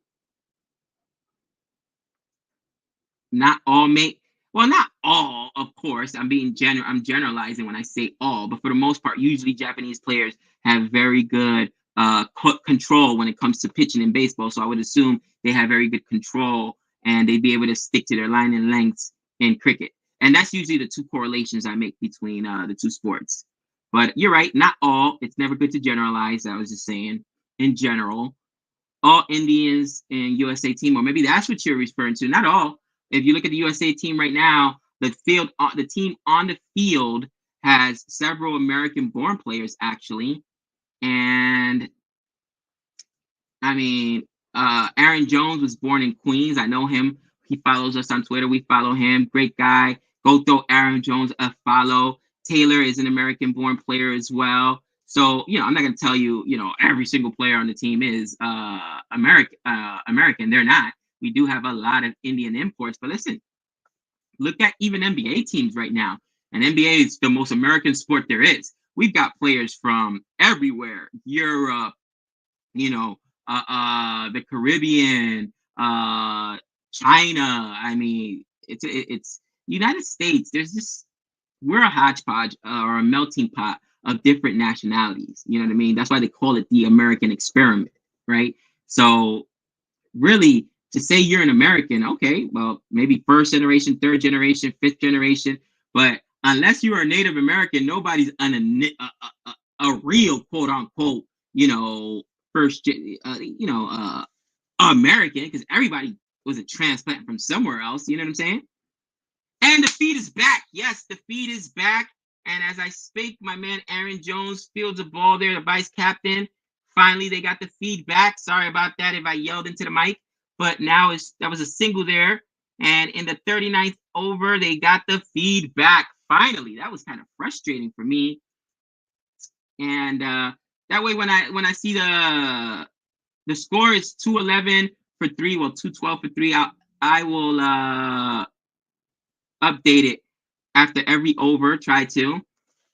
Not all make, well, not all, of course. I'm generalizing when I say all, but for the most part, usually Japanese players have very good control when it comes to pitching in baseball. So I would assume they have very good control and they'd be able to stick to their line and lengths in cricket. And that's usually the two correlations I make between the two sports. But you're right, not all. It's never good to generalize. I was just saying, in general, all Indians in USA team, or maybe that's what you're referring to. Not all. If you look at the USA team right now, the team on the field has several American-born players actually, and I mean, Aaron Jones was born in Queens. I know him. He follows us on Twitter. We follow him. Great guy. Go throw Aaron Jones a follow. Taylor is an American-born player as well. So, I'm not going to tell you, every single player on the team is American. They're not. We do have a lot of Indian imports. But listen, look at even NBA teams right now. And NBA is the most American sport there is. We've got players from everywhere. Europe, the Caribbean, China. I mean, it's United States. We're a hodgepodge or a melting pot of different nationalities. You know what I mean? That's why they call it the American experiment, right? So really, to say you're an American, okay, well, maybe first generation, third generation, fifth generation, but unless you are a Native American, nobody's a real quote unquote, first, American, because everybody was a transplant from somewhere else. You know what I'm saying? And the feed is back. Yes, the feed is back. And as I speak, my man Aaron Jones fields a ball there, the vice captain. Finally, they got the feed back. Sorry about that if I yelled into the mic. But now that was a single there. And in the 39th over, they got the feed back. Finally, that was kind of frustrating for me. And that way, when I see the score is 211 for 3, well, 212 for 3, I will update it after every over, try to.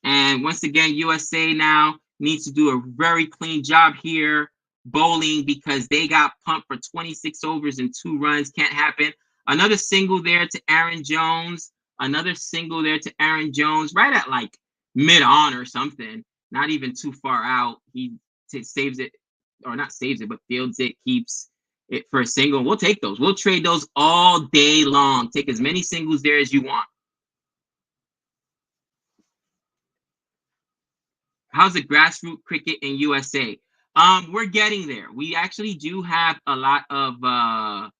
And once again, USA now needs to do a very clean job here bowling, because they got pumped for 26 overs and 2 runs. Can't happen. Another single there to Aaron Jones. Another single there to Aaron Jones, right at like mid-on or something. Not even too far out. He saves it, or not saves it, but fields it, keeps it for a single. We'll take those. We'll trade those all day long. Take as many singles there as you want. How's the grassroots cricket in USA? We're getting there. We actually do have a lot of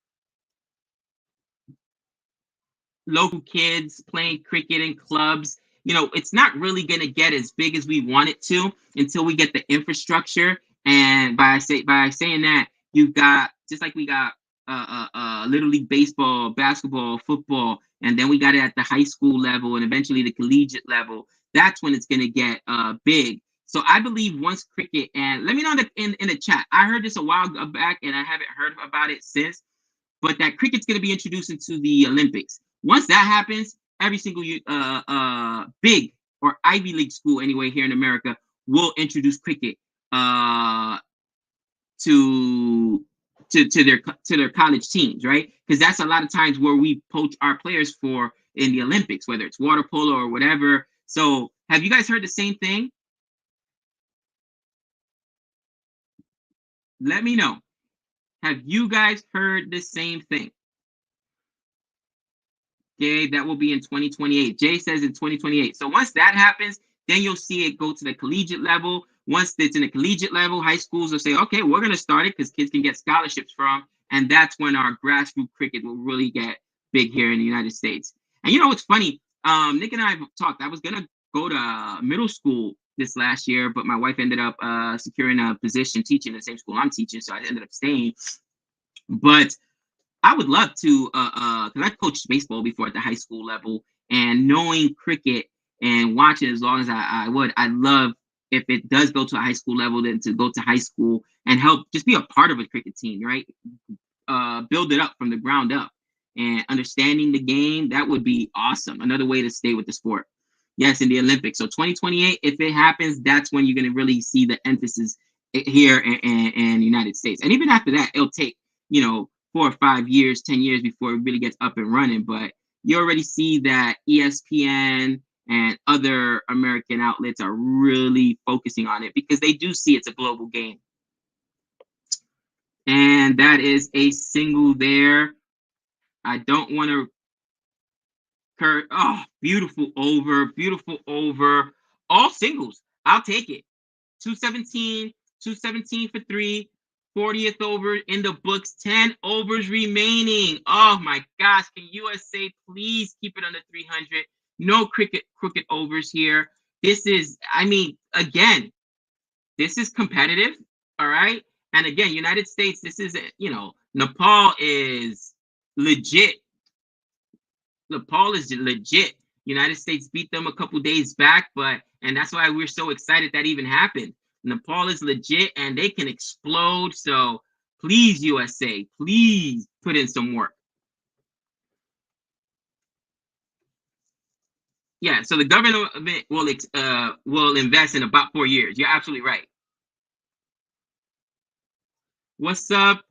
local kids playing cricket in clubs. It's not really going to get as big as we want it to until we get the infrastructure. And by saying that, you've got, just like we got Little League baseball, basketball, football, and then we got it at the high school level and eventually the collegiate level. That's when it's going to get big. So I believe once cricket, and let me know in the chat. I heard this a while back and I haven't heard about it since, but that cricket's going to be introduced into the Olympics. Once that happens, every single big or Ivy League school anyway here in America will introduce cricket to their college teams, right? Because that's a lot of times where we poach our players for in the Olympics, whether it's water polo or whatever. So have you guys heard the same thing? Let me know. Have you guys heard the same thing? Okay, that will be in 2028. Jay says in 2028. So once that happens, then you'll see it go to the collegiate level. Once it's in the collegiate level, high schools will say, okay, we're going to start it because kids can get scholarships from. And that's when our grassroots cricket will really get big here in the United States. And you know what's funny? Nick and I have talked. I was going to go to middle school this last year, but my wife ended up securing a position teaching in the same school I'm teaching. So I ended up staying. But I would love to, because I coached baseball before at the high school level, and knowing cricket and watching as long as I would, I'd love if it does go to a high school level, then to go to high school and help just be a part of a cricket team, right? Build it up from the ground up and understanding the game. That would be awesome. Another way to stay with the sport. Yes, in the Olympics. So 2028, if it happens, that's when you're going to really see the emphasis here in the United States. And even after that, it'll take, 4 or 5 years, 10 years before it really gets up and running. But you already see that ESPN and other American outlets are really focusing on it because they do see it's a global game. And that is a single there. I don't want to Kurt. Oh, beautiful over, beautiful over. All singles. I'll take it. 217, 217 for 3. 40th over in the books. 10 overs remaining. Oh my gosh. Can USA please keep it under 300? No crooked overs here. This is, again, this is competitive. All right. And again, United States, this is, Nepal is legit. Nepal is legit. United States beat them a couple days back, and that's why we're so excited that even happened. Nepal is legit and they can explode. So please, USA, please put in some work. Yeah, so the government will invest in about 4 years. You're absolutely right. What's up?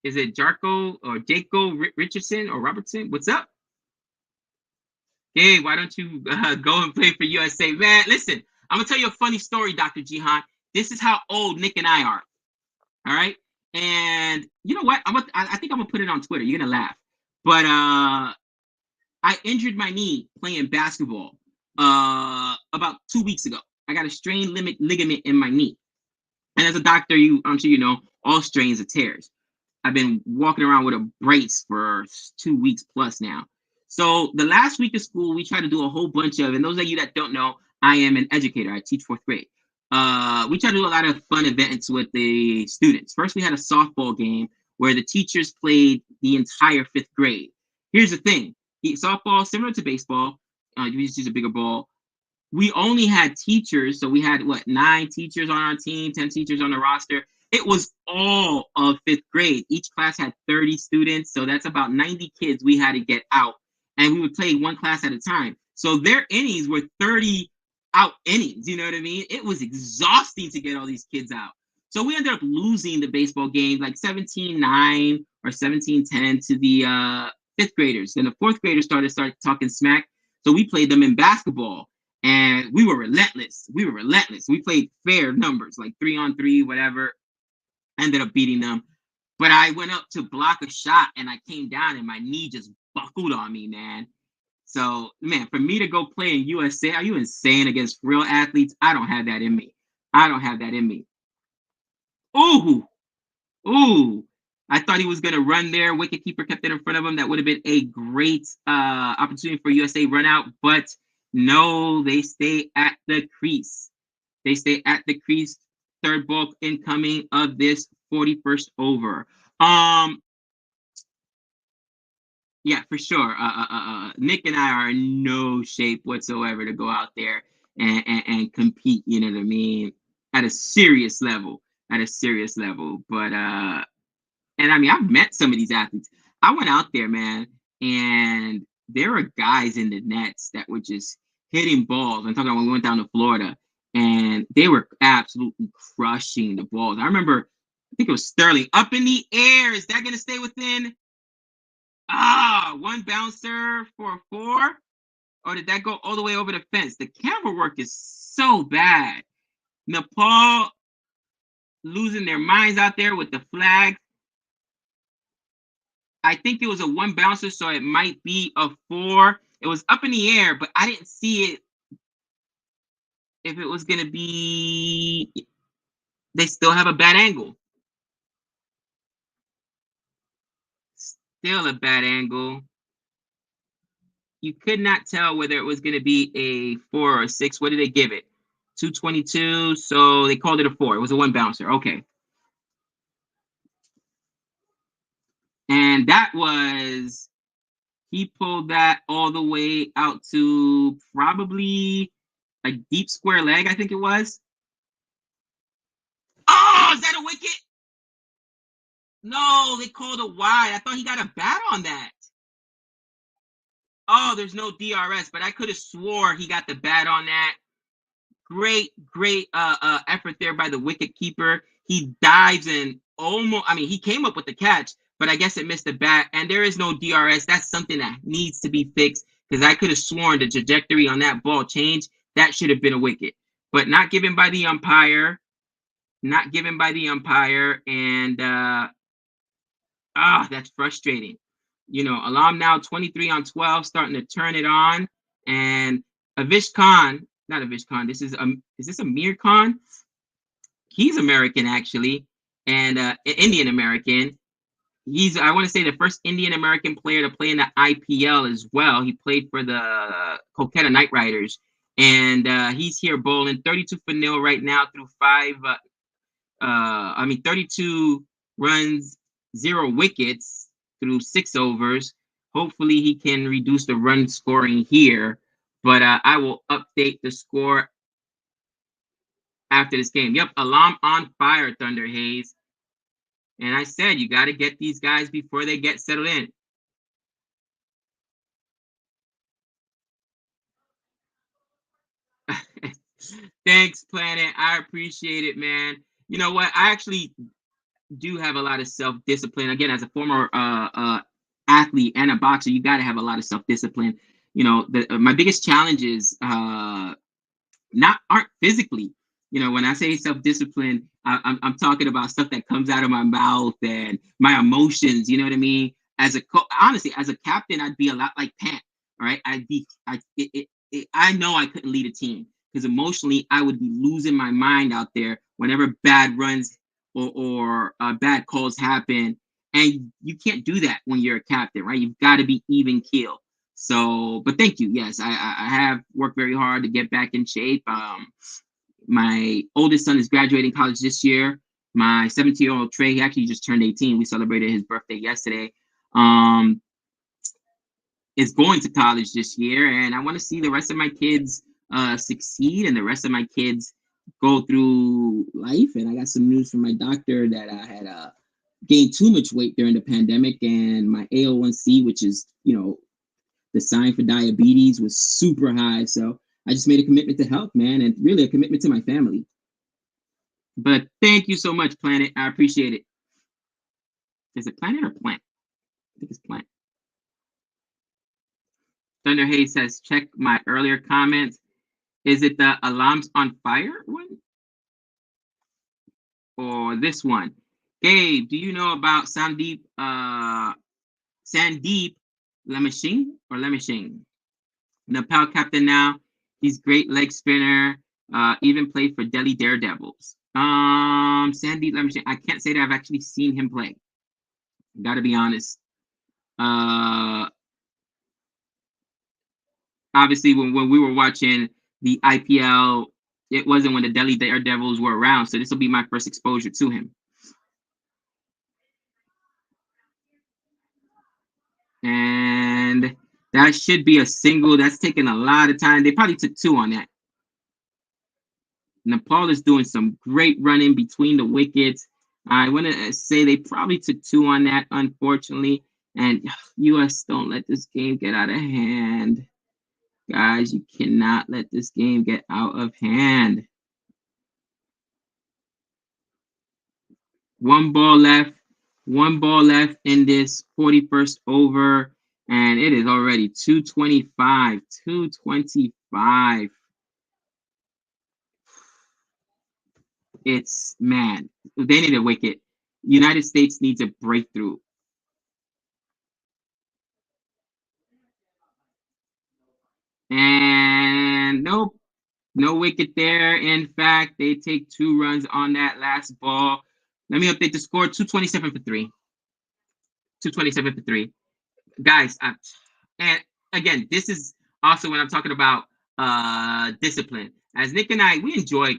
Is it Jarko or Jaco Richardson or Robertson? What's up? Hey, why don't you go and play for USA? Man, listen, I'm going to tell you a funny story, Dr. Jihan. This is how old Nick and I are. All right? And you know what? I think I'm going to put it on Twitter. You're going to laugh. But I injured my knee playing basketball about 2 weeks ago. I got a strained ligament in my knee. And as a doctor, I'm sure you know, all strains are tears. I've been walking around with a brace for 2 weeks plus now. So the last week of school, we try to do a whole bunch of, and those of you that don't know, I am an educator. I teach 4th grade. We try to do a lot of fun events with the students. First, we had a softball game where the teachers played the entire 5th grade. Here's the thing. Softball, similar to baseball, you just use a bigger ball. We only had teachers. So we had, 9 teachers on our team, 10 teachers on the roster. It was all of 5th grade. Each class had 30 students. So that's about 90 kids we had to get out. And we would play one class at a time. So their innings were 30 out innings. You know what I mean? It was exhausting to get all these kids out. So we ended up losing the baseball game like 17-9 or 17-10 to the 5th graders. Then the 4th graders started talking smack. So we played them in basketball. And we were relentless. We played fair numbers, like 3-on-3, whatever. Ended up beating them. But I went up to block a shot and I came down and my knee just buckled on me, man. So, man, for me to go play in USA, are you insane against real athletes? I don't have that in me. Ooh. I thought he was going to run there. Wicket keeper kept it in front of him. That would have been a great opportunity for USA run out. But no, they stay at the crease. Third ball incoming of this 41st over. Yeah, for sure. Nick and I are in no shape whatsoever to go out there and compete, you know what I mean, at a serious level. But and I mean, I've met some of these athletes. I went out there, man, and there were guys in the nets that were just hitting balls. I'm talking about when we went down to Florida, and they were absolutely crushing the balls. I remember, I think it was Sterling up in the air. Is that going to stay within? One bouncer for a 4? Or did that go all the way over the fence? The camera work is so bad. Nepal losing their minds out there with the flag. I think it was a 1 bouncer, so it might be a 4. It was up in the air, but I didn't see it. If it was going to be, they still have a bad angle. Still a bad angle. You could not tell whether it was going to be a 4 or a 6. What did they give it? 222. So they called it a 4. It was a 1 bouncer. Okay. And that was, he pulled that all the way out to probably a deep square leg, I think it was. Oh, is that a wicket? No, they called a wide. I thought he got a bat on that. Oh, there's no DRS, but I could have swore he got the bat on that. Great effort there by the wicket keeper. He dives and almost, I mean, he came up with the catch, but I guess it missed the bat, and there is no DRS. That's something that needs to be fixed, because I could have sworn the trajectory on that ball changed. That should have been a wicket, but not given by the umpire. Not given by the umpire, and that's frustrating. You know, Alam now 23 on 12, starting to turn it on, and Avish Khan, not Avish Khan, is this Amir Khan? He's American, actually, and Indian American. He's, I want to say, the first Indian American player to play in the IPL as well. He played for the Kolkata Knight Riders, and he's here bowling 32 for 0 right now through 32 runs, 0 wickets through 6 overs. Hopefully he can reduce the run scoring here, but I will update the score after this game. Yep, Alam on fire, Thunder Haze. And I said, you got to get these guys before they get settled in. Thanks, Planet. I appreciate it, man. You know what? I actually do have a lot of self-discipline. Again, as a former athlete and a boxer, you got to have a lot of self-discipline. You know, my biggest challenges aren't physically. You know, when I say self-discipline, I'm talking about stuff that comes out of my mouth and my emotions. You know what I mean? Honestly, as a captain, I'd be a lot like Pat. All right, I know I couldn't lead a team, because emotionally I would be losing my mind out there whenever bad runs or bad calls happen, and you can't do that when you're a captain, right? You've got to be even keel. So, but thank you. Yes, I have worked very hard to get back in shape. My oldest son is graduating college this year. My 17-year-old Trey, he actually just turned 18. We celebrated his birthday yesterday. Is going to college this year, and I want to see the rest of my kids succeed, and the rest of my kids go through life. And I got some news from my doctor that I had gained too much weight during the pandemic, and my AO1C, which is, you know, the sign for diabetes, was super high. So I just made a commitment to health, man, and really a commitment to my family. But thank you so much, Planet. I appreciate it. Is it Planet or Plant? I think it's Plant. Thunder Hayes says, check my earlier comments. Is it the Alarms on Fire one? Or this one? Gabe, do you know about Sandeep Lemishing? Nepal captain now. He's great leg spinner. Even played for Delhi Daredevils. Sandeep Lemishing. I can't say that I've actually seen him play. Gotta be honest. Obviously, when we were watching the IPL, it wasn't when the Delhi Daredevils were around, so this will be my first exposure to him. And that should be a single. That's taking a lot of time. They probably took 2 on that. Nepal is doing some great running between the wickets. I want to say they probably took 2 on that, unfortunately. And US, don't let this game get out of hand. Guys, you cannot let this game get out of hand. One ball left in this 41st over, and it is already 225. 225. It's, man, they need a wicket. United States needs a breakthrough. And nope, no wicket there. In fact, they take 2 runs on that last ball. Let me update the score. 227 for 3. 227 for 3. Guys, and again, this is also when I'm talking about discipline. As Nick and I, we enjoy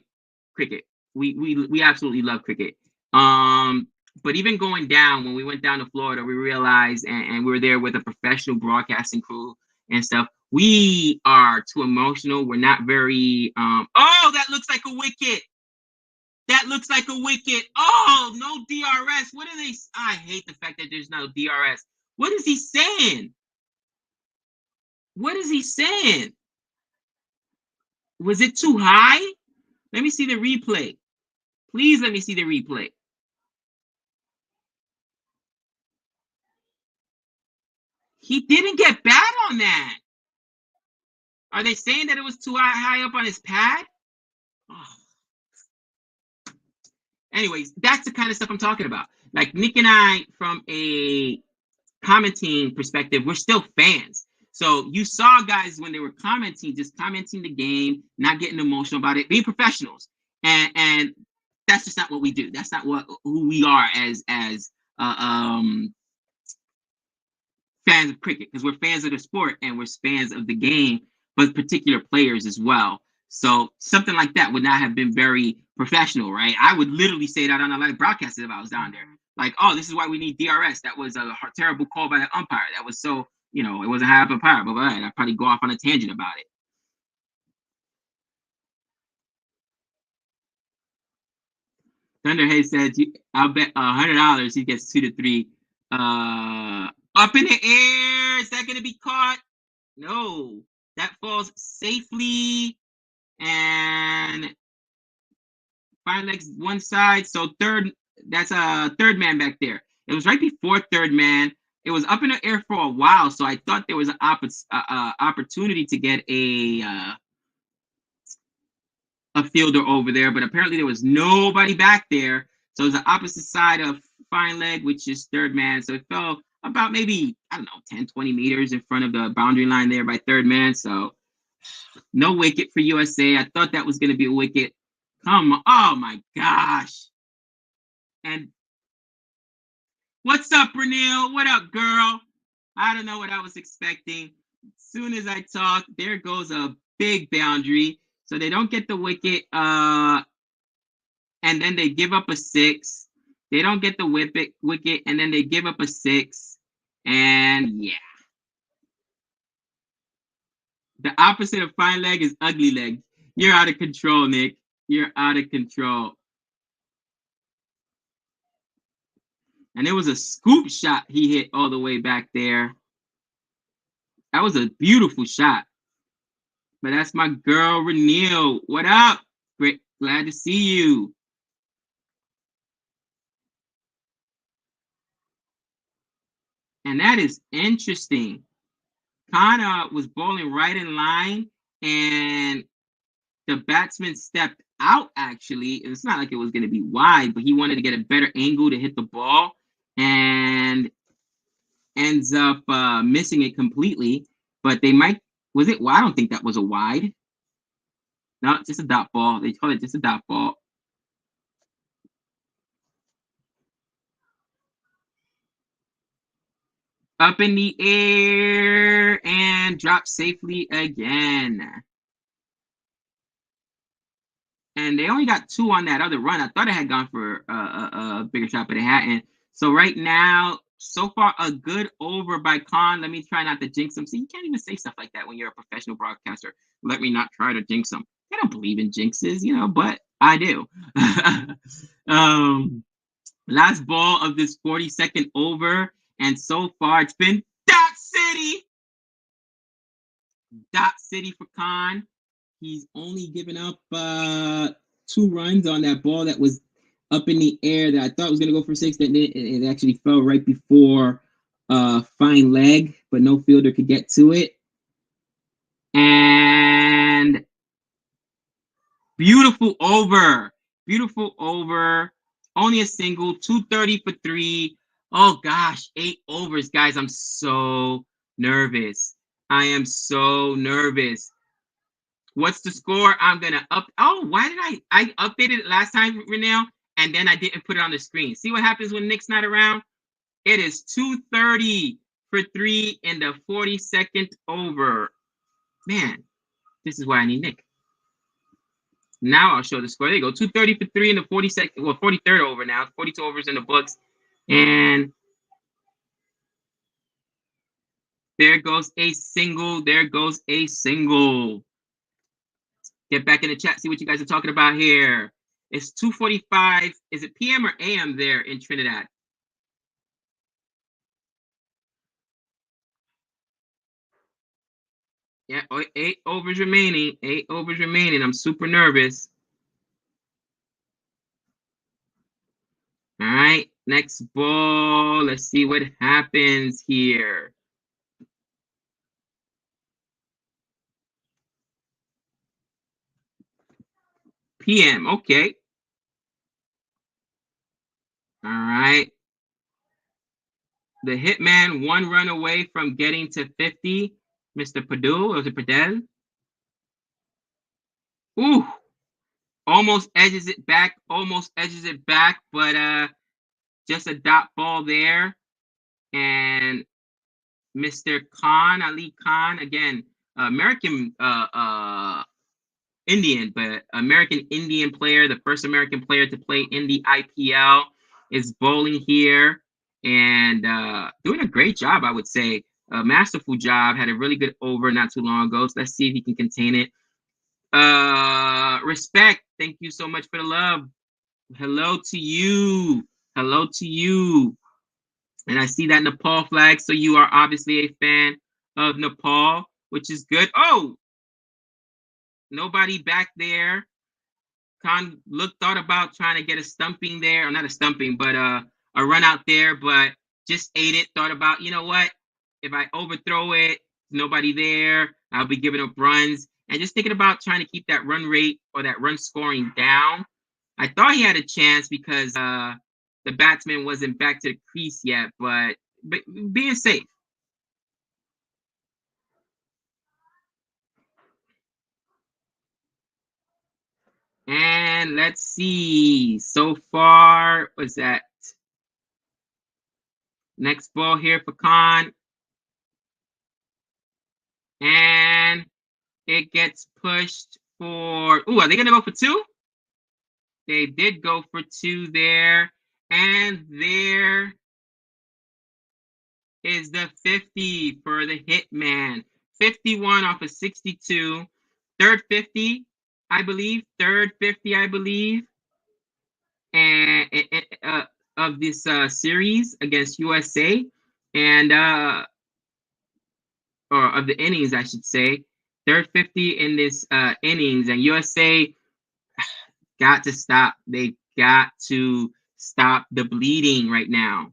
cricket. We absolutely love cricket. But even going down, when we went down to Florida, we realized, and we were there with a professional broadcasting crew and stuff, we are too emotional. We're not very, oh, that looks like a wicket. That looks like a wicket. Oh, no DRS. What are they? I hate the fact that there's no DRS. What is he saying? What is he saying? Was it too high? Let me see the replay. Please let me see the replay. He didn't get bad on that. Are they saying that it was too high up on his pad? Oh. Anyways, that's the kind of stuff I'm talking about. Like Nick and I, from a commenting perspective, we're still fans. So you saw guys when they were commenting, just commenting the game, not getting emotional about it, being professionals. And that's just not what we do. That's not who we are as fans of cricket, because we're fans of the sport and we're fans of the game, but particular players as well. So something like that would not have been very professional, right? I would literally say that on a live broadcast if I was down there. Like, oh, this is why we need DRS. That was a terrible call by the umpire. That was so, it wasn't high up umpire, but I'd probably go off on a tangent about it. Thunderhead says, I'll bet $100 he gets 2 to 3. Up in the air. Is that going to be caught? No. That falls safely. And fine legs one side. So that's a third man back there. It was right before third man. It was up in the air for a while. So I thought there was an opportunity to get a fielder over there, but apparently there was nobody back there. So it was the opposite side of fine leg, which is third man. So it fell about maybe, 10, 20 meters in front of the boundary line there by third man. So no wicket for USA. I thought that was going to be a wicket. Come on. Oh, my gosh. And what's up, Renil? What up, girl? I don't know what I was expecting. As soon as I talk, there goes a big boundary. So they don't get the wicket. And then they give up a 6. They don't get the wicket, and then they give up a 6. And yeah. The opposite of fine leg is ugly leg. You're out of control, Nick. You're out of control. And it was a scoop shot he hit all the way back there. That was a beautiful shot. But that's my girl, Renil. What up? Great. Glad to see you. And that is interesting. Kana was bowling right in line, and the batsman stepped out, actually. It's not like it was going to be wide, but he wanted to get a better angle to hit the ball and ends up missing it completely. But they might, was it? Well, I don't think that was a wide. No, it's just a dot ball. They call it just a dot ball. Up in the air and drop safely again. And they only got 2 on that other run. I thought it had gone for a bigger shot, but it hadn't. So right now, so far, a good over by Khan. Let me try not to jinx him. See, you can't even say stuff like that when you're a professional broadcaster. Let me not try to jinx him. I don't believe in jinxes, but I do. Last ball of this 42nd over. And so far, it's been Dot City. Dot City for Khan. He's only given up 2 runs on that ball that was up in the air that I thought was going to go for 6. That it actually fell right before fine leg, but no fielder could get to it. And beautiful over. Beautiful over. Only a single. 230 for 3. Oh, gosh. 8 overs, guys. I'm so nervous. I am so nervous. What's the score? I'm going to up. Oh, why did I updated it last time, Renell, and then I didn't put it on the screen. See what happens when Nick's not around? It is 230 for 3 in the 42nd over. Man, this is why I need Nick. Now I'll show the score. There you go. 230 for 3 in the 42nd, well, 43rd over now. 42 overs in the books. And there goes a single. There goes a single. Get back in the chat, see what you guys are talking about here. It's 2:45. Is it PM or AM there in Trinidad? Yeah, 8 overs remaining. 8 overs remaining. I'm super nervous. All right, next ball. Let's see what happens here. PM, okay. All right. The hitman 1 run away from getting to 50. Mr. Padu, or was it Padel? Ooh, almost edges it back, but just a dot ball there. And Mr. Khan, Ali Khan, again, American Indian, but American Indian player, the first American player to play in the IPL, is bowling here and doing a great job, I would say. A masterful job. Had a really good over not too long ago. So let's see if he can contain it. Respect. Thank you so much for the love. Hello to you. Hello to you. And I see that Nepal flag. So you are obviously a fan of Nepal, which is good. Oh, nobody back there. Khan thought about trying to get a stumping there, or not a stumping, but a run out there, but just ate it. Thought about, you know what? If I overthrow it, nobody there, I'll be giving up runs. And just thinking about trying to keep that run rate or that run scoring down. I thought he had a chance because the batsman wasn't back to the crease yet, but being safe. And let's see. So far, what's that? Next ball here for Khan. And it gets pushed for... Ooh, are they going to go for 2? They did go for 2 there. And there is the 50 for the Hitman. 51 off of 62. Third 50, I believe. And of this series against USA. And... or of the innings, I should say. Third 50 in this innings, and USA got to stop. They got to stop the bleeding right now.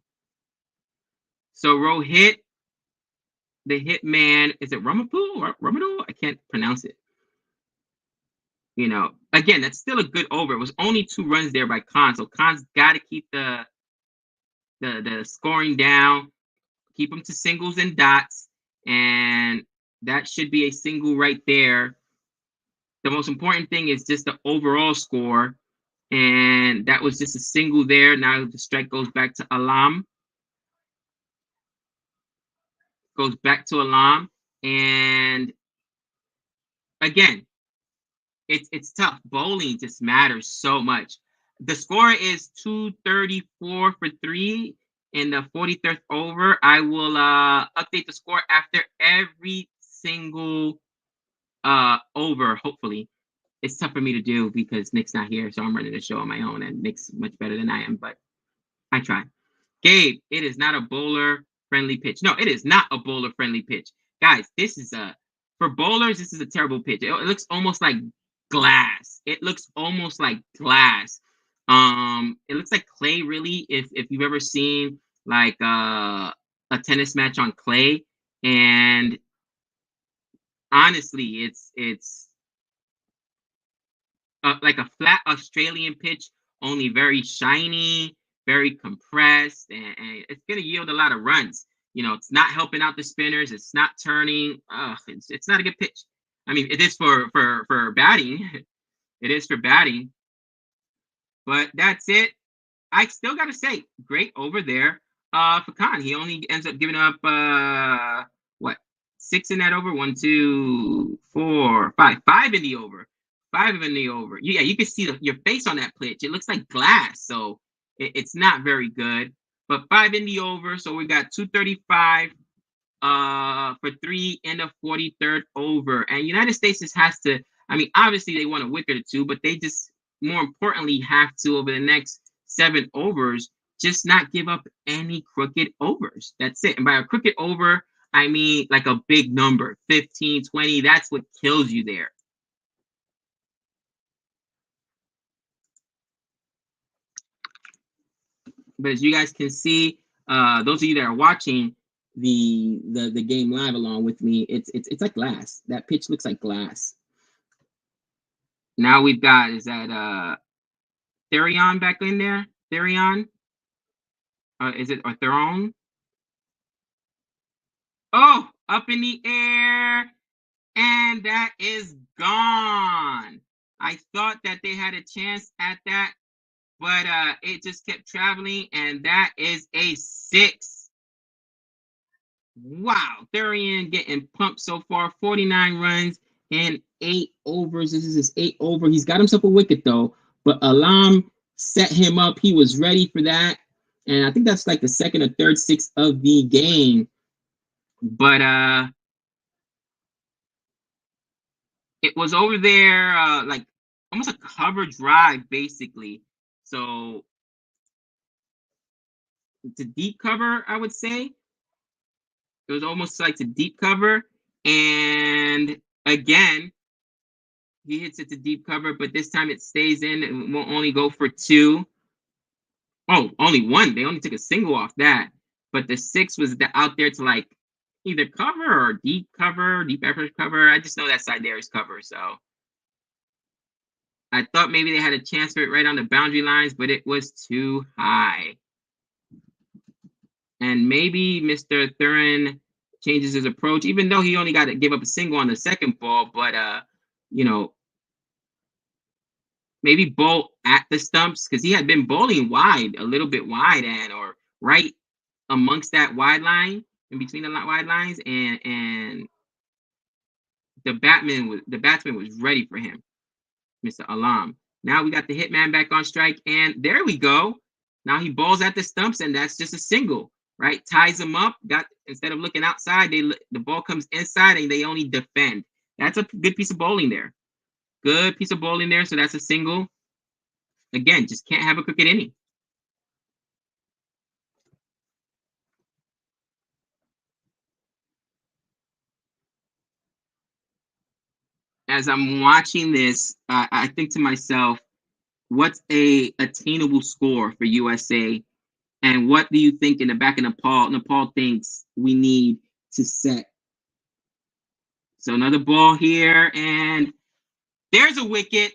So Rohit, the hitman, is it Ramapul or Ramadul? I can't pronounce it. You know, again, that's still a good over. It was only 2 runs there by Khan, so Khan's got to keep the scoring down, keep them to singles and dots, and that should be a single right there. The most important thing is just the overall score, and that was just a single there. Now the strike goes back to Alam. And again, it's tough. Bowling just matters so much. The score is 234 for 3 in the 43rd over. I will update the score after every single over, hopefully. It's tough for me to do because Nick's not here, so I'm running the show on my own, and Nick's much better than I am, but I try. Gabe, it is not a bowler. friendly pitch. No, it is not a bowler friendly pitch. Guys, this is for bowlers, this is a terrible pitch. It looks almost like glass. It looks almost like glass. It looks like clay, really, if you've ever seen like a tennis match on clay. And honestly, it's like a flat Australian pitch, only very shiny, very compressed, and it's going to yield a lot of runs. You know, it's not helping out the spinners. It's not turning. It's not a good pitch. I mean, it is for batting. It is for batting. But that's it. I still got to say, great over there for Khan. He only ends up giving up, what, 6 in that over? 1, 2, 4, 5. 5 in the over. 5 in the over. Yeah, you can see your face on that pitch. It looks like glass, so it's not very good. But 5 in the over, so we got 235 for 3 in the 43rd over. And United States just has to, I mean, obviously they want a wicket or two, but they just more importantly have to, over the next 7 overs, just not give up any crooked overs. That's it. And by a crooked over, I mean like a big number, 15, 20. That's what kills you there. But as you guys can see, those of you that are watching the game live along with me, it's like glass. That pitch looks like glass. Now we've got, is that Therion back in there? Therion? Is it, or Theron? Oh, up in the air, and that is gone. I thought that they had a chance at that, but it just kept traveling, and that is a 6. Wow, Therion getting pumped so far, 49 runs in 8 overs. This is his 8th over. He's got himself a wicket though, but Alam set him up. He was ready for that, and I think that's like the 2nd or 3rd 6 of the game. But it was over there, like almost a cover drive, basically. So it's a deep cover, I would say. It was almost like a deep cover. And again, he hits it to deep cover, but this time it stays in and won't only go for 2. Oh, only 1. They only took a single off that. But the 6 was out there to like either cover or deep cover, deep effort cover. I just know that side there is cover. So I thought maybe they had a chance for it right on the boundary lines, but it was too high. And maybe Mr. Thurin changes his approach, even though he only got to give up a single on the 2nd ball. But, you know, maybe bowl at the stumps, because he had been bowling wide, a little bit wide, and or right amongst that wide line, in between the wide lines, and the batsman was ready for him, Mr. Alam. Now we got the hitman back on strike, and there we go. Now he bowls at the stumps, and that's just a single, right? Ties him up. Instead of looking outside, the ball comes inside, and they only defend. That's a good piece of bowling there. Good piece of bowling there. So that's a single. Again, just can't have a crooked inning. As I'm watching this, I think to myself, what's a attainable score for USA? And what do you think in the back of Nepal thinks we need to set? So another ball here, and there's a wicket.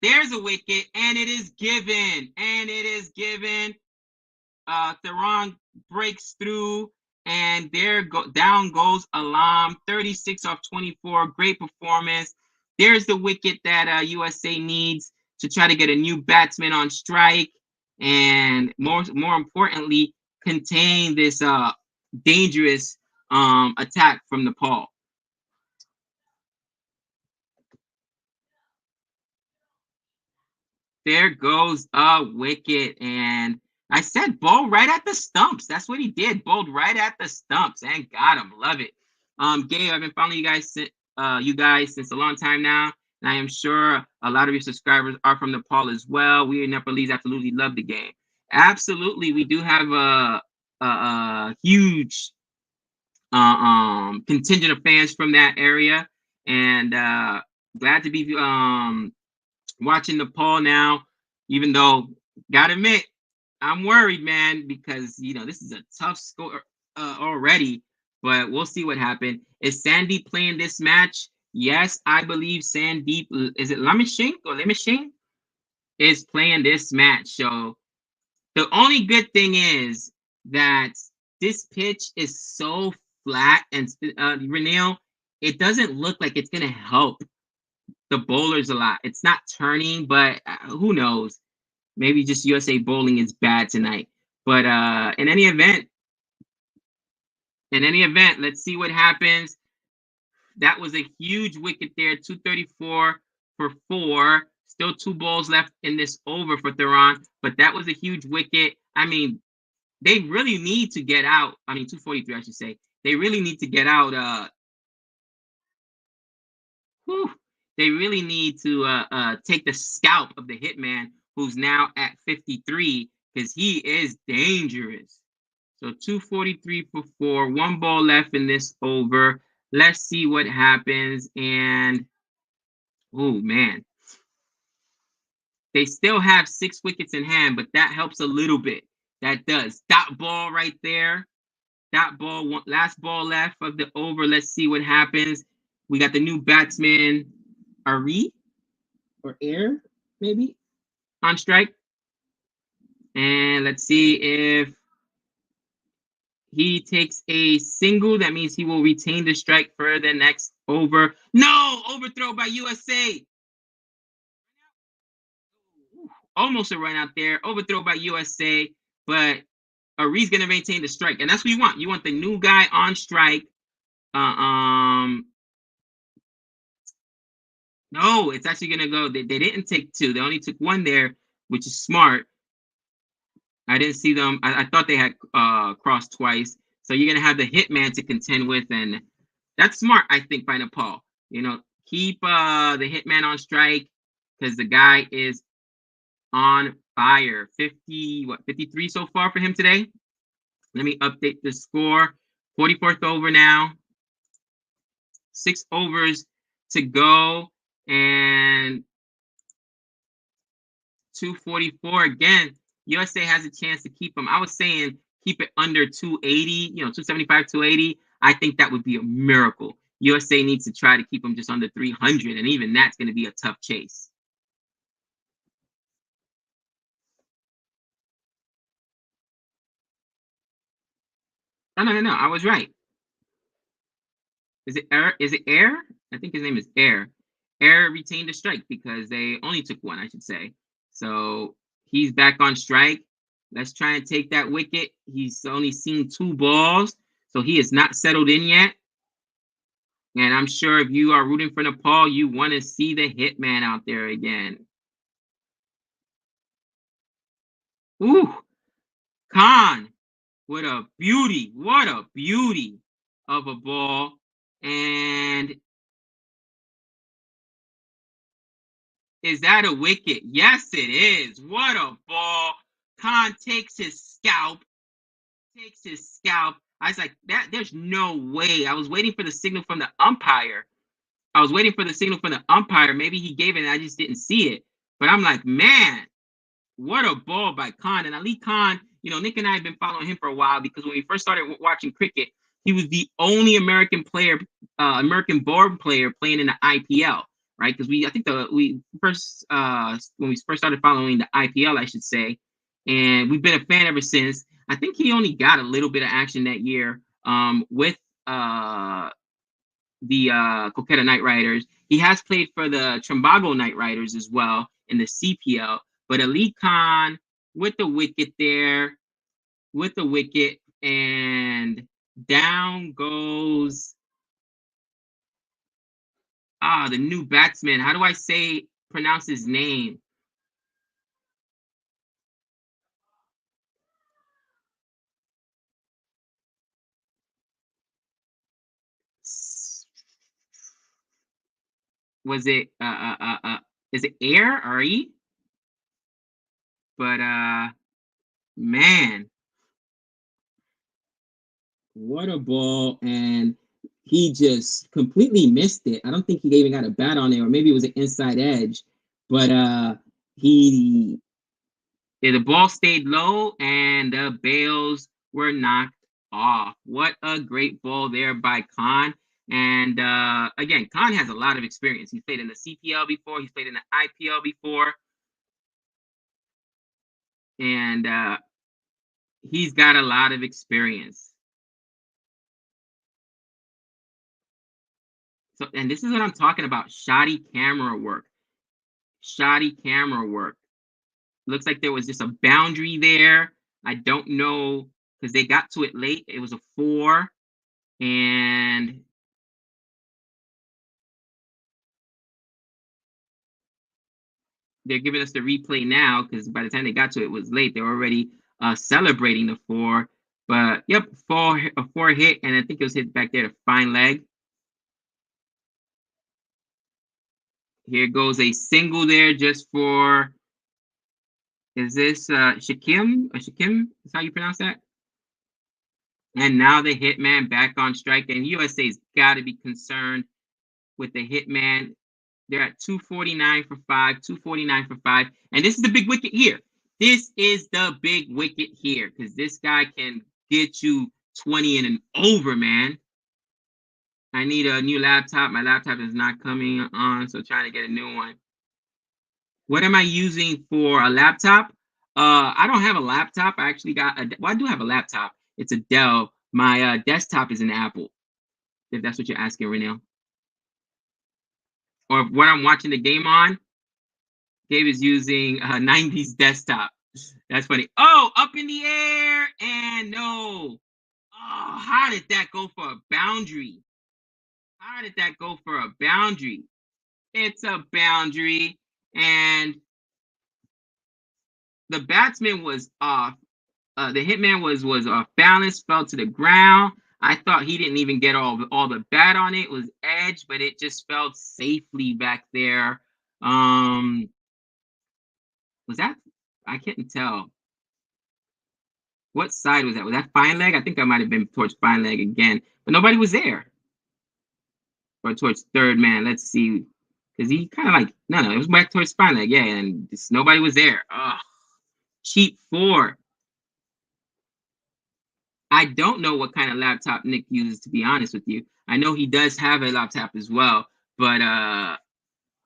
There's a wicket, and it is given. And it is given. Theron breaks through, and down goes Alam. 36 off 24. Great performance. There's the wicket that USA needs to try to get a new batsman on strike, and more importantly, contain this dangerous attack from Nepal. There goes a wicket, and I said bowl right at the stumps. That's what he did. Bowled right at the stumps and got him. Love it. Gabe, I've been following you guys since a long time now, and I am sure a lot of your subscribers are from Nepal as well. We in Nepalese absolutely love the game. Absolutely, we do have huge contingent of fans from that area, and glad to be watching Nepal now. Even though, gotta admit, I'm worried, man, because this is a tough score already. But we'll see what happens. Is Sandeep playing this match? Yes, I believe Sandeep. Is it Lemishing is playing this match. So the only good thing is that this pitch is so flat, and Renil, it doesn't look like it's gonna help the bowlers a lot. It's not turning, but who knows? Maybe just USA bowling is bad tonight. But in any event, let's see what happens. That was a huge wicket there, 234 for 4. Still 2 balls left in this over for Theron, but that was a huge wicket. I mean, they really need to get out. I mean, 243, I should say. They really need to get out. They really need to take the scalp of the hitman, who's now at 53, because he is dangerous. So 243 for 4, 1 ball left in this over. Let's see what happens. And oh man, they still have 6 wickets in hand, but that helps a little bit. That does. That ball right there. That ball, last ball left of the over. Let's see what happens. We got the new batsman, Ari or Air, maybe, on strike. And let's see if he takes a single. That means he will retain the strike for the next over. No! Overthrow by USA. Almost a run out there. Overthrow by USA. But Ari's going to maintain the strike. And that's what you want. You want the new guy on strike. No, it's actually going to go. They didn't take 2. They only took 1 there, which is smart. I didn't see them. I thought they had crossed twice. So you're going to have the hitman to contend with. And that's smart, I think, by Nepal. Keep the hitman on strike because the guy is on fire. 53 so far for him today. Let me update the score. 44th over now. 6 overs to go. And 244 again. USA has a chance to keep him. I was saying keep it under 280, 275, 280. I think that would be a miracle. USA needs to try to keep him just under 300, and even that's going to be a tough chase. No. I was right. Is it Air? Is it Air? I think his name is Air. Air retained the strike because they only took 1, I should say. So he's back on strike. Let's try and take that wicket. He's only seen 2 balls, so he is not settled in yet. And I'm sure if you are rooting for Nepal, you want to see the hitman out there again. Ooh, Khan, what a beauty. What a beauty of a ball. And is that a wicket? Yes, it is. What a ball. Khan takes his scalp. I was like, there's no way. I was waiting for the signal from the umpire. Maybe he gave it and I just didn't see it. But I'm like, man, what a ball by Khan. And Ali Khan, Nick and I have been following him for a while because when we first started watching cricket, he was the only American born player playing in the IPL, right? Because when we first started following the IPL, I should say, and we've been a fan ever since. I think he only got a little bit of action that year with the Kolkata Knight Riders. He has played for the Trimbago Knight Riders as well in the CPL. But Ali Khan with the wicket there, and down goes the new batsman. How do I pronounce his name? Was it is it Air Ari? But man, What a ball. And he just completely missed it. I don't think he even got a bat on it, or maybe it was an inside edge. But the ball stayed low and the bails were knocked off. What a great ball there by Khan. And again, Khan has a lot of experience. He's played in the CPL before. He's played in the IPL before. And he's got a lot of experience. So, and this is what I'm talking about. Shoddy camera work. Shoddy camera work. Looks like there was just a boundary there. I don't know, because they got to it late. It was a 4. And they're giving us the replay now, because by the time they got to it, it was late. They were already celebrating the 4. But yep, a 4 hit, and I think it was hit back there to fine leg. Here goes a single there just for, is this Shakim? Shakim is how you pronounce that? And now the hitman back on strike, and USA's got to be concerned with the hitman. They're at 249 for 5, 249 for 5. And this is the big wicket here. This is the big wicket here, because this guy can get you 20 and over, man. I need a new laptop. My laptop is not coming on, so trying to get a new one. What am I using for a laptop? I don't have a laptop. I actually got I do have a laptop. It's a Dell. My desktop is an Apple, if that's what you're asking right now. Or what I'm watching the game on, Gabe is using a 90s desktop. That's funny. Oh, up in the air, and no. Oh, how did that go for a boundary? How did that go for a boundary? It's a boundary, and the batsman was off. The hitman was off balance, fell to the ground. I thought he didn't even get all the bat on it. It was edge, but it just fell safely back there. Was that? I couldn't tell. What side was that? Was that fine leg? I think I might have been towards fine leg again, but nobody was there. Or towards third man. Let's see, because he kind of like no, it was back towards fine leg. Yeah, and just, nobody was there. Ugh. Cheap 4. I don't know what kind of laptop Nick uses, to be honest with you. I know he does have a laptop as well, but I'm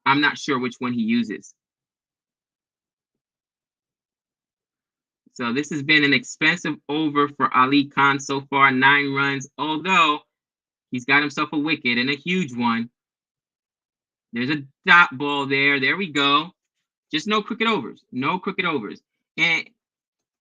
not sure which one he uses. So this has been an expensive over for Ali Khan so far, 9 runs, although he's got himself a wicket and a huge one. There's a dot ball there. There we go. Just no crooked overs. No crooked overs. And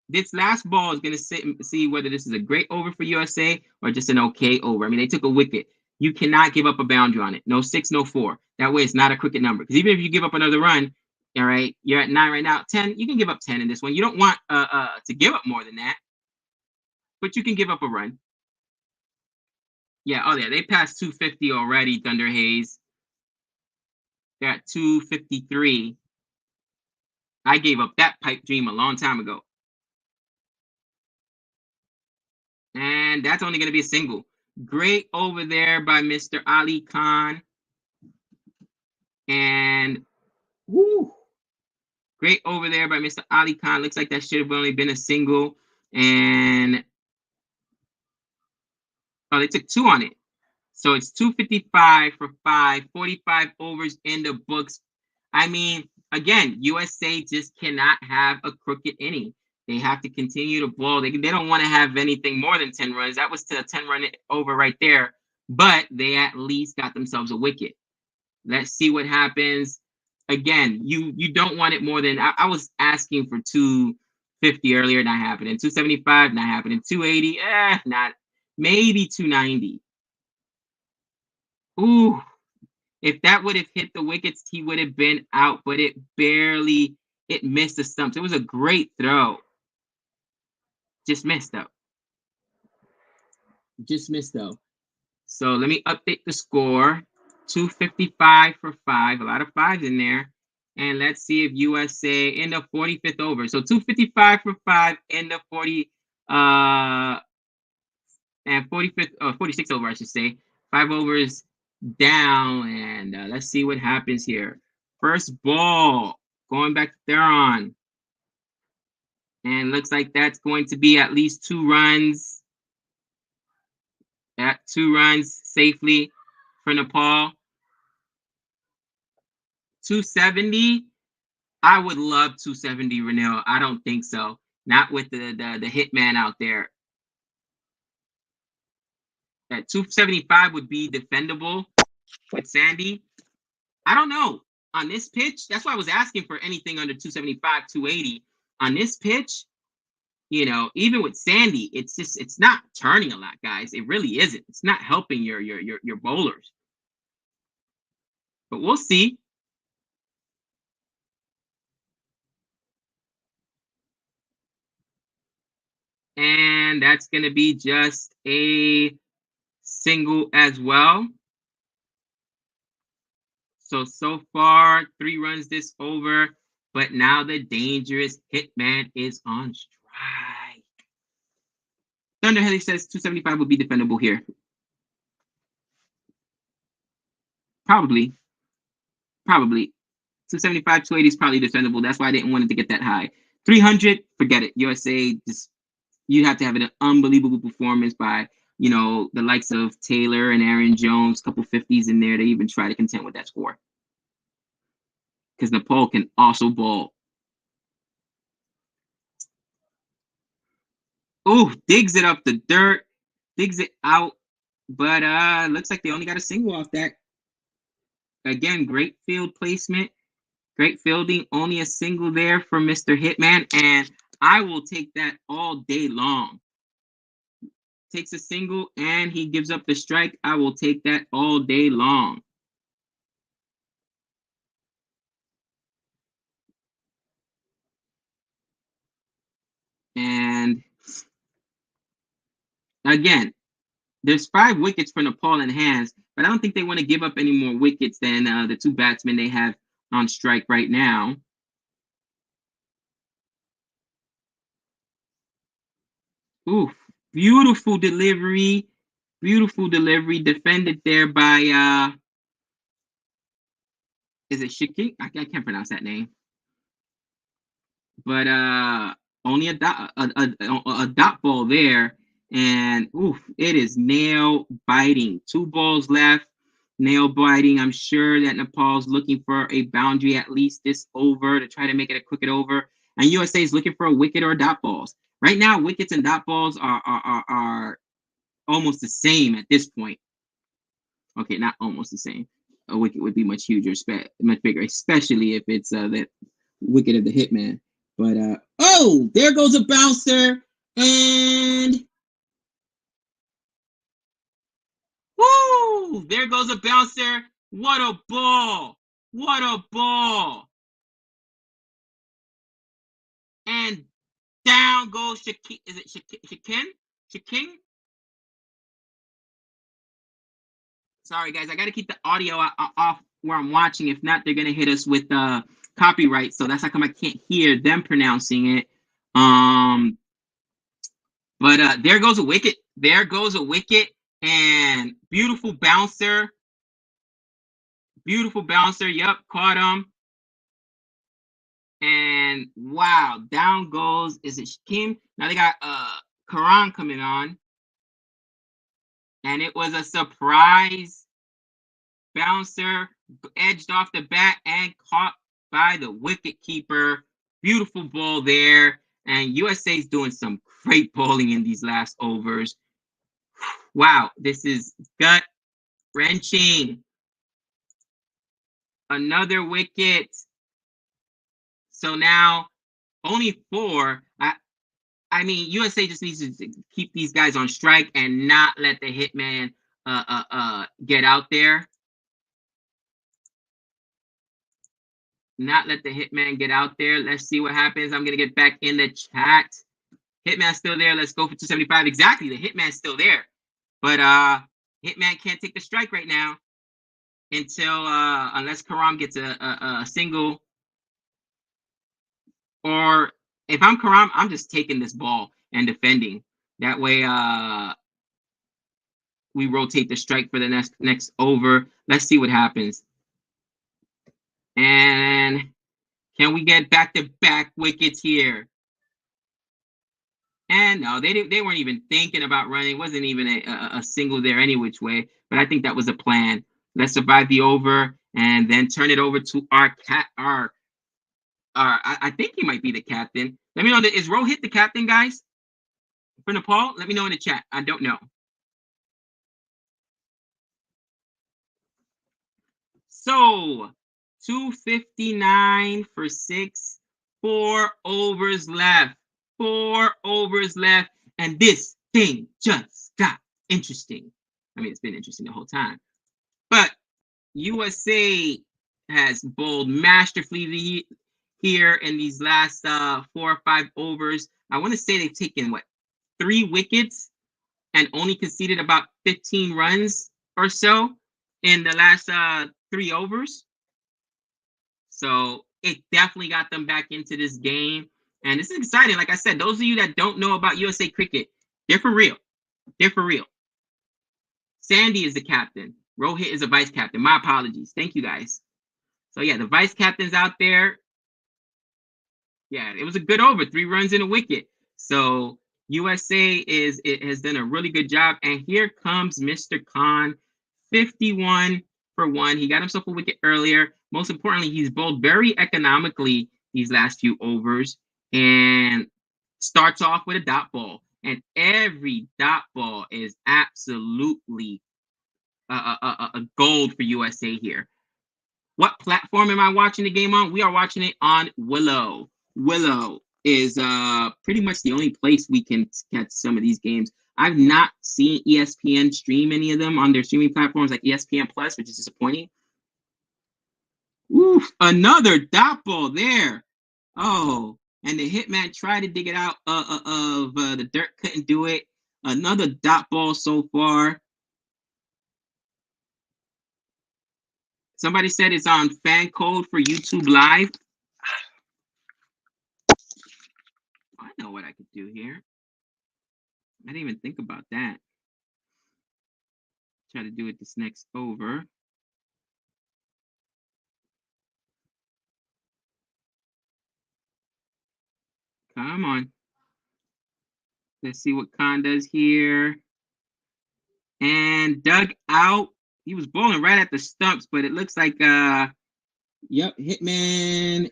this last ball is going to see whether this is a great over for USA or just an okay over. I mean, they took a wicket. You cannot give up a boundary on it. No 6, no 4. That way it's not a crooked number. Because even if you give up another run, all right, you're at 9 right now. 10, you can give up 10 in this one. You don't want to give up more than that. But you can give up a run. Yeah, oh yeah, they passed 250 already, Thunder Haze. They're at 253. I gave up that pipe dream a long time ago. And that's only going to be a single. Great over there by Mr. Ali Khan. And woo, great over there by Mr. Ali Khan. Looks like that should have only been a single. And oh, they took 2 on it. So it's 255 for 5, 45 overs in the books. I mean, again, USA just cannot have a crooked inning. They have to continue to ball. They don't want to have anything more than 10 runs. That was to a 10-run over right there. But they at least got themselves a wicket. Let's see what happens. Again, you don't want it more than, I was asking for 250 earlier, not happening. 275, not happening. 280, not, maybe 290. Ooh, if that would have hit the wickets, he would have been out, but it missed the stumps. It was a great throw. Just missed though. Just missed though. So let me update the score. 255 for 5. A lot of 5s in there. And let's see if USA in the 45th over. So 255 for 5 in the 40. And and 46 over, I should say. 5 overs down, and let's see what happens here. First ball going back to Theron, and looks like that's going to be at least 2 runs. At 2 runs safely for Nepal. 270. I would love 270, Renil. I don't think so. Not with the hitman out there. That 275 would be defendable with Sandy. I don't know. On this pitch, that's why I was asking for anything under 275, 280. On this pitch, you know, even with Sandy, it's not turning a lot, guys. It really isn't. It's not helping your bowlers. But we'll see. And that's going to be just a single as well. So far, 3 runs this over, but now the dangerous hitman is on strike. Thunderhead says 275 would be defendable here. Probably. 275, 280 is probably defendable. That's why I didn't want it to get that high. 300, forget it. USA, just you have to have an unbelievable performance by, you know, the likes of Taylor and Aaron Jones, couple 50s in there to even try to contend with that score. Because Nepal can also bowl. Ooh, digs it up the dirt, digs it out, but looks like they only got a single off that. Again, great field placement, great fielding, only a single there for Mr. Hitman, and I will take that all day long. Takes a single and he gives up the strike. I will take that all day long. And again, there's 5 wickets for Nepal in hands, but I don't think they want to give up any more wickets than the 2 batsmen they have on strike right now. Ooh, beautiful delivery. Beautiful delivery. Defended there by, is it Shiki? I can't pronounce that name. But only a dot ball there. And oof, it is nail biting. 2 balls left. Nail biting. I'm sure that Nepal's looking for a boundary at least this over to try to make it a cricket over. And USA is looking for a wicket or dot balls. Right now, wickets and dot balls are almost the same at this point. Okay, not almost the same. A wicket would be much huger, much bigger, especially if it's the wicket of the hitman. But oh, there goes a bouncer, and woo! There goes a bouncer. What a ball! What a ball! And down goes Shakin. Is it Shakin? Shakin? Sorry, guys. I got to keep the audio off where I'm watching. If not, they're gonna hit us with copyright. So that's how come I can't hear them pronouncing it. But there goes a wicket. There goes a wicket. And beautiful bouncer. Beautiful bouncer. Yep, caught him. And wow, down goes, is it Kim? Now they got Karan coming on. And it was a surprise bouncer, edged off the bat and caught by the wicket keeper. Beautiful ball there. And USA's doing some great bowling in these last overs. Wow, this is gut wrenching. Another wicket. So now only 4. I mean, USA just needs to keep these guys on strike and not let the hitman get out there. Not let the hitman get out there. Let's see what happens. I'm gonna get back in the chat. Hitman's still there. Let's go for 275. Exactly, the hitman's still there. But hitman can't take the strike right now until unless Karam gets a single. Or if I'm Karam, I'm just taking this ball and defending. That way, we rotate the strike for the next over. Let's see what happens. And can we get back-to-back wickets here? And no, they weren't even thinking about running. It wasn't even a single there any which way. But I think that was a plan. Let's survive the over and then turn it over to our I think he might be the captain. Let me know that is Rohit the captain, guys? For Nepal? Let me know in the chat. I don't know. So 259 for 6, 4 overs left. 4 overs left. And this thing just got interesting. I mean, it's been interesting the whole time. But USA has bowled masterfully here in these last 4 or 5 overs. I want to say they've taken, what, 3 wickets and only conceded about 15 runs or so in the last 3 overs. So it definitely got them back into this game. And this is exciting. Like I said, those of you that don't know about USA cricket, they're for real. They're for real. Sandy is the captain. Rohit is a vice captain. My apologies. Thank you, guys. So, yeah, the vice captain's out there. Yeah, it was a good over. 3 runs and a wicket. So USA has done a really good job. And here comes Mr. Khan, 51 for 1. He got himself a wicket earlier. Most importantly, he's bowled very economically these last few overs and starts off with a dot ball. And every dot ball is absolutely a gold for USA here. What platform am I watching the game on? We are watching it on Willow. Willow is pretty much the only place we can catch some of these games. I've not seen ESPN stream any of them on their streaming platforms like ESPN Plus, which is disappointing. Oof, another dot ball there. Oh, and the hitman tried to dig it out of the dirt, couldn't do it. Another dot ball so far. Somebody said it's on fan code for YouTube Live. I know what I could do here. I didn't even think about that. Try to do it this next over. Come on. Let's see what Khan does here. And dug out. He was bowling right at the stumps, but it looks like, yep, hitman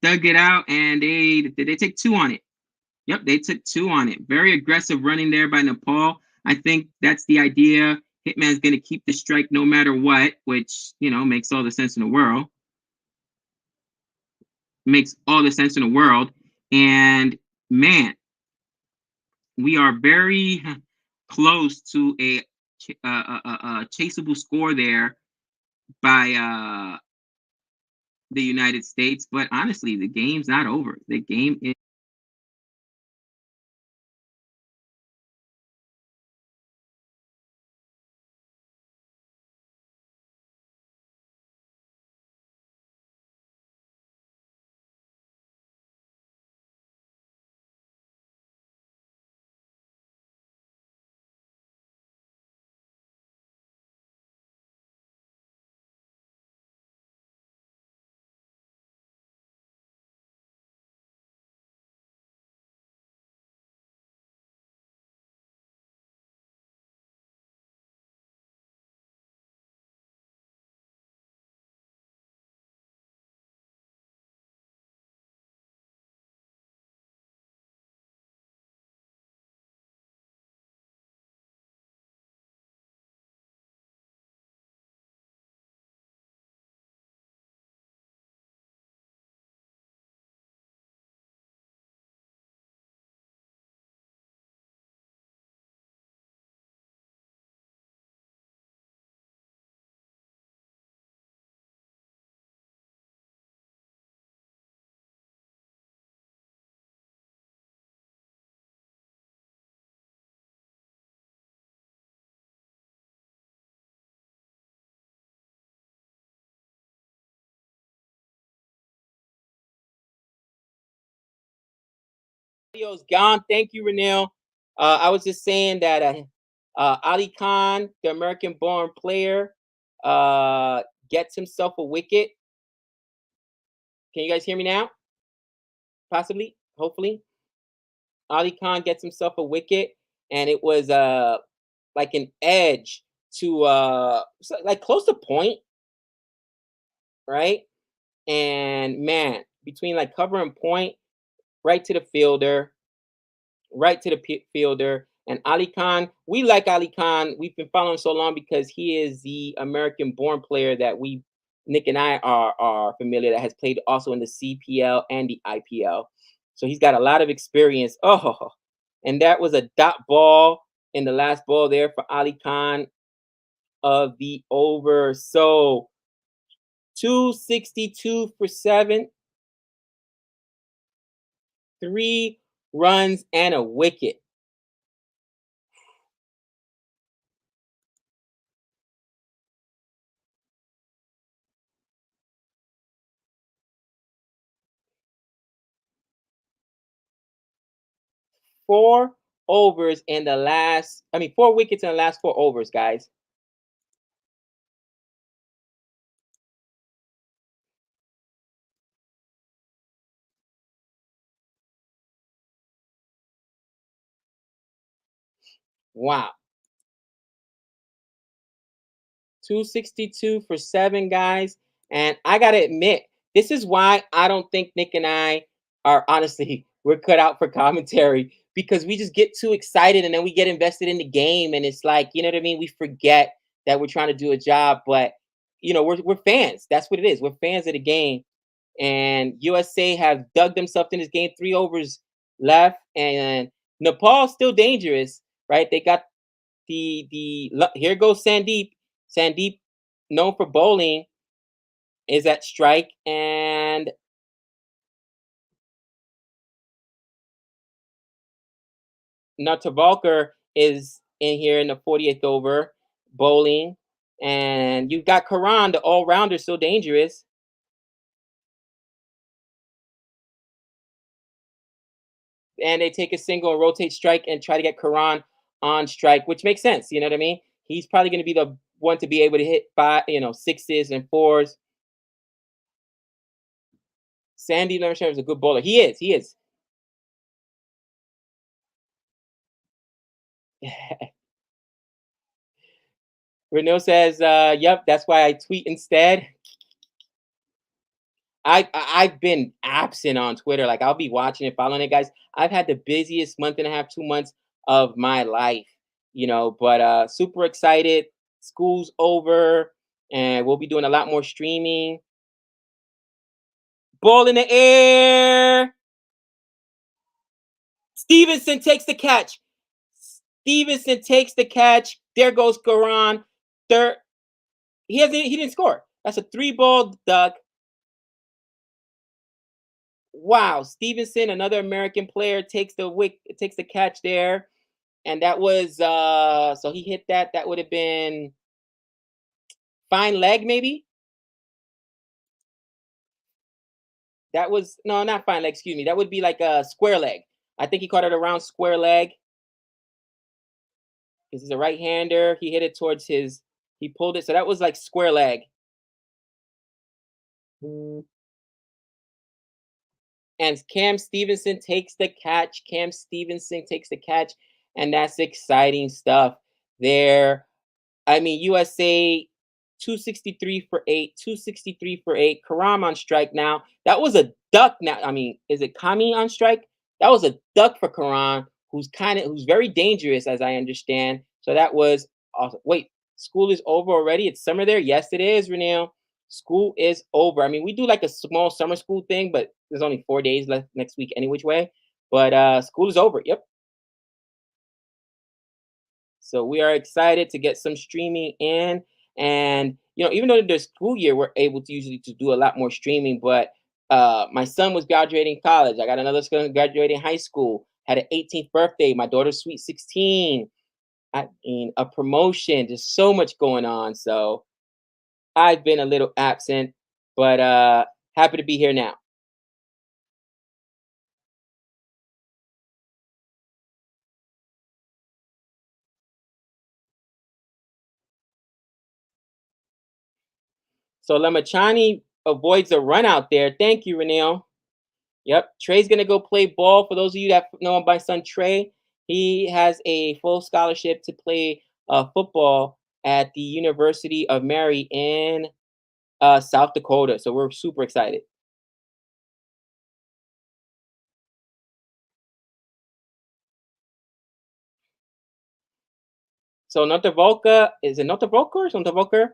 dug it out, and did they take 2 on it? Yep, they took 2 on it. Very aggressive running there by Nepal. I think that's the idea. Hitman's going to keep the strike no matter what, which, you know, makes all the sense in the world. Makes all the sense in the world. And, man, we are very close to a chaseable score there by the United States. But honestly, the game's not over. The game is. Video's gone. Thank you, Renil. I was just saying that Ali Khan, the American-born player, gets himself a wicket. Can you guys hear me now? Possibly, hopefully. Ali Khan gets himself a wicket, and it was like an edge to like close to point, right? And man, between like cover and point, right to the fielder, right to the fielder. And Ali Khan, we like Ali Khan. We've been following so long because he is the American-born player that Nick and I are familiar, that has played also in the CPL and the IPL. So he's got a lot of experience. Oh, and that was a dot ball in the last ball there for Ali Khan of the over. So 262 for 7, 3 runs and a wicket. Four overs in the last, 4 wickets in the last 4 overs, guys. Wow. 262 for 7, guys. And I got to admit, this is why I don't think Nick and I are, honestly, we're cut out for commentary, because we just get too excited and then we get invested in the game. And it's like, you know what I mean? We forget that we're trying to do a job, but we're fans. That's what it is. We're fans of the game. And USA have dug themselves in this game. 3 overs left, and Nepal still dangerous, right? They got here goes Sandeep. Sandeep, known for bowling, is at strike, and Natavalkar is in here in the 40th over bowling, and you've got Karan, the all-rounder, still dangerous. And they take a single and rotate strike and try to get Karan on strike, which makes sense. You know what I mean? He's probably going to be the one to be able to hit 6s and 4s. Sandy Lerner is a good bowler. He is. He is. Renault says, "Yep, that's why I tweet instead." I've been absent on Twitter. Like, I'll be watching it, following it, guys. I've had the busiest month and a half, 2 months of my life, but super excited. School's over, and we'll be doing a lot more streaming. Ball in the air. Stevenson takes the catch. Stevenson takes the catch. There goes Karan. Third. He didn't score. That's a 3-ball duck. Wow, Stevenson, another American player, takes the catch there. And that was so he hit that. That would have been fine leg, maybe. That was no, not fine leg, excuse me. That would be like a square leg. I think he caught it around square leg. Because he's a right-hander. He hit it towards he pulled it. So that was like square leg. And Cam Stevenson takes the catch. Cam Stevenson takes the catch. And that's exciting stuff there. USA 263 for 8, 263 for 8. Karam on strike now. That was a duck now. Is it Kami on strike? That was a duck for Karan, who's very dangerous, as I understand. So that was awesome. Wait, school is over already? It's summer there? Yes, it is, Renee. School is over. We do like a small summer school thing, but there's only 4 days left next week any which way. But school is over. Yep. So we are excited to get some streaming in. And even though there's school year, we're able to usually to do a lot more streaming. But my son was graduating college. I got another son graduating high school. Had an 18th birthday. My daughter's sweet 16. A promotion. There's so much going on. So I've been a little absent, but happy to be here now. So Lamachani avoids a run out there. Thank you, Renil. Yep. Trey's going to go play ball. For those of you that know my son Trey, he has a full scholarship to play football at the University of Mary in South Dakota. So we're super excited. So Notavolka, is it Notavolka or Notavolka?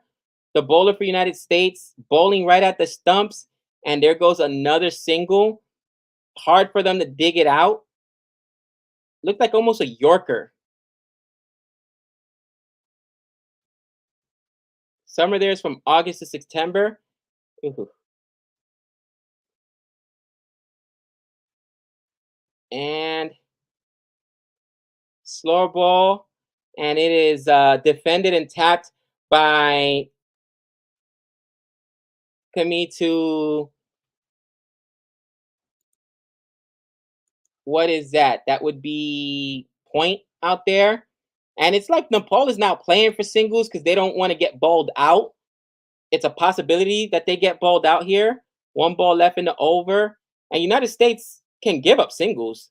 The bowler for United States, bowling right at the stumps. And there goes another single. Hard for them to dig it out. Looked like almost a Yorker. Summer there is from August to September. Ooh. And slower ball. And it is defended and tapped by Kamitu. What is that? That would be point out there. And it's like Nepal is now playing for singles because they don't want to get bowled out. It's a possibility that they get bowled out here. One ball left in the over. And United States can give up singles.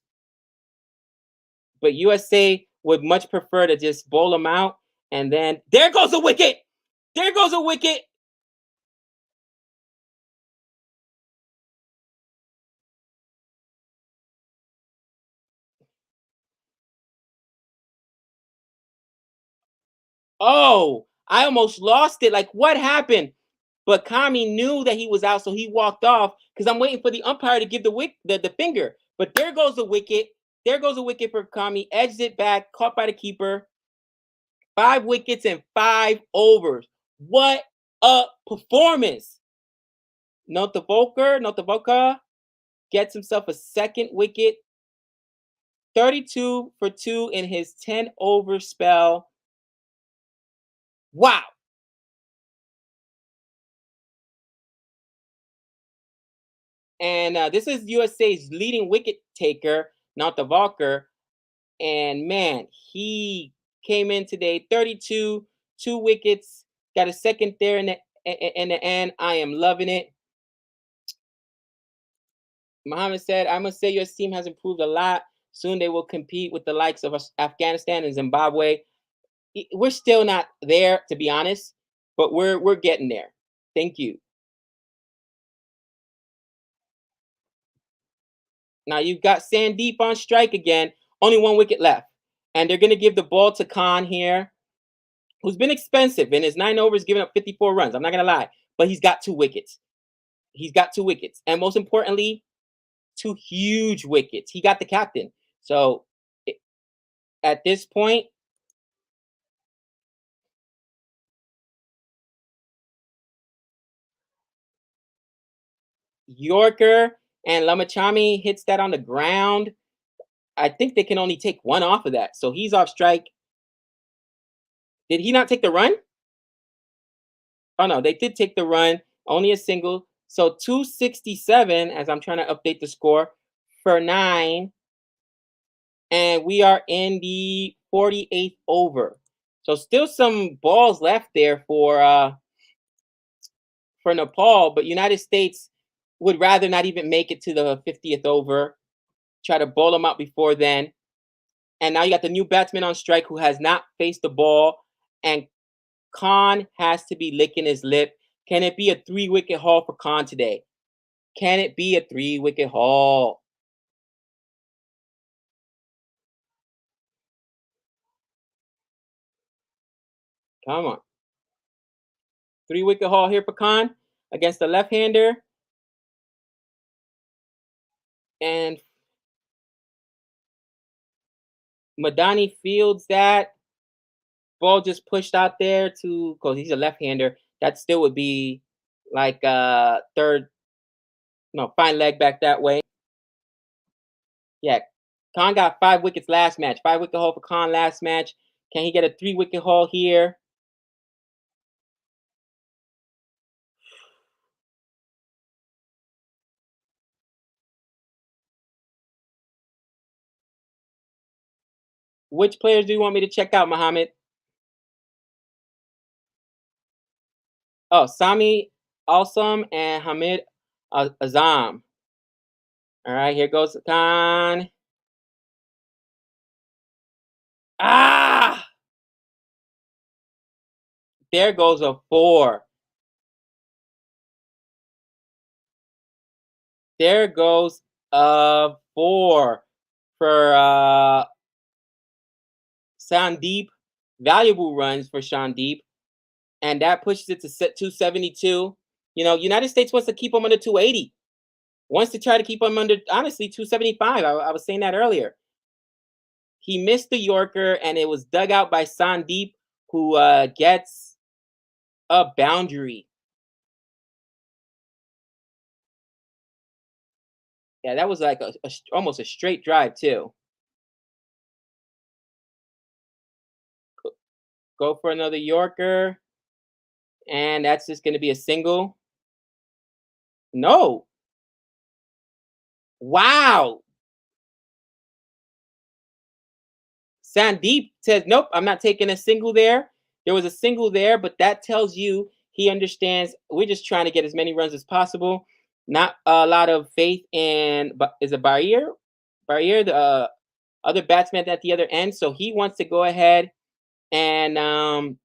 But USA would much prefer to just bowl them out. And then there goes a wicket. There goes a wicket. Oh, I almost lost it. Like, what happened? But Kami knew that he was out, so he walked off because I'm waiting for the umpire to give the finger. But there goes the wicket. There goes a wicket for Kami. Edged it back, caught by the keeper. 5 wickets and 5 overs. What a performance. Notavolka gets himself a second wicket. 32 for 2 in his 10-over spell. Wow. And this is USA's leading wicket taker, Notavolka. And man, he came in today 32, 2 wickets, got a second there in the end. I am loving it. Muhammad said, I must say your team has improved a lot. Soon they will compete with the likes of Afghanistan and Zimbabwe. We're still not there, to be honest, but we're getting there. Thank you. Now you've got Sandeep on strike again. Only 1 wicket left. And they're going to give the ball to Khan here, who's been expensive. In his 9 overs, giving up 54 runs. I'm not going to lie. But he's got 2 wickets. He's got 2 wickets. And most importantly, 2 huge wickets. He got the captain. So at this point, Yorker and Lamachami hits that on the ground. I think they can only take 1 off of that. So he's off strike. Did he not take the run? Oh, no, they did take the run. Only a single. So 267, as I'm trying to update the score, for 9. And we are in the 48th over. So still some balls left there for Nepal, but United States would rather not even make it to the 50th over. Try to bowl them out before then. And now you got the new batsman on strike who has not faced the ball. And Khan has to be licking his lip. Can it be a 3-wicket haul for Khan today? Can it be a 3-wicket haul? Come on. 3-wicket haul here for Khan against the left-hander. And Madani fields that. Ball just pushed out there to, because he's a left-hander. That still would be like third, no, fine leg back that way. Yeah, Khan got 5 wickets last match. 5-wicket haul for Khan last match. Can he get a 3-wicket haul here? Which players do you want me to check out, Muhammad? Oh, Sami Alsam and Hamid Azam. All right, here goes Khan. Ah! There goes a 4. There goes a 4 for Sandeep. Valuable runs for Sandeep. And that pushes it to 272. You know, United States wants to keep him under 280. Wants to try to keep him under, honestly, 275. I was saying that earlier. He missed the Yorker, and it was dug out by Sandeep, who gets a boundary. Yeah, that was like almost a straight drive, too. Go for another Yorker. And that's just going to be a single. No. Wow. Sandeep says, nope, I'm not taking a single there. There was a single there, but that tells you he understands we're just trying to get as many runs as possible. Not a lot of faith in, but is a Barrier, the other batsman at the other end. So he wants to go ahead and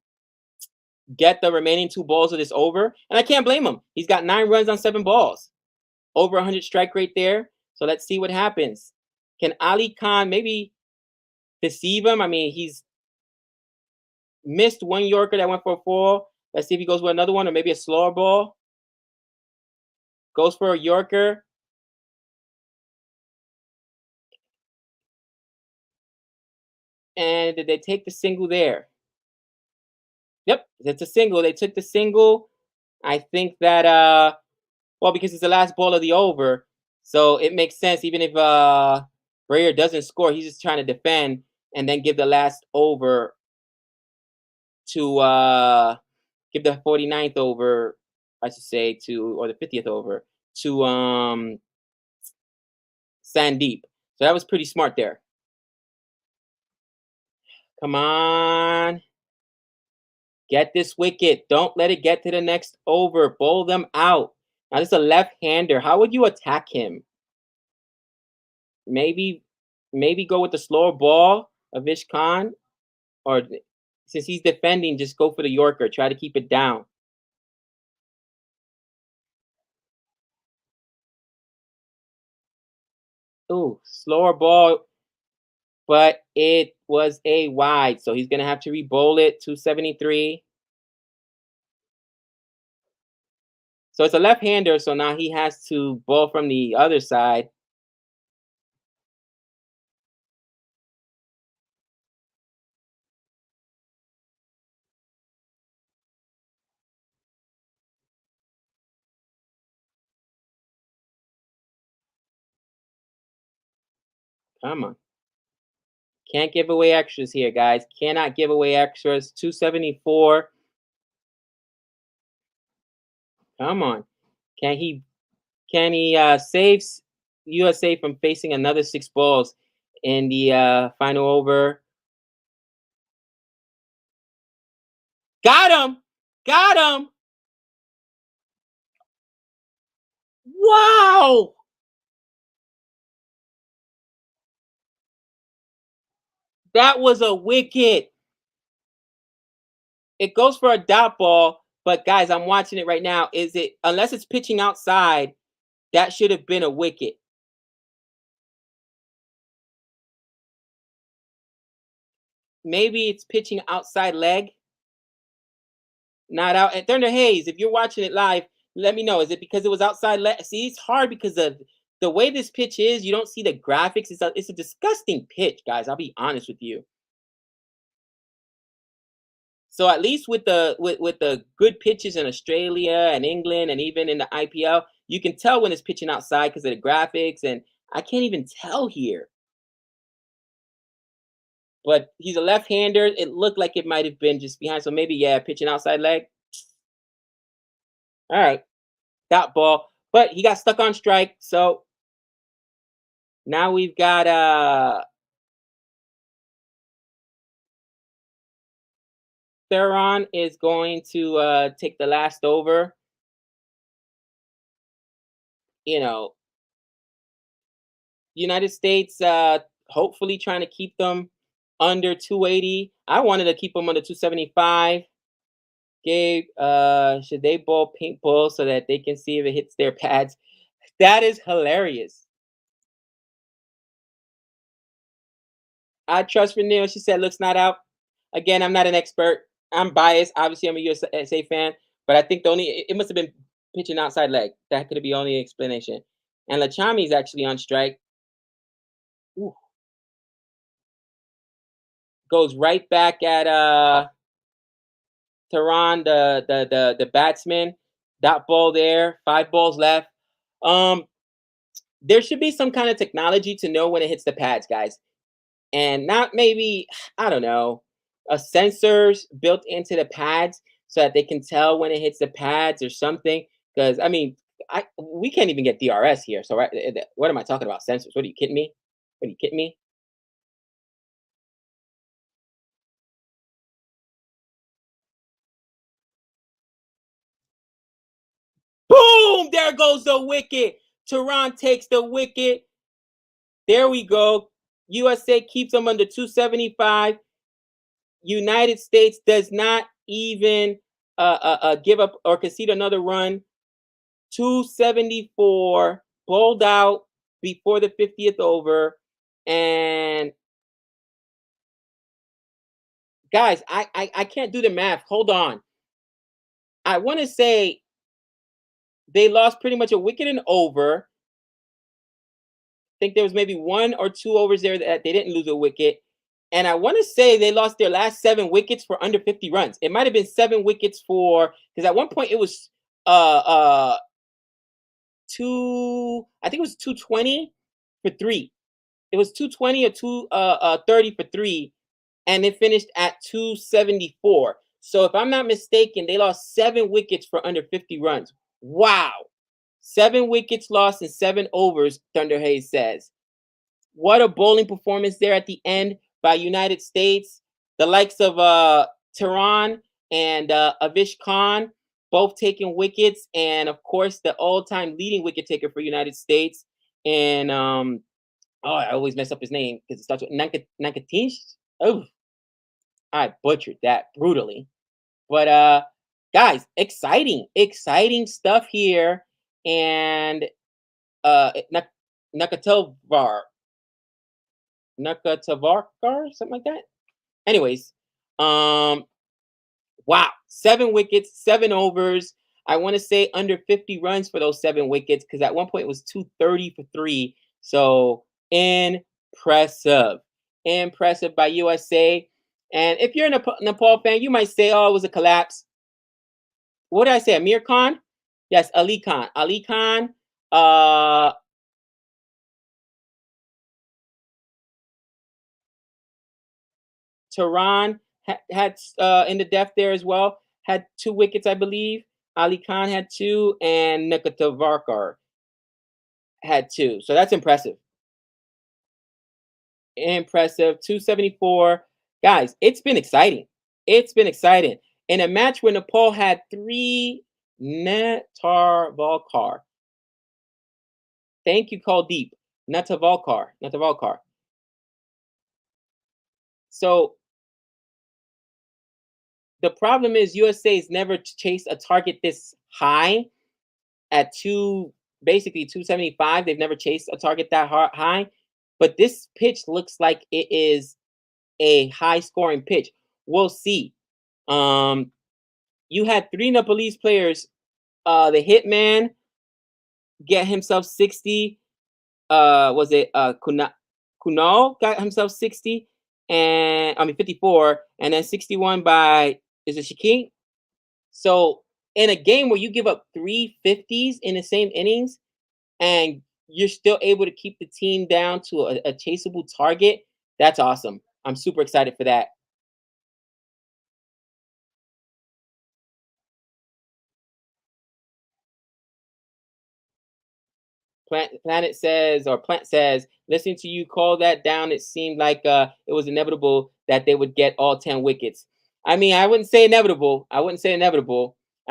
get the remaining 2 balls of this over. And I can't blame him. He's got 9 runs on 7 balls. Over 100 strike rate there. So let's see what happens. Can Ali Khan maybe deceive him? I mean, he's missed 1 Yorker that went for a 4. Let's see if he goes with another one or maybe a slower ball. Goes for a Yorker. And did they take the single there? Yep, it's a single. They took the single. I think that well, because it's the last ball of the over, so it makes sense. Even if Brayer doesn't score, he's just trying to defend and then give the last over to give the 49th over, I should say, or the 50th over to Sandeep. So that was pretty smart there. Come on. Get this wicket. Don't let it get to the next over. Bowl them out. Now, this is a left-hander. How would you attack him? Maybe go with the slower ball of Vish Khan. Or since he's defending, just go for the Yorker. Try to keep it down. Ooh, slower ball. But it was a wide. So he's going to have to re-bowl it. 273. So it's a left-hander, so now he has to bowl from the other side. Come on. Can't give away extras here, guys. Cannot give away extras. 274. Come on. Can he save USA from facing another 6 balls in the final over? Got him! Got him! Wow! That was a wicket. It goes for a dot ball, but guys, I'm watching it right now. Is it, unless it's pitching outside, that should have been a wicket. Maybe it's pitching outside leg. Not out. And Thunder Hayes, if you're watching it live, let me know. Is it because it was outside leg? See, it's hard because of the way this pitch is. You don't see the graphics. It's a disgusting pitch, guys. I'll be honest with you. So at least with the good pitches in Australia and England and even in the IPL, you can tell when it's pitching outside because of the graphics. And I can't even tell here. But he's a left-hander. It looked like it might have been just behind. So maybe, yeah, pitching outside leg. All right. Dot ball. But he got stuck on strike. So now we've got Theron is going to take the last over. you know, United States hopefully trying to keep them under 280. I wanted to keep them under 275. Gabe, should they bowl pink bull so that they can see if it hits their pads? That is hilarious. I trust Renee. She said, looks not out. Again, I'm not an expert. I'm biased. Obviously, I'm a USA fan, but I think the only it must have been pitching outside leg. That could be the only explanation. And Lachami is actually on strike. Ooh. Goes right back at Tehran, the batsman. Dot ball there. 5 balls left. There should be some kind of technology to know when it hits the pads, guys. And not maybe, I don't know, sensors built into the pads so that they can tell when it hits the pads or something. Because I mean, we can't even get DRS here. So right, what am I talking about? Sensors? What are you kidding me? What are you kidding me? Boom! There goes the wicket. Tehran takes the wicket. There we go. USA keeps them under 275. United States does not even give up or concede another run. 274, bowled out before the 50th over. And guys, I can't do the math. Hold on. I want to say they lost pretty much a wicket and over. I think there was maybe 1 or 2 overs there that they didn't lose a wicket. And I want to say they lost their last 7 wickets for under 50 runs. It might have been 7 wickets for, because at one point it was I think it was 220 for 3. It was 220 or 230 for 3, and it finished at 274. So if I'm not mistaken, they lost 7 wickets for under 50 runs. Wow. 7 wickets lost in 7 overs, Thunder Hayes says. What a bowling performance there at the end by United States. The likes of Tehran and Avish Khan both taking wickets, and of course the all-time leading wicket taker for United States. And I always mess up his name because it starts with Nankatish. Oh, I butchered that brutally. But guys, exciting stuff here. And Nakatavarkar, something like that. Anyways, wow, 7 wickets, 7 overs. I want to say under 50 runs for those 7 wickets, because at one point it was 230 for 3. So impressive by USA. And if you're a Nepal fan, you might say, oh, it was a collapse. What did I say? Amir Khan? Yes, Ali Khan. Tehran had in the depth there as well, had 2 wickets, I believe. Ali Khan had 2, and Nakatavarkar had 2. So that's impressive. 274. Guys, it's been exciting. In a match where Nepal had 3 Natavalkar. Thank you, Kuldeep. Natavalkar. So the problem is USA's never chased a target this high at basically 275. They've never chased a target that high. But this pitch looks like it is a high-scoring pitch. We'll see. You had 3 Nepalese players. The Hitman get himself 60. Was it Kunal got himself 60, and 54, and then 61 by, is it Shakeen? So in a game where you give up 3 50s in the same innings, and you're still able to keep the team down to a chaseable target, that's awesome. I'm super excited for that. Plant says, listening to you call that down, it seemed like it was inevitable that they would get all 10 wickets. I mean, I wouldn't say inevitable. I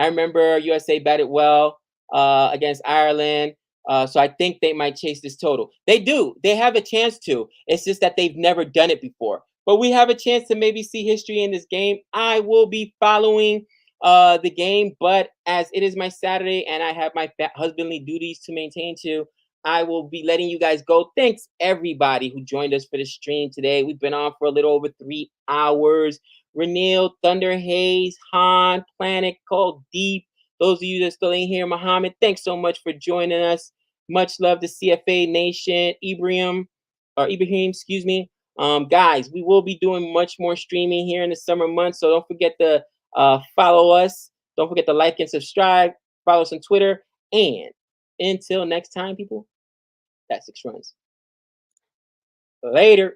remember USA batted well against Ireland. So I think they might chase this total. They do. They have a chance to. It's just that they've never done it before. But we have a chance to maybe see history in this game. I will be following the game, but as it is my Saturday and I have my husbandly duties to maintain too, I will be letting you guys go. Thanks everybody who joined us for the stream today. We've been on for a little over 3 hours. Renil, Thunder Hayes, Han, Planet, Cold Deep. Those of you that still ain't here, Muhammad, thanks so much for joining us. Much love to CFA Nation, Ibrahim, excuse me. Guys, we will be doing much more streaming here in the summer months, so don't forget to follow us. Don't forget to like and subscribe. Follow us on Twitter. And until next time, people, that's 6 runs. Later.